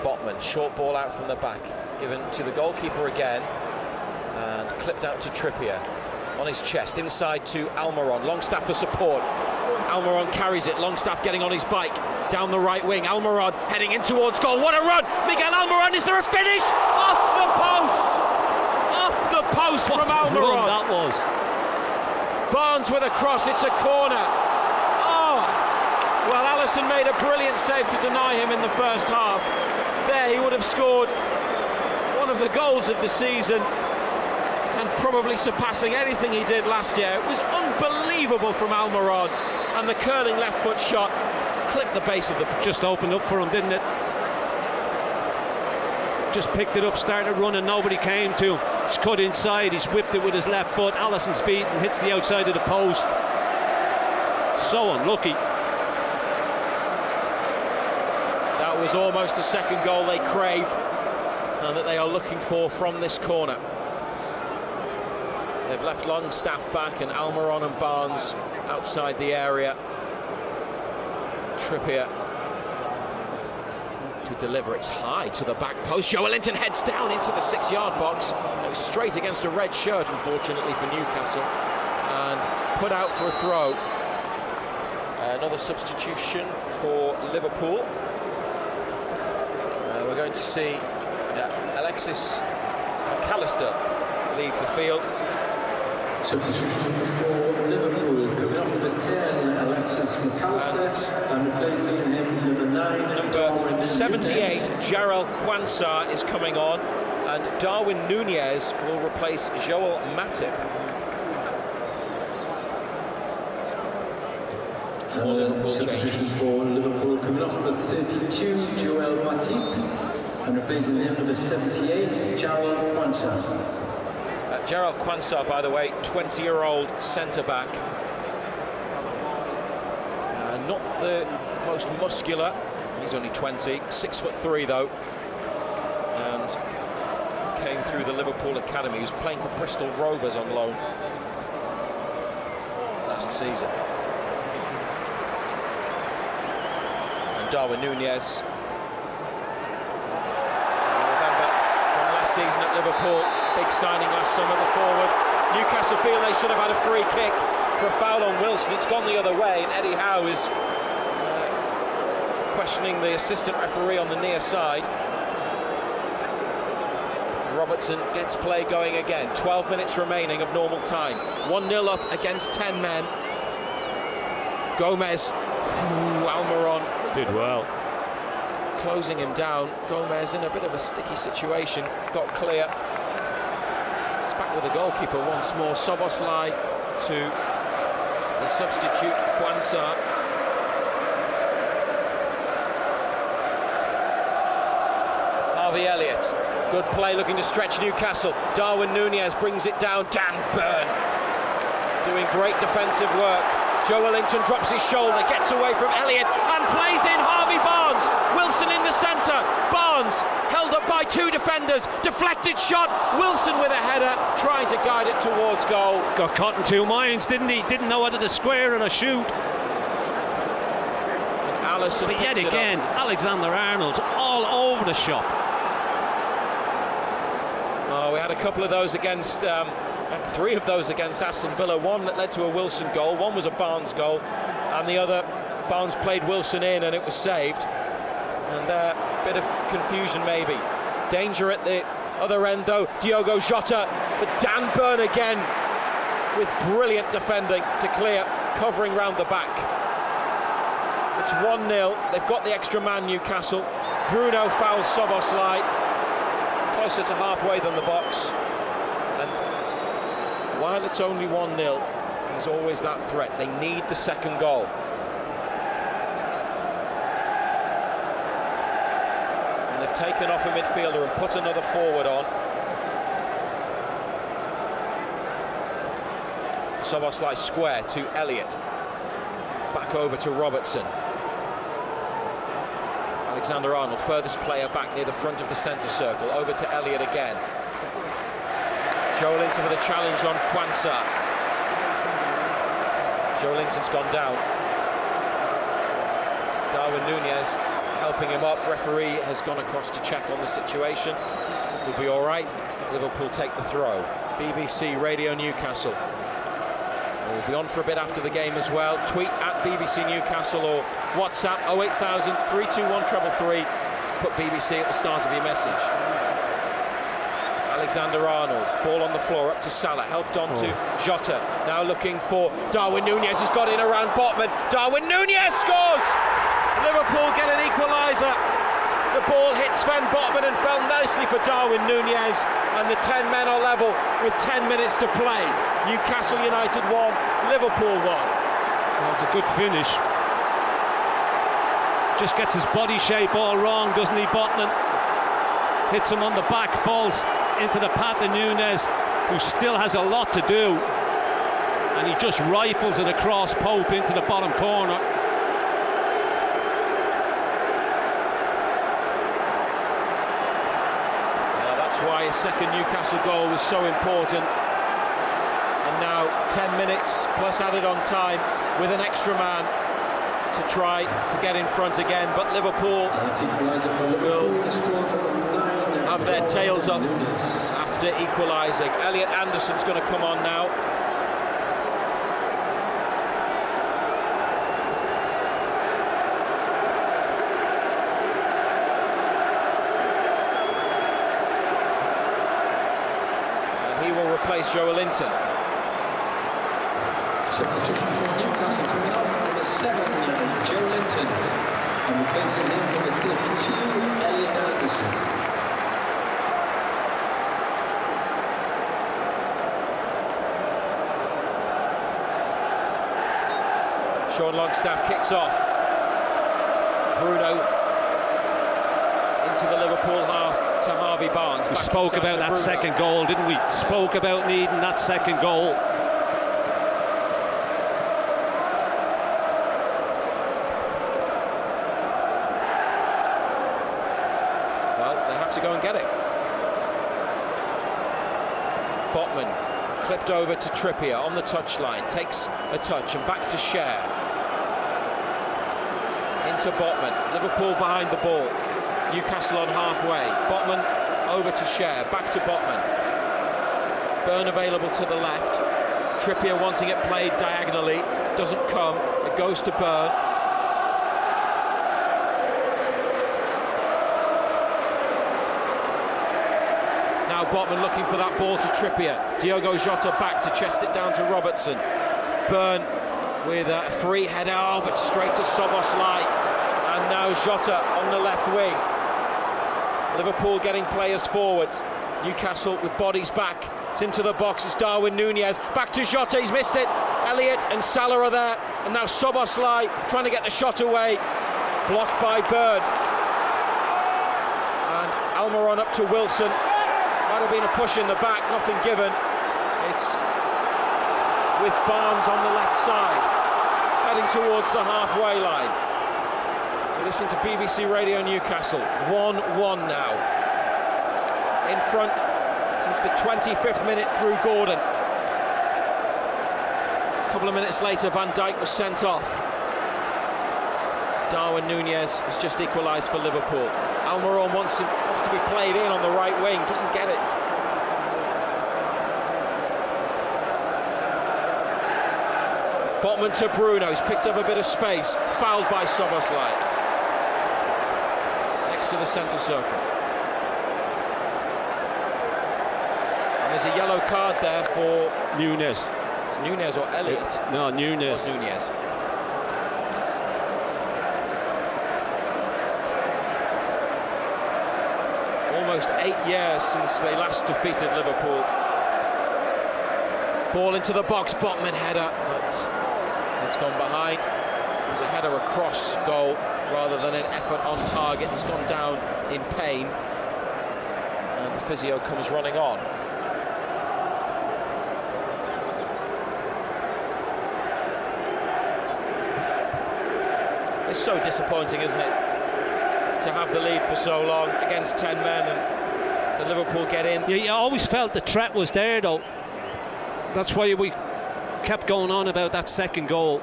Botman, short ball out from the back, given to the goalkeeper again, and clipped out to Trippier. On his chest, inside to Almiron, Longstaff for support. Almiron carries it, Longstaff getting on his bike, down the right wing, Almiron heading in towards goal, what a run! Miguel Almiron, is there a finish? Off the post! Off the post from Almiron! That was. Barnes with a cross, it's a corner. Oh! Well, Alisson made a brilliant save to deny him in the first half. There he would have scored one of the goals of the season, and probably surpassing anything he did last year. It was unbelievable from Almiron, and the curling left foot shot clipped the base of the... Just opened up for him, didn't it? Just picked it up, started running, nobody came to him. He's cut inside, he's whipped it with his left foot. Alisson's beat and hits the outside of the post. So unlucky. That was almost the second goal they crave and that they are looking for from this corner. They've left Longstaff back and Almiron and Barnes outside the area. Trippier to deliver, it's high to the back post. Joelinton heads down into the 6-yard box. It was straight against a red shirt, unfortunately for Newcastle, and put out for a throw. Another substitution for Liverpool. We're going to see Alexis McAllister leave the field. Substitution for Liverpool, coming off number 10, Alexis McAllister, and replacing him number 9, number 78, Jarrell Quansah is coming on, and Darwin Nunez will replace Joel Matip. Substitution for Liverpool, coming off number 32, Joel Matip, and replacing him number 78, Jarrell Quansah. Jarrell Quansah, by the way, 20-year-old centre-back. Not the most muscular, he's only 20, 6'3" though, and came through the Liverpool Academy. He was playing for Bristol Rovers on loan last season. And Darwin Nunez, season at Liverpool, big signing last summer, the forward. Newcastle feel they should have had a free kick for a foul on Wilson. It's gone the other way, and Eddie Howe is questioning the assistant referee on the near side. Robertson gets play going again. 12 minutes remaining of normal time. 1-0 up against 10 men. Gomez, Almiron did well. Closing him down. Gomez in a bit of a sticky situation, got clear. It's back with the goalkeeper once more. Soboslai to the substitute, Quansah. Harvey Elliott, good play looking to stretch Newcastle. Darwin Nunez brings it down. Dan Burn doing great defensive work. Joelinton drops his shoulder, gets away from Elliott and plays in Harvey Barnes. Wilson in the centre. Barnes held up by two defenders. Deflected shot. Wilson with a header, trying to guide it towards goal. Got caught in two minds, didn't he? Didn't know whether to square and a shoot. And Alisson, but yet again, Alexander-Arnold's all over the shop. Oh, we had a couple of those against. Three of those against Aston Villa. One that led to a Wilson goal, one was a Barnes goal, and the other, Barnes played Wilson in and it was saved. And a bit of confusion maybe. Danger at the other end though. Diogo Jota, but Dan Burn again with brilliant defending to clear, covering round the back. It's 1-0. They've got the extra man, Newcastle. Bruno fouls Soboslai, closer to halfway than the box. And while it's only 1-0, there's always that threat. They need the second goal. And if They've taken off a midfielder and put another forward on. Szoboszlai square to Elliott. Back over to Robertson. Alexander-Arnold, furthest player back near the front of the centre circle. Over to Elliott again. Joelinton with a challenge on Quansah. Joelinton's gone down. Darwin Núñez helping him up. Referee has gone across to check on the situation. He'll be all right. Liverpool take the throw. BBC Radio Newcastle. We'll be on for a bit after the game as well. Tweet at BBC Newcastle or WhatsApp 08000 321 333. Put BBC at the start of your message. Alexander-Arnold, ball on the floor up to Salah, helped on to Jota. Now looking for Darwin Núñez, has got in around Botman. Darwin Núñez scores! Liverpool get an equaliser. The ball hit Sven Botman and fell nicely for Darwin Núñez, and the 10 men are level with 10 minutes to play. Newcastle United 1, Liverpool 1. Well, it's a good finish. Just gets his body shape all wrong, doesn't he, Botman? Hits him on the back, falls into the path of Núñez, who still has a lot to do. And he just rifles it across Pope into the bottom corner. Why a second Newcastle goal was so important. And now 10 minutes plus added on time with an extra man to try to get in front again, but Liverpool will have their tails up after equalising. Elliot Anderson's going to come on now. Replace Joelinton. Substitution for Newcastle coming off number 7, Joelinton, and replacing him number 32, Elliot Anderson. Sean Longstaff kicks off. Bruno into the Liverpool half to Harvey Barnes. We spoke about that second goal, didn't we? Spoke about needing that second goal. Well, they have to go and get it. Botman clipped over to Trippier on the touchline, takes a touch and back to Cher. Into Botman, Liverpool behind the ball. Newcastle on halfway. Botman over to Cher, back to Botman. Burn available to the left. Trippier wanting it played diagonally, doesn't come. It goes to Burn. Now Botman looking for that ball to Trippier. Diogo Jota back to chest it down to Robertson. Burn with a free header, but straight to Szoboszlai. And now Jota on the left wing. Liverpool getting players forwards. Newcastle with bodies back. It's into the box. It's Darwin Núñez. Back to Jota. He's missed it. Elliott and Salah are there. And now Szoboszlai trying to get the shot away. Blocked by Bird. And Almiron up to Wilson. Might have been a push in the back. Nothing given. It's with Barnes on the left side. Heading towards the halfway line. You're listening to BBC Radio Newcastle. 1-1 now. In front since the 25th minute through Gordon. A couple of minutes later, Van Dijk was sent off. Darwin Núñez has just equalised for Liverpool. Almiron wants to be played in on the right wing, doesn't get it. Botman to Bruno, he's picked up a bit of space, fouled by Szoboszlai. To the centre circle. And there's a yellow card there for Núñez. Núñez or Elliott? No, Núñez. Núñez. Almost 8 years since they last defeated Liverpool. Ball into the box, Botman header, but it's gone behind. It's a header across goal rather than an effort on target. He's gone down in pain, and the physio comes running on. It's so disappointing, isn't it, to have the lead for so long against 10 men and Liverpool get in. Yeah, you always felt the threat was there, though. That's why we kept going on about that second goal.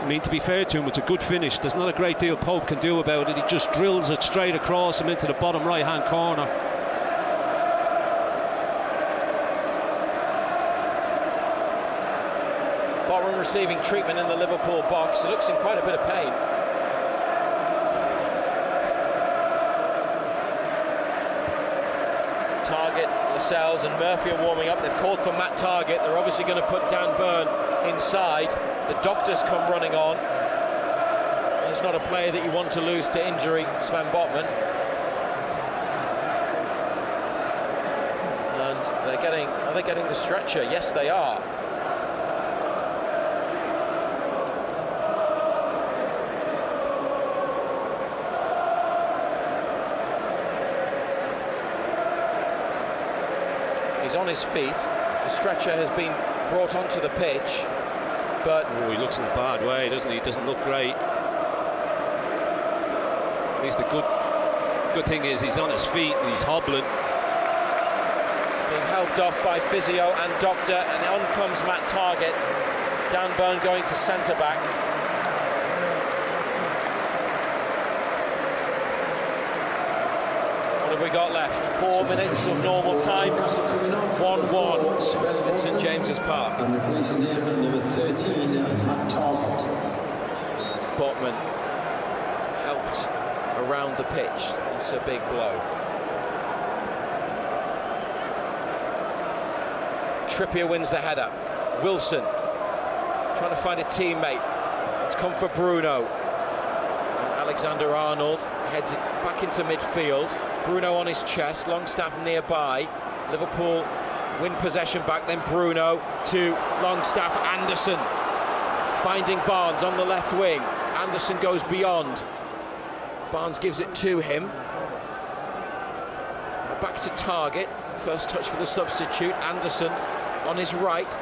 I mean, to be fair to him, it's a good finish. There's not a great deal Pope can do about it. He just drills it straight across him into the bottom right-hand corner. Botman receiving treatment in the Liverpool box. He looks in quite a bit of pain. Target, Lascelles and Murphy are warming up. They've called for Matt Target. They're obviously going to put Dan Burn inside. The doctors come running on. It's not a player that you want to lose to injury, Sven Botman. And are they getting the stretcher? Yes, they are. He's on his feet. The stretcher has been brought onto the pitch, but he looks in a bad way, doesn't he? He doesn't look great. At least the good thing is he's on his feet and he's hobbling. Being helped off by physio and doctor, and on comes Matt Target. Dan Burn going to centre back. What have we got left? 4 minutes of normal time. 1-1 at St James's Park. Number 13, Matt Target. Botman helped around the pitch. It's a big blow. Trippier wins the header. Wilson trying to find a teammate. It's come for Bruno. And Alexander-Arnold heads it back into midfield. Bruno on his chest, Longstaff nearby. Liverpool win possession back, then Bruno to Longstaff. Anderson finding Barnes on the left wing. Anderson goes beyond. Barnes gives it to him. Back to Target. First touch for the substitute. Anderson on his right,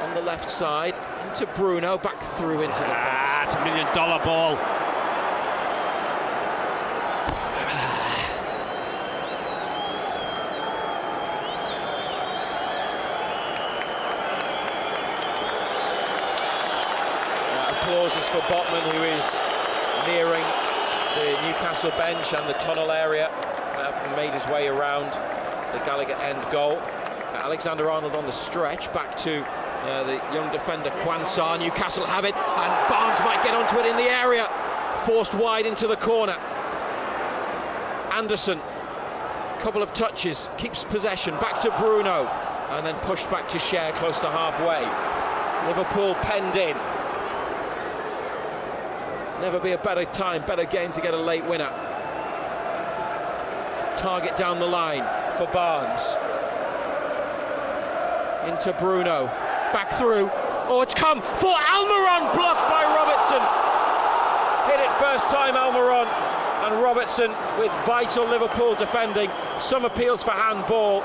on the left side, into Bruno, back through into the box. It's $1 million ball. Applause is for Botman, who is nearing the Newcastle bench and the tunnel area, having made his way around the Gallagher end goal. Alexander-Arnold on the stretch, back to the young defender Quansah. Newcastle have it, and Barnes might get onto it in the area. Forced wide into the corner. Anderson, couple of touches, keeps possession, back to Bruno, and then pushed back to Cher close to halfway. Liverpool penned in. Never be a better time, better game to get a late winner. Target down the line for Barnes. Into Bruno, back through. Oh, it's come for Almiron, blocked by Robertson. Hit it first time, Almiron, and Robertson with vital Liverpool defending. Some appeals for handball,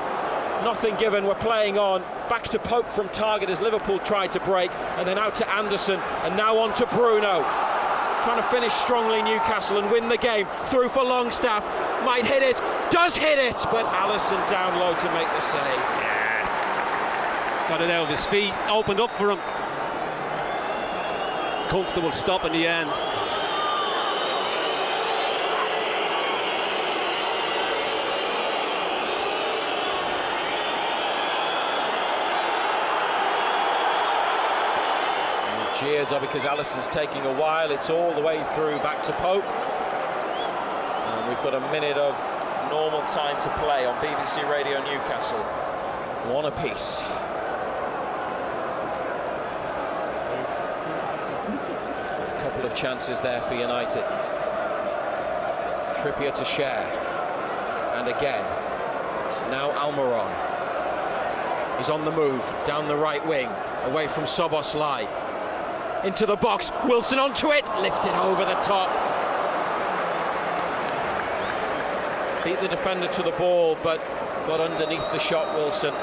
nothing given. We're playing on. Back to Pope from Target as Liverpool tried to break, and then out to Anderson, and now on to Bruno. Trying to finish strongly, Newcastle, and win the game. Through for Longstaff, might hit it, does hit it, but Allison down low to make the save. Got it out of his feet, opened up for him. Comfortable stop in the end. Cheers are because Allison's taking a while. It's all the way through back to Pope. And we've got a minute of normal time to play on BBC Radio Newcastle. One apiece. A couple of chances there for United. Trippier to Cher. And again. Now Almiron. He's on the move, down the right wing, away from Szoboszlai. Into the box, Wilson onto it, lifted over the top. Beat the defender to the ball, but got underneath the shot, Wilson.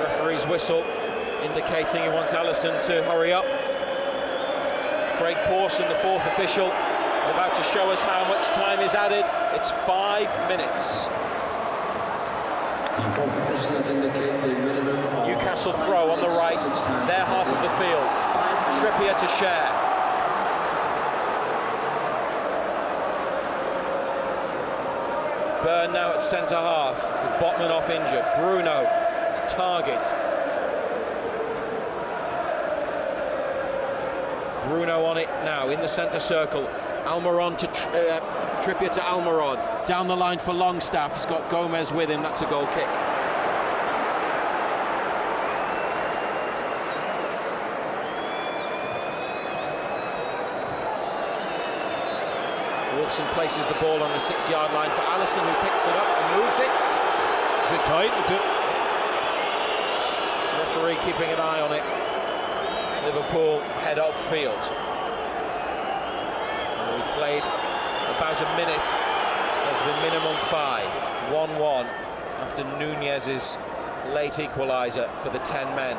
Referee's whistle indicating he wants Alisson to hurry up. Craig Pawson, the fourth official, is about to show us how much time is added. It's 5 minutes. Newcastle throw on the right, their half of the field. Trippier to share. Burn now at centre half, with Botman off injured. Bruno to target. Bruno on it now, in the centre circle. Almiron to Trippier to Almiron. Down the line for Longstaff. He's got Gomez with him. That's a goal kick. Wilson places the ball on the 6-yard line for Alisson, who picks it up and moves it. Is it tight? Is it? Referee keeping an eye on it. Liverpool head upfield. We've played about a minute of the minimum 5. 1-1 after Nunez's late equaliser for the 10 men.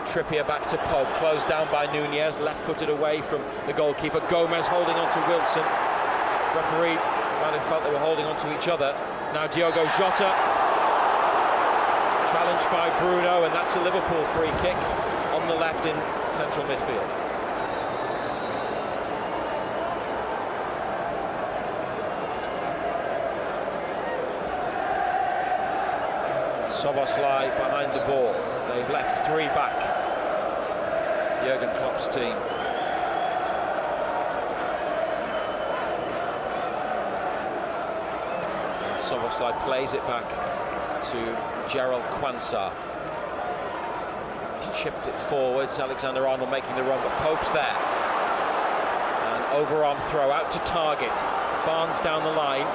Trippier back to Pope, closed down by Nunez, left-footed away from the goalkeeper. Gomez holding on to Wilson. Referee might have felt they were holding on to each other. Now Diogo Jota, challenged by Bruno, and that's a Liverpool free kick on the left in central midfield. Szoboszlai behind the ball. They've left 3 back. Jurgen Klopp's team. Szoboszlai plays it back to Gerald Quansah. He's chipped it forwards. Alexander-Arnold making the run, but Pope's there. An overarm throw out to Target. Barnes down the line.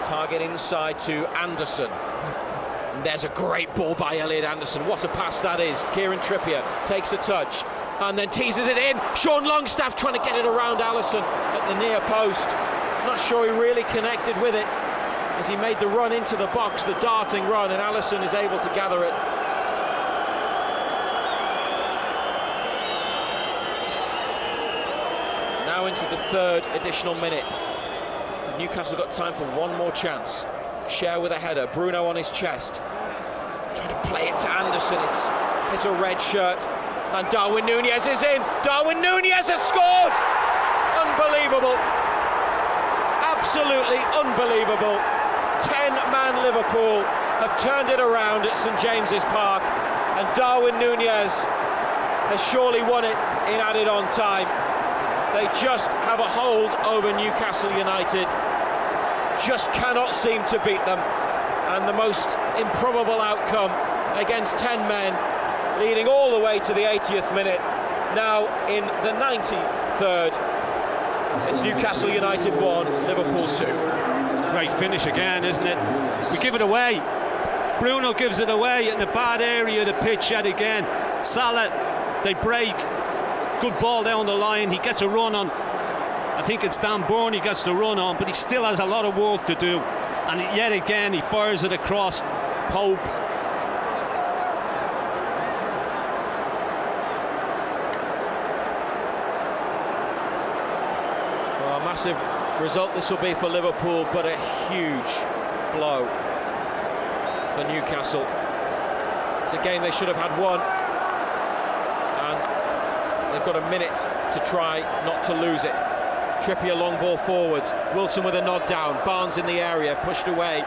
Target inside to Anderson. And there's a great ball by Elliot Anderson. What a pass that is. Kieran Trippier takes a touch and then teases it in. Sean Longstaff trying to get it around Alisson at the near post. Not sure he really connected with it as he made the run into the box, the darting run, and Alisson is able to gather it. Now into the 3rd additional minute. Newcastle got time for one more chance. Share with a header, Bruno on his chest. Trying to play it to Anderson, it's a red shirt. And Darwin Nunez is in. Darwin Nunez has scored! Unbelievable. Absolutely unbelievable. 10-man Liverpool have turned it around at St James's Park, and Darwin Nunez has surely won it in added on time. They just have a hold over Newcastle United, just cannot seem to beat them, and the most improbable outcome against 10 men, leading all the way to the 80th minute. Now in the 93rd, it's Newcastle United 1, Liverpool 2. Great finish again, isn't it? We give it away. Bruno gives it away in the bad area of the pitch yet again. Salah, they break. Good ball down the line. He gets a run on. I think it's Dan Burn he gets the run on, but he still has a lot of work to do. And yet again, he fires it across Pope. Well, a massive result this will be for Liverpool, but a huge blow for Newcastle. It's a game they should have had won, and they've got a minute to try not to lose it. Trippier long ball forwards, Wilson with a nod down, Barnes in the area, pushed away,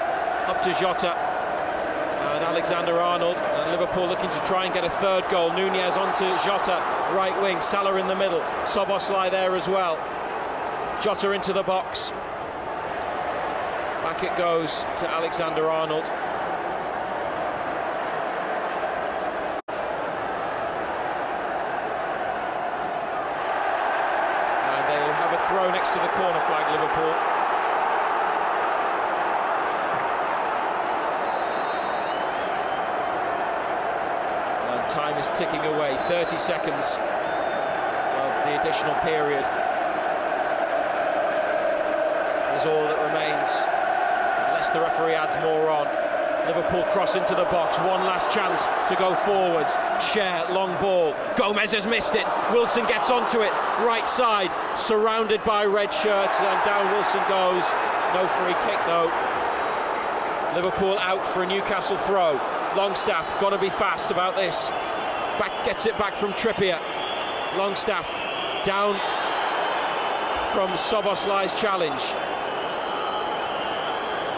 up to Jota and Alexander-Arnold, and Liverpool looking to try and get a 3rd goal. Nunez onto Jota, right wing, Salah in the middle, Szoboszlai there as well. Jota into the box. Back it goes to Alexander-Arnold. throw next to the corner flag, Liverpool. And time is ticking away, 30 seconds of the additional period is all that remains, unless the referee adds more on. Liverpool cross into the box, one last chance to go forwards. Cher, long ball, Gomez has missed it, Wilson gets onto it, right side, surrounded by red shirts, and down Wilson goes. No free kick though. Liverpool out for a Newcastle throw. Longstaff, got to be fast about this. Gets it back from Trippier. Longstaff, down from Soboslai's challenge.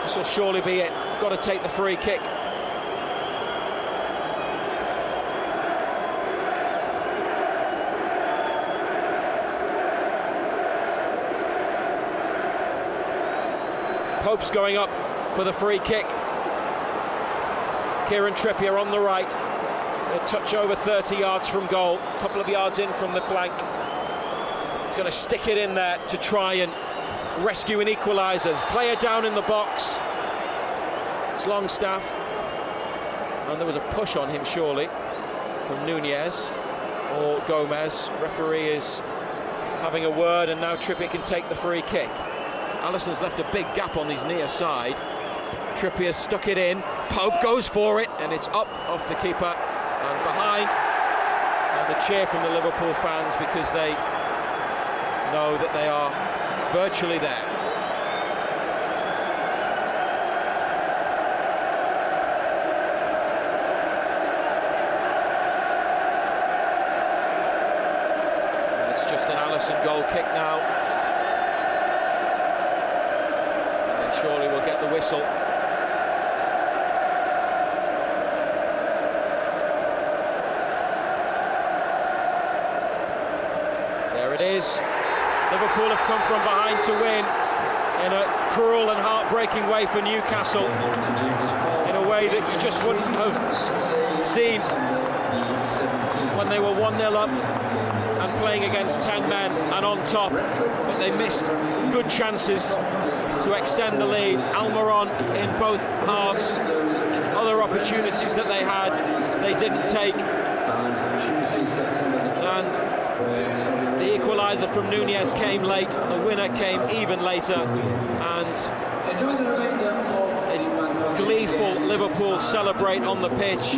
This will surely be it. Got to take the free kick. Pope's going up for the free kick. Kieran Trippier on the right. A touch over 30 yards from goal. A couple of yards in from the flank. He's going to stick it in there to try and rescue an equaliser. Player down in the box. It's Longstaff, and there was a push on him surely from Nunez or Gomez. Referee is having a word, and now Trippier can take the free kick. Alisson's left a big gap on his near side. Trippier stuck it in, Pope goes for it, and it's up off the keeper and behind. And the cheer from the Liverpool fans, because they know that they are virtually there. Goal kick now, and then surely we'll get the whistle. There it is. Liverpool have come from behind to win in a cruel and heartbreaking way for Newcastle, in a way that you just wouldn't have seen when they were 1-0 up and playing against 10 men and on top, but they missed good chances to extend the lead. Almiron in both halves, other opportunities that they had, they didn't take, and the equaliser from Nunez came late, the winner came even later, and gleeful Liverpool celebrate on the pitch.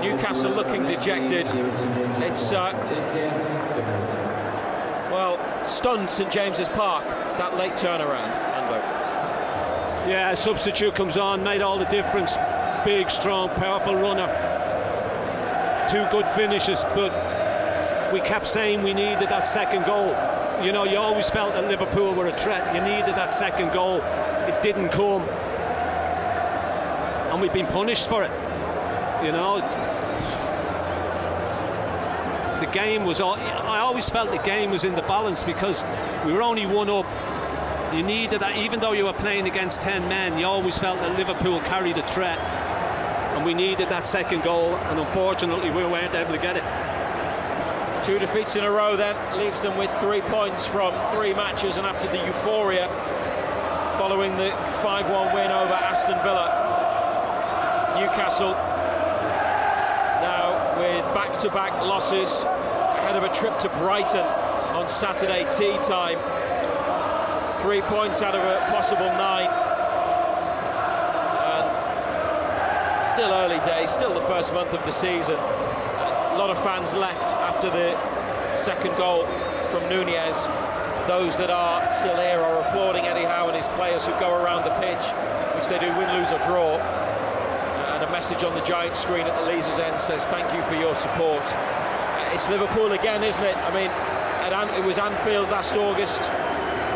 Newcastle looking dejected. It's well, stunned St James's Park, that late turnaround. Ando. Yeah, a substitute comes on, made all the difference. Big, strong, powerful runner. Two good finishes, but we kept saying we needed that second goal. You know, you always felt that Liverpool were a threat. You needed that second goal. It didn't come, and we've been punished for it. You know, the game was all, I always felt the game was in the balance, because we were only 1 up. You needed that, even though you were playing against 10 men, you always felt that Liverpool carried a threat, and we needed that second goal, and unfortunately we weren't able to get it. 2 defeats in a row then leaves them with 3 points from 3 matches, and after the euphoria following the 5-1 win over Aston Villa, Newcastle now with back-to-back losses ahead of a trip to Brighton on Saturday tea time. 3 points out of a possible 9, and still early days, still the first month of the season. A lot of fans left after the second goal from Nunez. Those that are still here are applauding Eddie Howe and his players who go around the pitch, which they do win, lose or draw. And a message on the giant screen at the Leazer's end says thank you for your support. It's Liverpool again, isn't it? I mean, it was Anfield last August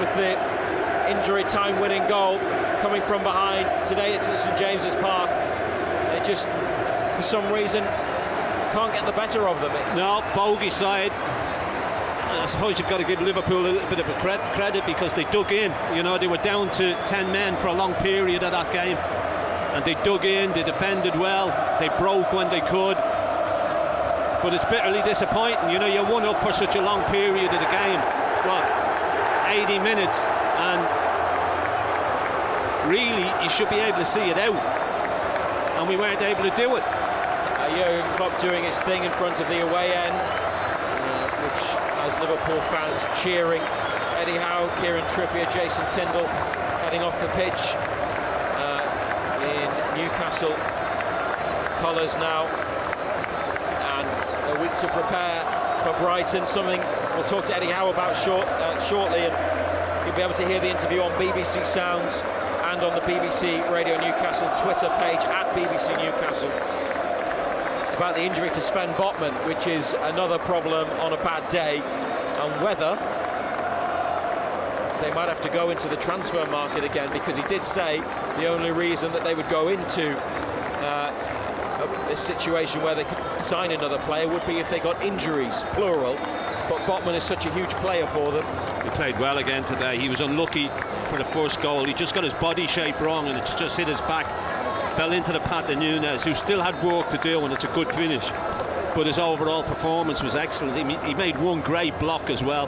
with the injury time winning goal coming from behind. Today it's at St James's Park. They just, for some reason, can't get the better of them. No, bogey side. I suppose you've got to give Liverpool a little bit of a credit, because they dug in. You know, they were down to 10 men for a long period of that game, and they dug in, they defended well, they broke when they could. But it's bitterly disappointing. You know, you're 1 up for such a long period of the game. What, 80 minutes, and really you should be able to see it out, and we weren't able to do it. Jurgen Klopp doing his thing in front of the away end, which has Liverpool fans cheering. Eddie Howe, Kieran Trippier, Jason Tindall heading off the pitch in Newcastle colours now, and a week to prepare for Brighton, something we'll talk to Eddie Howe about shortly, and you'll be able to hear the interview on BBC Sounds and on the BBC Radio Newcastle Twitter page at BBC Newcastle about the injury to Sven Botman, which is another problem on a bad day, and whether they might have to go into the transfer market again, because he did say the only reason that they would go into this situation where they could sign another player would be if they got injuries, plural. But Botman is such a huge player for them. He played well again today. He was unlucky for the first goal. He just got his body shape wrong, and it's just hit his back. Fell into the path of Nunez, who still had work to do, and it's a good finish. But his overall performance was excellent. He made one great block as well,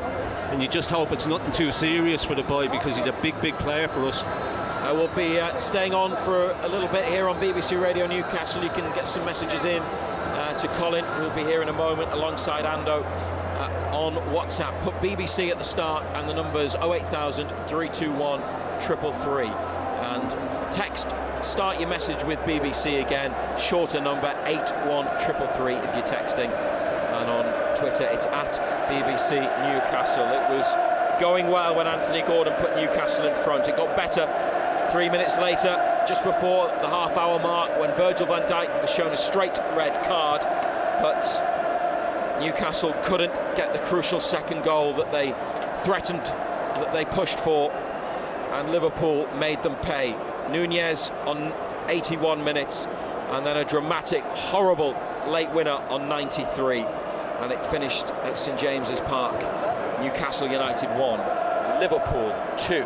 and you just hope it's nothing too serious for the boy, because he's a big player for us. We'll be staying on for a little bit here on BBC Radio Newcastle. You can get some messages in to Colin, who'll be here in a moment alongside Ando on WhatsApp. Put BBC at the start and the numbers 08000 321 333, and text start your message with BBC again, shorter number 81333 if you're texting, and on Twitter it's at BBC Newcastle. It was going well when Anthony Gordon put Newcastle in front. It got better 3 minutes later, just before the half-hour mark, when Virgil van Dijk was shown a straight red card, but Newcastle couldn't get the crucial second goal that they threatened, that they pushed for, and Liverpool made them pay. Nunez on 81 minutes, and then a dramatic, horrible late winner on 93, and it finished at St James's Park. Newcastle United 1, Liverpool 2.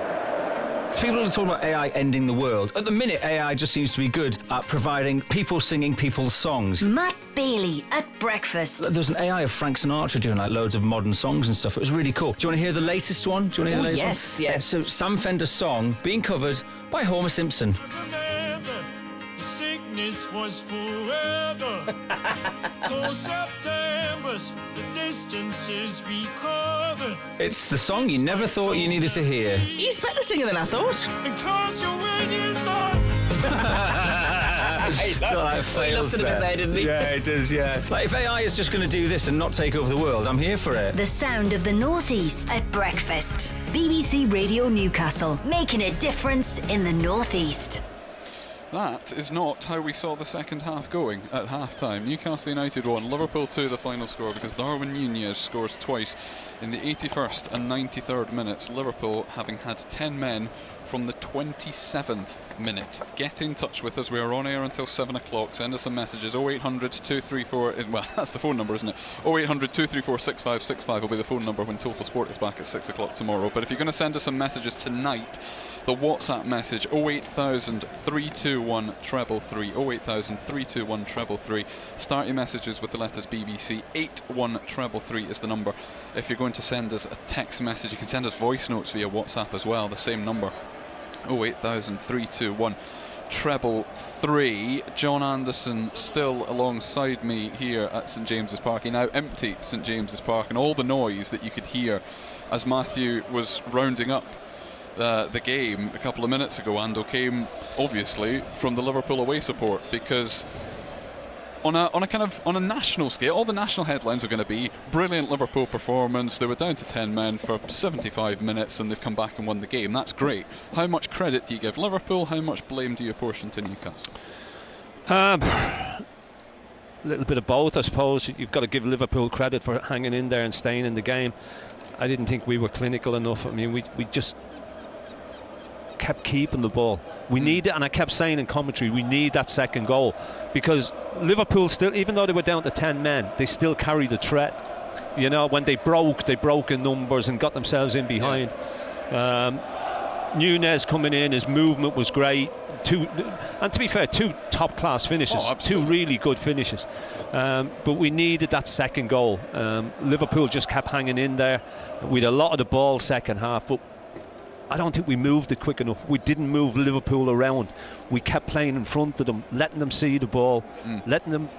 People are talking about AI ending the world. At the minute, AI just seems to be good at providing people singing people's songs. Matt Bailey at breakfast. There's an AI of Frank Sinatra doing like loads of modern songs and stuff. It was really cool. Do you want to hear the latest one? Do you want to hear the latest one? Yes. So Sam Fender's song being covered by Homer Simpson. The sickness was forever. Cold September's, the distances we covered. It's the song you never thought you needed to hear. He's better singer than I thought. And closer when you thought. He loves it a bit there, didn't he? Yeah, it does, yeah. Like, if AI is just going to do this and not take over the world, I'm here for it. The sound of the North East at breakfast. BBC Radio Newcastle, making a difference in the North East. That is not how we saw the second half going at half-time. Newcastle United 1, Liverpool 2 the final score, because Darwin Nunez scores twice in the 81st and 93rd minutes. Liverpool having had 10 men from the 27th minute. Get in touch with us. We are on air until 7 o'clock. Send us some messages. 0800 234, well, that's the phone number, isn't it? 0800 234 6565 will be the phone number when Total Sport is back at 6 o'clock tomorrow. But if you're going to send us some messages tonight, the WhatsApp message 08000 321 333, 08000 321 333. Start your messages with the letters BBC. 81333 is the number. If you're going to send us a text message, you can send us voice notes via WhatsApp as well, the same number, 08000 321 333. John Anderson still alongside me here at St James's Park. He now empty St James's Park, and all the noise that you could hear as Matthew was rounding up the game a couple of minutes ago, Ando, came obviously from the Liverpool away support, because on a national scale, all the national headlines are going to be brilliant Liverpool performance. They were down to 10 men for 75 minutes and they've come back and won the game. That's great. How much credit do you give Liverpool? How much blame do you apportion to Newcastle? A little bit of both, I suppose. You've got to give Liverpool credit for hanging in there and staying in the game. I didn't think we were clinical enough. I mean, we just kept keeping the ball. We need it, and I kept saying in commentary, we need that second goal, because Liverpool still, even though they were down to 10 men, they still carried the threat. You know, when they broke in numbers and got themselves in behind. Nunez coming in, his movement was great. And to be fair, 2 top-class finishes, 2 really good finishes. But we needed that second goal. Liverpool just kept hanging in there. We had a lot of the ball second half, but I don't think we moved it quick enough. We didn't move Liverpool around. We kept playing in front of them, letting them see the ball, letting them...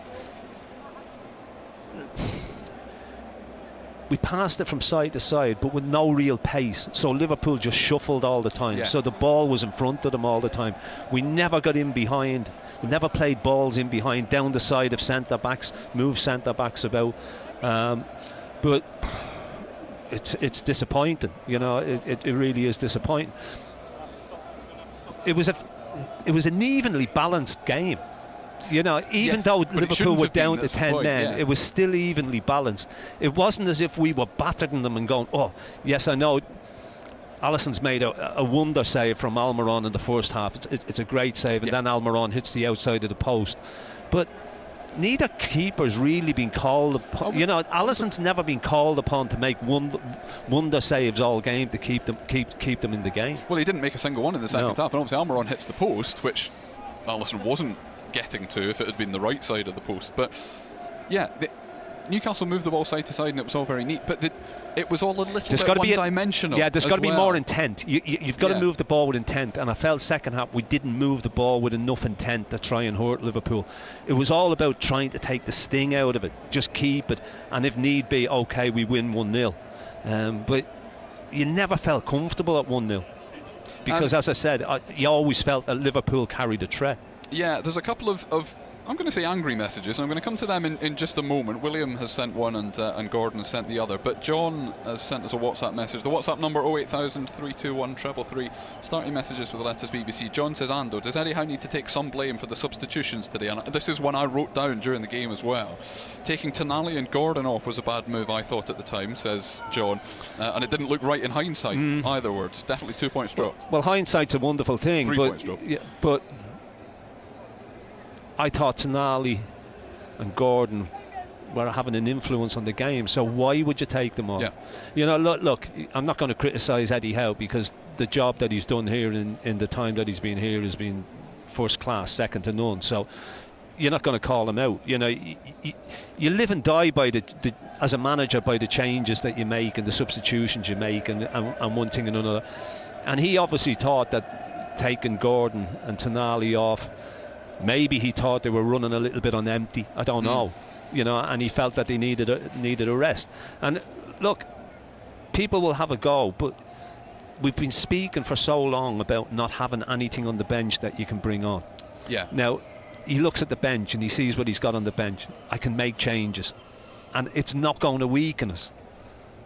We passed it from side to side, but with no real pace. So Liverpool just shuffled all the time. So the ball was in front of them all the time. We never got in behind. We never played balls in behind, down the side of centre-backs, moved centre-backs about. But it's disappointing. You know, it really is disappointing. It was an evenly balanced game. You know, even though Liverpool were down to 10 men, it was still evenly balanced. It wasn't as if we were battering them and going, oh, yes, I know Alisson's made a wonder save from Almiron in the first half. It's a great save, and then Almiron hits the outside of the post. But neither keeper's really been called upon. You know, Alisson's never been called upon to make wonder saves all game to keep them in the game. Well, he didn't make a single one in the second half, and obviously Almiron hits the post, which Alisson wasn't getting to if it had been the right side of the post. But yeah, Newcastle moved the ball side to side and it was all very neat, but it was all a little bit one-dimensional. Yeah, there's got to be more intent. You've got to move the ball with intent, and I felt second half we didn't move the ball with enough intent to try and hurt Liverpool. It was all about trying to take the sting out of it, just keep it, and if need be, okay, we win 1-0. But you never felt comfortable at 1-0 because, as I said, you always felt that Liverpool carried a threat. Yeah, there's a couple of I'm going to say angry messages. I'm going to come to them in just a moment. William has sent one and Gordon has sent the other. But John has sent us a WhatsApp message. The WhatsApp number 08000 321 333. Starting messages with the letters BBC. John says, Ando, does Eddie Howe need to take some blame for the substitutions today? And this is one I wrote down during the game as well. Taking Tonali and Gordon off was a bad move, I thought at the time, says John. And it didn't look right in hindsight, either words. Definitely 2 points dropped. Well, hindsight's a wonderful thing. 3 points dropped. Yeah, but I thought Tonali and Gordon were having an influence on the game, so why would you take them off? Yeah. You know, look, I'm not going to criticise Eddie Howe because the job that he's done here in the time that he's been here has been first class, second to none. So you're not going to call him out. You know, you live and die by as a manager by the changes that you make and the substitutions you make and one thing and another. And he obviously thought that taking Gordon and Tonali off, maybe he thought they were running a little bit on empty. I don't know, you know, and he felt that they needed a rest. And look, people will have a go, but we've been speaking for so long about not having anything on the bench that you can bring on. Yeah. Now he looks at the bench and he sees what he's got on the bench. I can make changes, and it's not going to weaken us.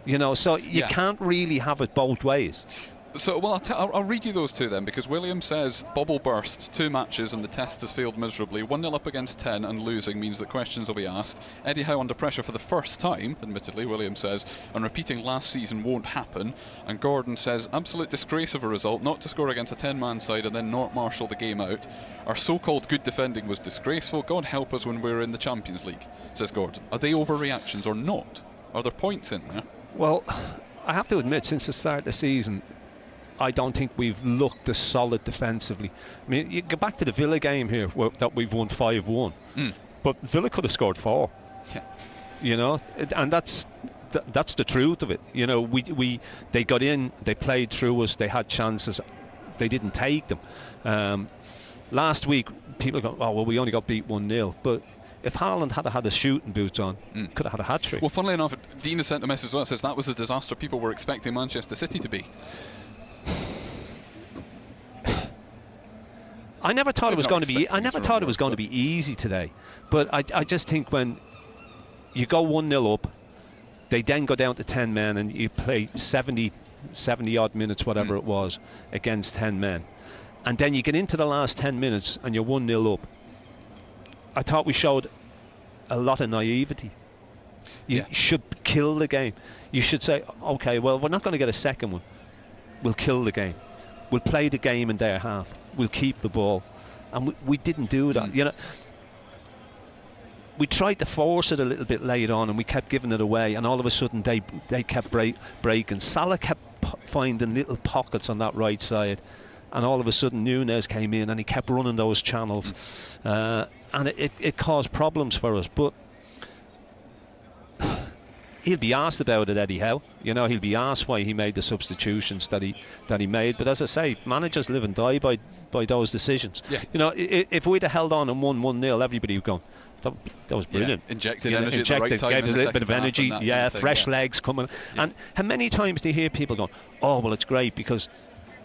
You know, so you can't really have it both ways. So, well, I'll read you those two then, because William says, bubble burst, 2 matches and the test has failed miserably. 1-0 up against 10 and losing means that questions will be asked. Eddie Howe under pressure for the first time, admittedly, William says, and repeating last season won't happen. And Gordon says, absolute disgrace of a result, not to score against a 10-man side and then not marshal the game out. Our so-called good defending was disgraceful. God help us when we're in the Champions League, says Gordon. Are they overreactions or not? Are there points in there? Well, I have to admit, since the start of the season, I don't think we've looked as solid defensively. I mean, you go back to the Villa game here that we've won 5-1, but Villa could have scored 4. Yeah. You know, and that's the truth of it. You know, they got in, they played through us, they had chances, they didn't take them. Last week, people go, oh well, we only got beat 1-0, but if Haaland had his shooting boots on, could have had a hat-trick. Well, funnily enough, Dean has sent a message as well. Says that was the disaster people were expecting Manchester City to be. I never thought it was going to be. I never thought it was going to be easy today, but I just think when you go 1-0 up, they then go down to 10 men and you play 70 odd minutes, whatever it was, against 10 men, and then you get into the last 10 minutes and you're 1-0 up. I thought we showed a lot of naivety. You should kill the game. You should say, okay, well, we're not going to get a second one. We'll kill the game. We'll play the game in their half. We'll keep the ball. And we didn't do that. You know, we tried to force it a little bit late on and we kept giving it away, and all of a sudden they kept breaking. Salah kept finding little pockets on that right side, and all of a sudden Núñez came in and he kept running those channels, and it caused problems for us. But he'll be asked about it, Eddie Howe. You know, he'll be asked why he made the substitutions that he made. But as I say, managers live and die by those decisions. Yeah. You know, if we'd have held on and won 1-0, everybody would go, that was brilliant. Yeah, injected energy at the right time, gave us a little bit of energy. Yeah, fresh legs coming. Yeah. And how many times do you hear people going, oh, well, it's great because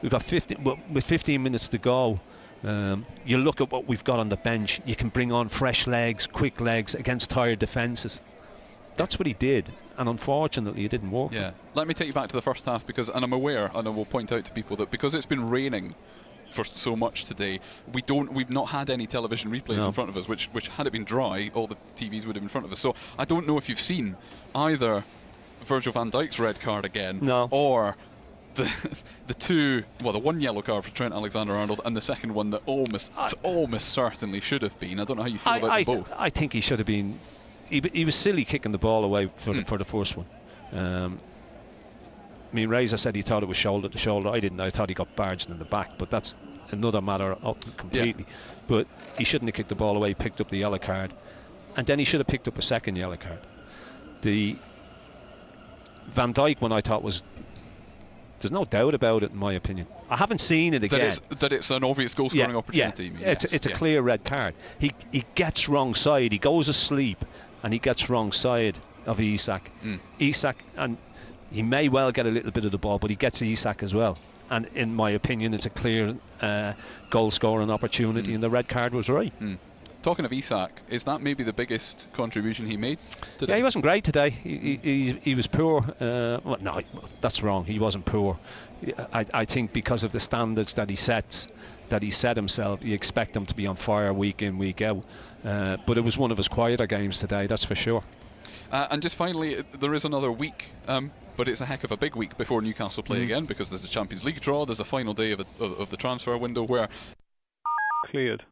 we've got 15 minutes to go. You look at what we've got on the bench. You can bring on fresh legs, quick legs against tired defences. That's what he did, and unfortunately it didn't work. Yeah. Let me take you back to the first half, because, and I'm aware, and I will point out to people that because it's been raining for so much today, we've not had any television replays in front of us, which had it been dry, all the TVs would have been in front of us. So I don't know if you've seen either Virgil van Dijk's red card again, or the one yellow card for Trent Alexander-Arnold, and the second one that almost certainly should have been. I don't know how you feel about them both. I think he should have been. He was silly kicking the ball away for the first one. I mean, Razor said he thought it was shoulder to shoulder. I didn't. I thought he got barged in the back, but that's another matter completely. Yeah. But he shouldn't have kicked the ball away, picked up the yellow card, and then he should have picked up a second yellow card. The Van Dijk one I thought was, there's no doubt about it in my opinion. I haven't seen it again. That it's an obvious goal scoring opportunity. Yeah. It's a clear red card. He gets wrong side. He goes asleep and he gets wrong side of Isak. Isak, and he may well get a little bit of the ball, but he gets Isak as well. And in my opinion, it's a clear goal scoring opportunity, and the red card was right. Talking of Isak, is that maybe the biggest contribution he made today? Yeah, he wasn't great today. He was poor. Well, no, that's wrong. He wasn't poor. I think because of the standards that he set himself, you expect him to be on fire week in, week out. But it was one of his quieter games today, that's for sure. And just finally, there is another week, but it's a heck of a big week before Newcastle play again, because there's a Champions League draw, there's a final day of the transfer window where... Cleared.